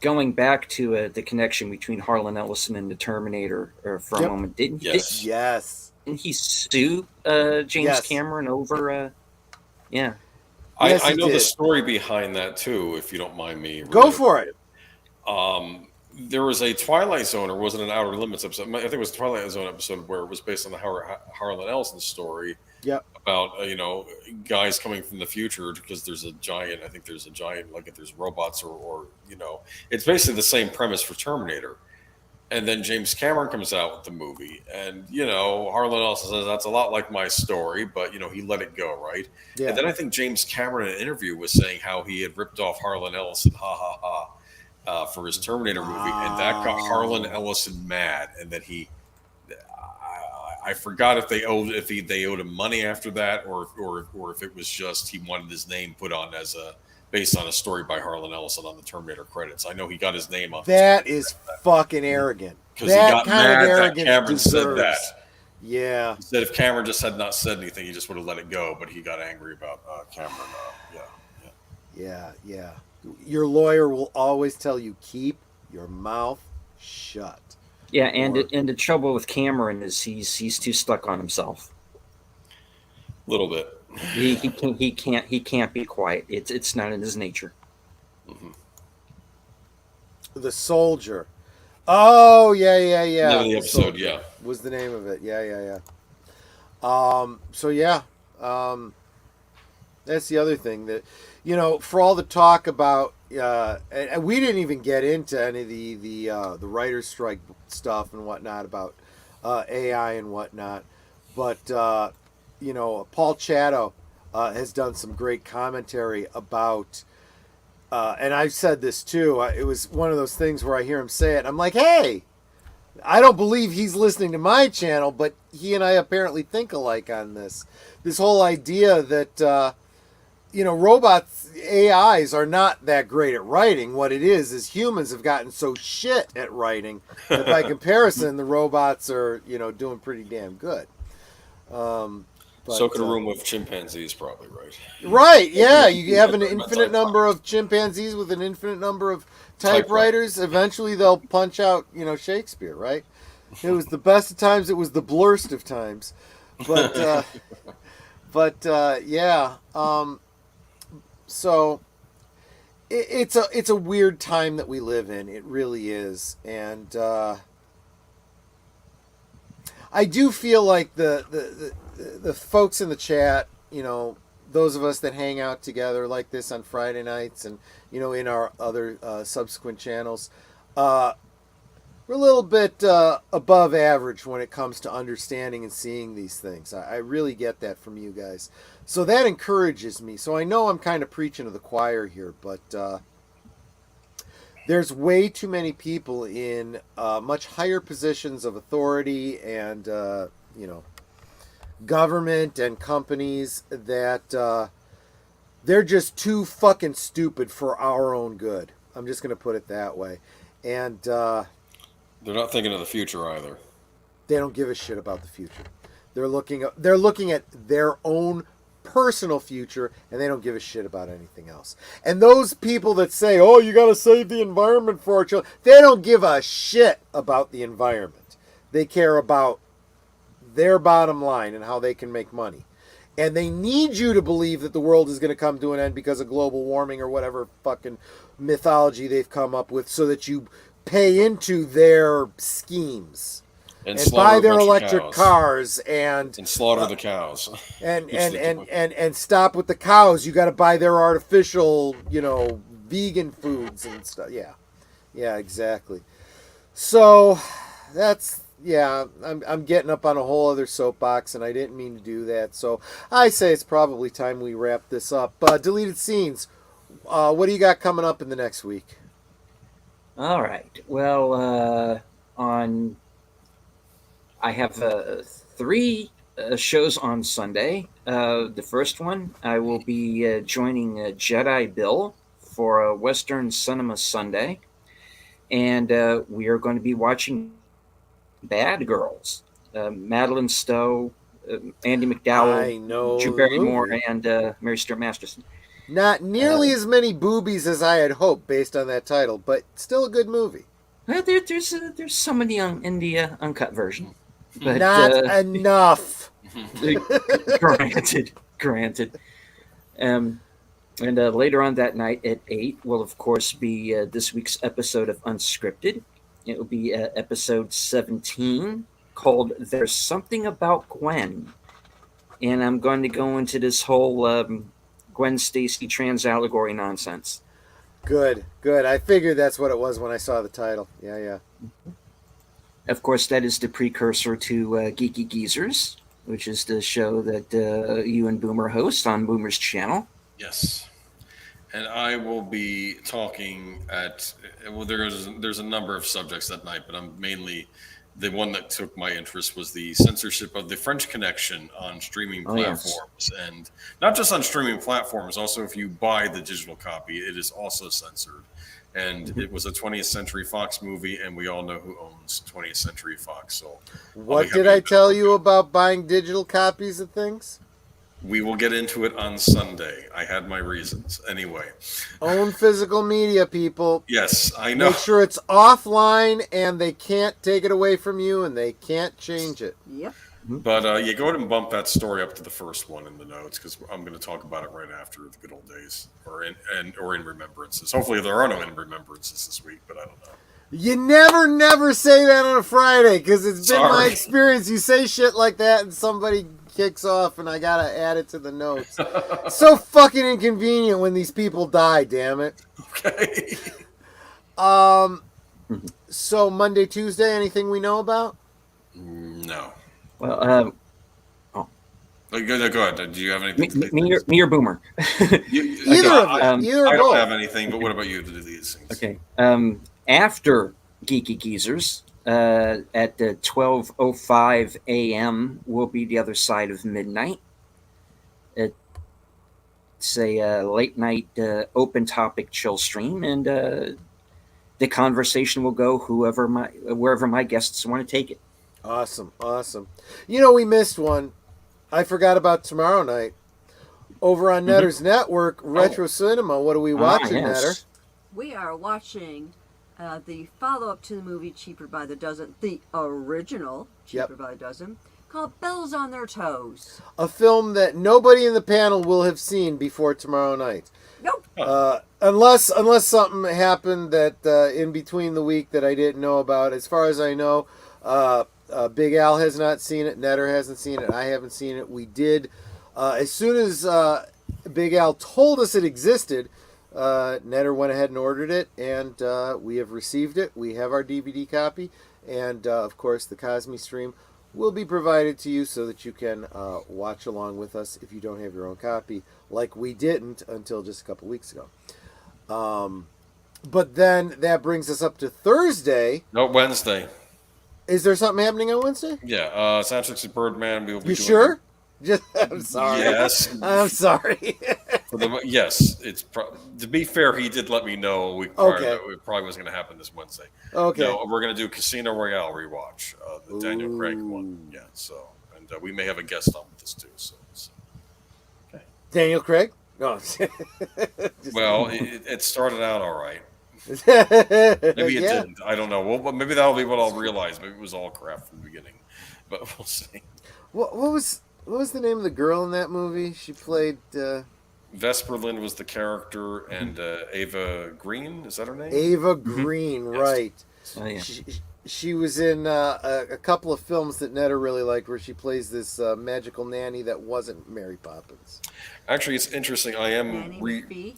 going back to the connection between Harlan Ellison and the Terminator for a moment, didn't he sue James Cameron over? Yeah. I know the story behind that too, if you don't mind me. Go for it. There was a Twilight Zone, or was it an Outer Limits episode? I think it was a Twilight Zone episode where it was based on the Harlan Ellison story. Yep. About guys coming from the future because there's a giant. I think there's a giant, like if there's robots or it's basically the same premise for Terminator. And then James Cameron comes out with the movie, and Harlan Ellison says that's a lot like my story, but he let it go, right? Yeah. And then I think James Cameron in an interview was saying how he had ripped off Harlan Ellison, for his Terminator movie, and that got Harlan Ellison mad, and then I forgot if they owed him money after that, or if it was just he wanted his name put on as based on a story by Harlan Ellison on the Terminator credits. I know he got his name on. That is fucking arrogant. Because he got mad that Cameron said that. Yeah. He said if Cameron just had not said anything, he just would have let it go. But he got angry about Cameron. Yeah. Your lawyer will always tell you keep your mouth shut. Yeah, and the trouble with Cameron is he's too stuck on himself. A little bit. He can't be quiet. It's not in his nature. Mm-hmm. The Soldier. Oh yeah. Name of the episode, Soldier was the name of it. Yeah. That's the other thing that for all the talk about and we didn't even get into any of the writer's strike stuff and whatnot about AI and whatnot, but Paul Chatto has done some great commentary about and I've said this too. It was one of those things where I hear him say it, and I'm like, hey, I don't believe he's listening to my channel, but he and I apparently think alike on this whole idea that robots, AIs are not that great at writing. What it is humans have gotten so shit at writing that by comparison, the robots are, doing pretty damn good. So could a room with chimpanzees, probably, right? Right, yeah. You have an infinite number of chimpanzees with an infinite number of typewriters. Eventually they'll punch out, Shakespeare, right? It was the best of times. It was the blurst of times. But, yeah. So it's a weird time that we live in. It really is. And I do feel like the folks in the chat, those of us that hang out together like this on Friday nights and, in our other subsequent channels, we're a little bit above average when it comes to understanding and seeing these things. I really get that from you guys. So that encourages me. So I know I'm kind of preaching to the choir here, but there's way too many people in much higher positions of authority and, government and companies that they're just too fucking stupid for our own good. I'm just going to put it that way. And they're not thinking of the future either. They don't give a shit about the future. They're looking at their own personal future, and they don't give a shit about anything else. And those people that say, oh, you got to save the environment for our children, they don't give a shit about the environment. They care about their bottom line and how they can make money. And they need you to believe that the world is going to come to an end because of global warming or whatever fucking mythology they've come up with so that you pay into their schemes. And and slaughter buy a their bunch of electric cows. cars and Slaughter the cows. and Which and they and, do. and stop with the cows. You got to buy their artificial, vegan foods and stuff. Yeah, exactly. So I'm getting up on a whole other soapbox, and I didn't mean to do that. So I say it's probably time we wrap this up. Deleted scenes. What do you got coming up in the next week? All right. Well, I have 3 shows on Sunday. The first one, I will be joining Jedi Bill for a Western Cinema Sunday, and we are going to be watching Bad Girls. Madeline Stowe, Andy I McDowell, know Drew the Barrymore, movie. and Mary Stuart Masterson. Not nearly as many boobies as I had hoped based on that title, but still a good movie. Well, there's some in the uncut version, but Not enough. granted. And later on that night at 8 will, of course, be this week's episode of Unscripted. It will be episode 17 called There's Something About Gwen. And I'm going to go into this whole Gwen Stacy trans allegory nonsense. Good. I figured that's what it was when I saw the title. Yeah. Of course, that is the precursor to Geeky Geezers, which is the show that you and Boomer host on Boomer's channel. Yes. And I will be talking there's a number of subjects that night, but I'm mainly the one that took my interest was the censorship of the French Connection on streaming platforms. And not just on streaming platforms, also if you buy the digital copy, it is also censored. And it was a 20th Century Fox movie, and we all know who owns 20th Century Fox. So what did I tell you about buying digital copies of things? We will get into it on Sunday. I had my reasons. Anyway. Own physical media, people. Yes, I know. Make sure it's offline and they can't take it away from you and they can't change it. Yep. But you go ahead and bump that story up to the first one in the notes, because I'm going to talk about it right after the good old days or in remembrances. Hopefully there are no in remembrances this week, but I don't know. You never say that on a Friday, because it's been my experience. You say shit like that and somebody kicks off and I gotta add it to the notes. So fucking inconvenient when these people die, damn it. Okay. So Monday, Tuesday, anything we know about? No. Well, Go ahead. Do you have anything? Me or Boomer? Either of them. Either I or don't both. have anything, but what about you to do these things? Okay. After Geeky Geezers, at 12:05 a.m. will be The Other Side of Midnight. It's a late night open topic chill stream, and the conversation will go wherever my guests want to take it. Awesome. We missed one. I forgot about tomorrow night. Over on Netter's Network, Retro Cinema. What are we watching, Netter? We are watching the follow-up to the movie Cheaper by the Dozen, the original Cheaper by the Dozen, called Bells on Their Toes. A film that nobody in the panel will have seen before tomorrow night. Nope. Unless something happened that in between the week that I didn't know about. As far as I know, Big Al has not seen it. Netter hasn't seen it. I haven't seen it. We did. As soon as Big Al told us it existed, Netter went ahead and ordered it, and we have received it. We have our DVD copy, and of course the Cosme stream will be provided to you so that you can watch along with us if you don't have your own copy, like we didn't until just a couple weeks ago. But then that brings us up to Thursday. No, Wednesday. Is there something happening on Wednesday? Yeah, Soundtracks of Birdman. We will be You doing sure? I'm sorry. Yes. I'm sorry. Yes, it's to be fair, he did let me know it probably wasn't going to happen this Wednesday. Okay. No, we're going to do Casino Royale rewatch, the Daniel Craig one. Yeah, so and we may have a guest on with us too. So. Okay. Daniel Craig? No. Well, it started out all right. Maybe it didn't. I don't know. Well, maybe that'll be what I'll realize. Maybe it was all crap from the beginning, but we'll see. What was the name of the girl in that movie? She played. Vesper Lynd was the character, and Ava Green, is that her name? Ava Green, right? Oh, yeah. She was in a couple of films that Netta really liked, where she plays this magical nanny that wasn't Mary Poppins. Actually, it's interesting. I am Nanny re. McPhee.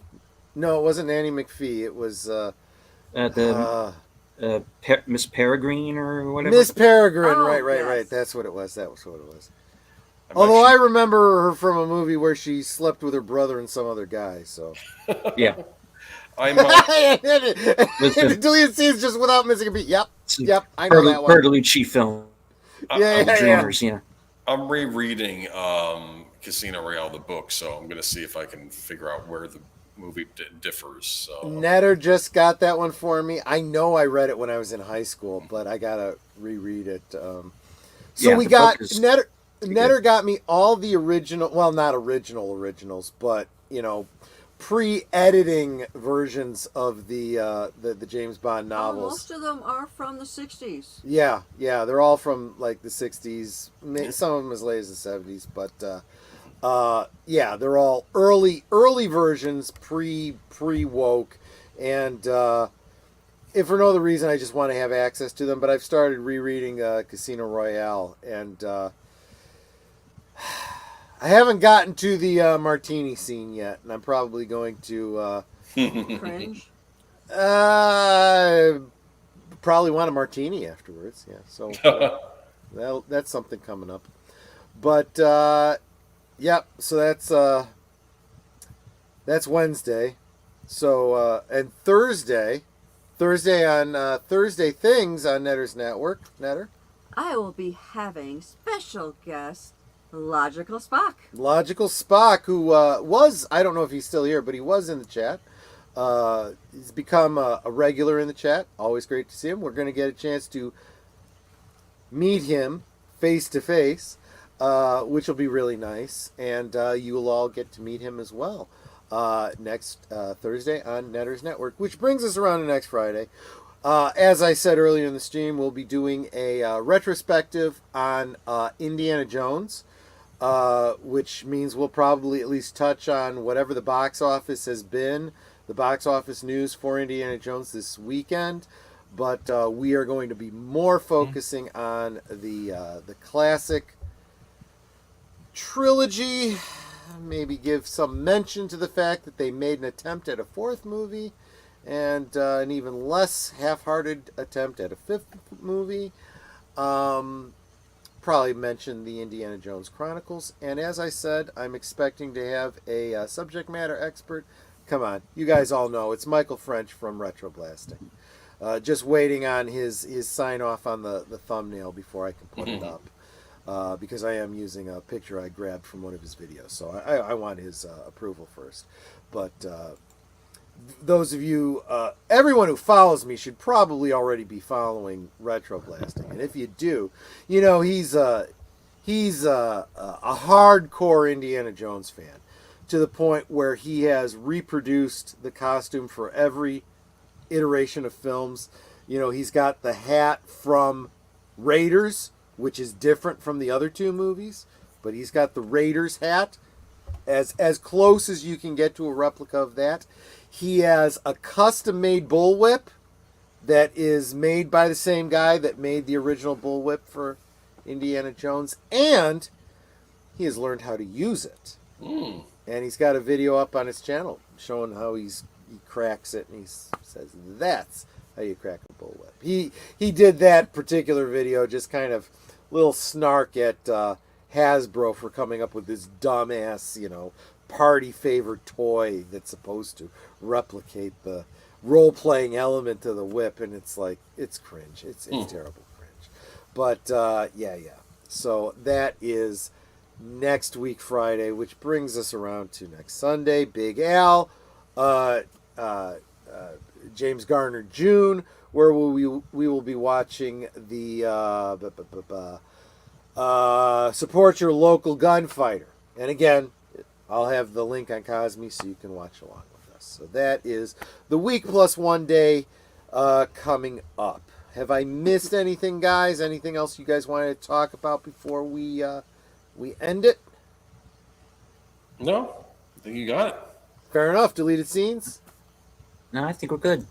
No, it wasn't Nanny McPhee. It was The Miss Peregrine or whatever. Miss Peregrine. Oh, right. yes. That's what it was. That was what it was. I'm Although I actually- remember her from a movie where she slept with her brother and some other guy. So Yeah. I'm. and the deleted scenes just without missing a beat. Yep. I know that one. Bertolucci film. Yeah. Dreamers, yeah. I'm rereading Casino Royale, the book, so I'm gonna see if I can figure out where the movie differs. So Netter just got that one for me. I know I read it when I was in high school, but I gotta reread it. So Yeah, we the got book is Netter. pretty Netter good. got me all the original. Well, not originals, but pre-editing versions of the James Bond Oh, novels. most of them are from the 60s. Yeah, they're all from like the 60s, some of them as late as the 70s, but yeah, they're all early versions, pre-woke, and if for no other reason, I just want to have access to them, but I've started rereading Casino Royale, and I haven't gotten to the martini scene yet, and I'm probably going to Cringe. probably want a martini afterwards. Yeah, so that's something coming up. But yep. So that's Wednesday. So and Thursday on Thursday Things on Netter's Network. Netter. I will be having special guest Logical Spock. Logical Spock, who was, I don't know if he's still here, but he was in the chat. He's become a regular in the chat. Always great to see him. We're going to get a chance to meet him face to face, which will be really nice. And you will all get to meet him as well next Thursday on Netter's Network, which brings us around to next Friday. As I said earlier in the stream, we'll be doing a retrospective on Indiana Jones. Which means we'll probably at least touch on whatever the box office has been, the box office news for Indiana Jones this weekend. But we are going to be more focusing on the classic trilogy. Maybe give some mention to the fact that they made an attempt at a fourth movie, and an even less half-hearted attempt at a fifth movie. Probably mention the Indiana Jones Chronicles, and as I said, I'm expecting to have a subject matter expert. Come on, you guys all know it's Michael French from Retroblasting. Just waiting on his sign off on the thumbnail before I can put it up, because I am using a picture I grabbed from one of his videos, so I want his approval first. But those of you, everyone who follows me should probably already be following Retroblasting, and if you do, he's a hardcore Indiana Jones fan, to the point where he has reproduced the costume for every iteration of films. He's got the hat from Raiders, which is different from the other two movies, but he's got the Raiders hat, as close as you can get to a replica of that. He has a custom-made bullwhip that is made by the same guy that made the original bullwhip for Indiana Jones, and he has learned how to use it. And he's got a video up on his channel showing how he cracks it, and he says that's how you crack a bullwhip. He did that particular video just kind of little snark at Hasbro for coming up with this dumbass, party favorite toy that's supposed to replicate the role-playing element of the whip, and it's like, it's cringe. It's terrible cringe. But yeah. So that is next week Friday, which brings us around to next Sunday. Big Al, James Garner June, where we will be watching the Support Your Local Gunfighter. And again, I'll have the link on Cosme so you can watch along with us. So that is the week plus 1 day coming up. Have I missed anything, guys? Anything else you guys wanted to talk about before we end it? No, I think you got it. Fair enough. Deleted scenes? No, I think we're good.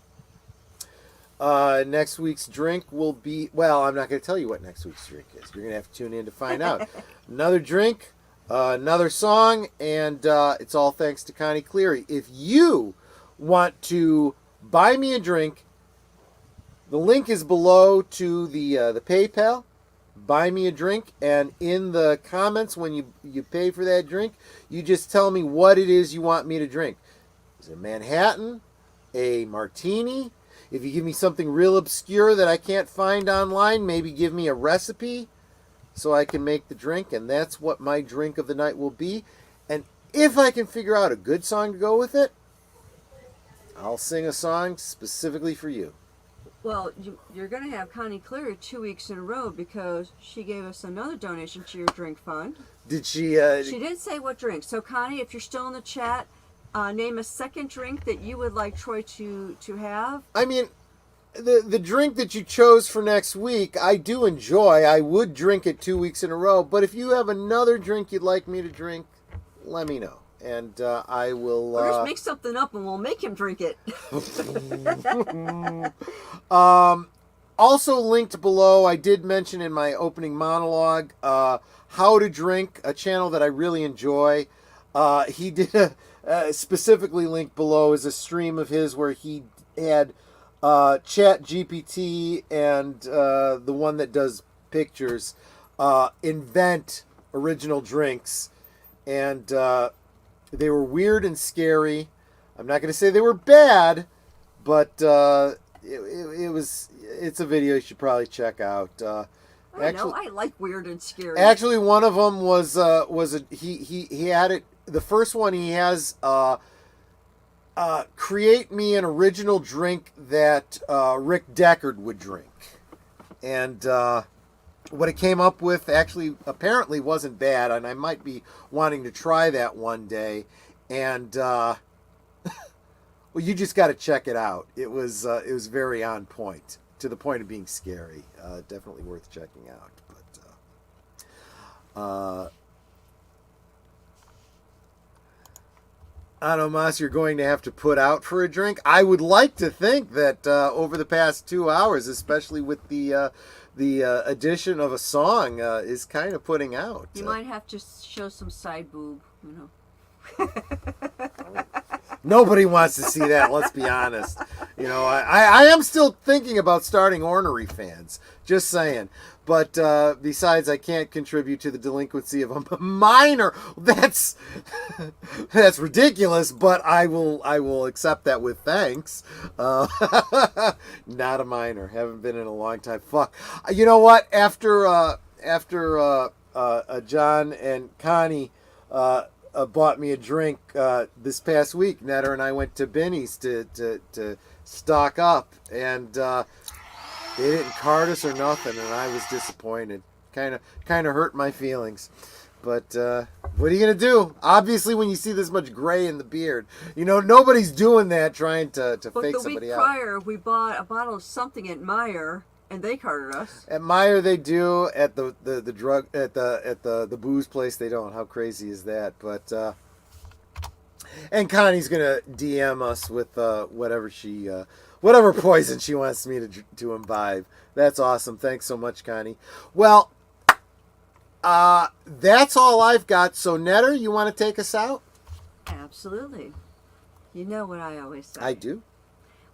Next week's drink will be, well, I'm not going to tell you what next week's drink is. You're going to have to tune in to find out. Another drink, another song, and it's all thanks to Connie Cleary. If you want to buy me a drink, the link is below to the PayPal. Buy me a drink, and in the comments when you pay for that drink, you just tell me what it is you want me to drink. Is it Manhattan? A martini? If you give me something real obscure that I can't find online, maybe give me a recipe so I can make the drink, and that's what my drink of the night will be. And if I can figure out a good song to go with it, I'll sing a song specifically for you. Well, you're going to have Connie Cleary 2 weeks in a row because she gave us another donation to your drink fund. Did she? She didn't say what drink. So, Connie, if you're still in the chat, name a second drink that you would like Troy to have. I mean, the drink that you chose for next week, I do enjoy. I would drink it 2 weeks in a row. But if you have another drink you'd like me to drink, let me know. And I will... Or just make something up and we'll make him drink it. Also linked below, I did mention in my opening monologue, How to Drink, a channel that I really enjoy. He did specifically linked below is a stream of his where he had Chat GPT and the one that does pictures invent original drinks. And they were weird and scary. I'm not going to say they were bad, but it's a video you should probably check out. I like weird and scary. Actually, one of them he had it. The first one he has create me an original drink that Rick Deckard would drink, and what it came up with actually apparently wasn't bad, and I might be wanting to try that one day. And well, you just got to check it out. It was very on point, to the point of being scary. Definitely worth checking out. But I don't know, Mas, you're going to have to put out for a drink. I would like to think that over the past 2 hours, especially with the addition of a song, is kind of putting out. You might have to show some side boob, Nobody wants to see that, let's be honest. I am still thinking about starting ornery fans. Just saying. But besides, I can't contribute to the delinquency of a minor. That's ridiculous, but I will accept that with thanks. Not a minor. Haven't been in a long time. Fuck. You know what? After John and Connie bought me a drink this past week, Netter and I went to Binny's to stock up, and they didn't card us or nothing, and I was disappointed. Kind of hurt my feelings. But what are you going to do? Obviously, when you see this much gray in the beard, nobody's doing that trying to fake somebody out. But the week prior, we bought a bottle of something at Meijer, and they carded us. At Meijer they do. At the drug at the booze place they don't. How crazy is that? But and Connie's gonna DM us with whatever poison she wants me to imbibe. That's awesome. Thanks so much, Connie. Well, that's all I've got. So Netter, you want to take us out? Absolutely. You know what I always say. I do.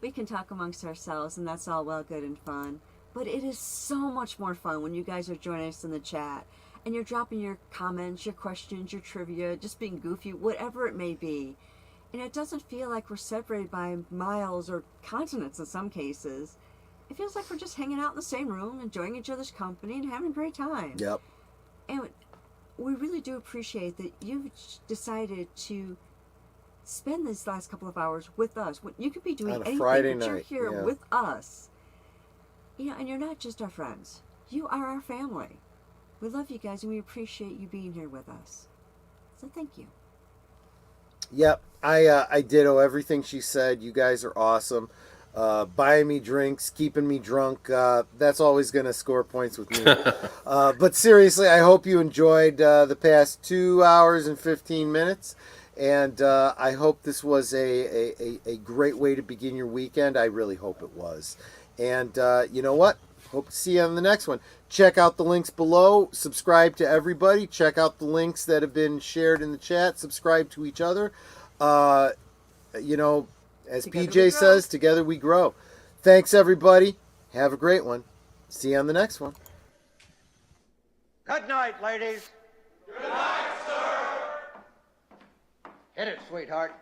We can talk amongst ourselves, and that's all well, good, and fun. But it is so much more fun when you guys are joining us in the chat and you're dropping your comments, your questions, your trivia, just being goofy, whatever it may be. And it doesn't feel like we're separated by miles or continents in some cases. It feels like we're just hanging out in the same room, enjoying each other's company, and having a great time. Yep. And we really do appreciate that you've decided to spend these last couple of hours with us. You could be doing on a anything, Friday but you're night, here yeah. with us. And you're not just our friends. You are our family. We love you guys, and we appreciate you being here with us. So thank you. Yep, I ditto everything she said. You guys are awesome. Buying me drinks, keeping me drunk. That's always going to score points with me. But seriously, I hope you enjoyed the past 2 hours and 15 minutes. And I hope this was a great way to begin your weekend. I really hope it was. And you know what? Hope to see you on the next one. Check out the links below. Subscribe to everybody. Check out the links that have been shared in the chat. Subscribe to each other. You know, as Together PJ says, together we grow. Thanks, everybody. Have a great one. See you on the next one. Good night, ladies. Good night, sir. Hit it, sweetheart.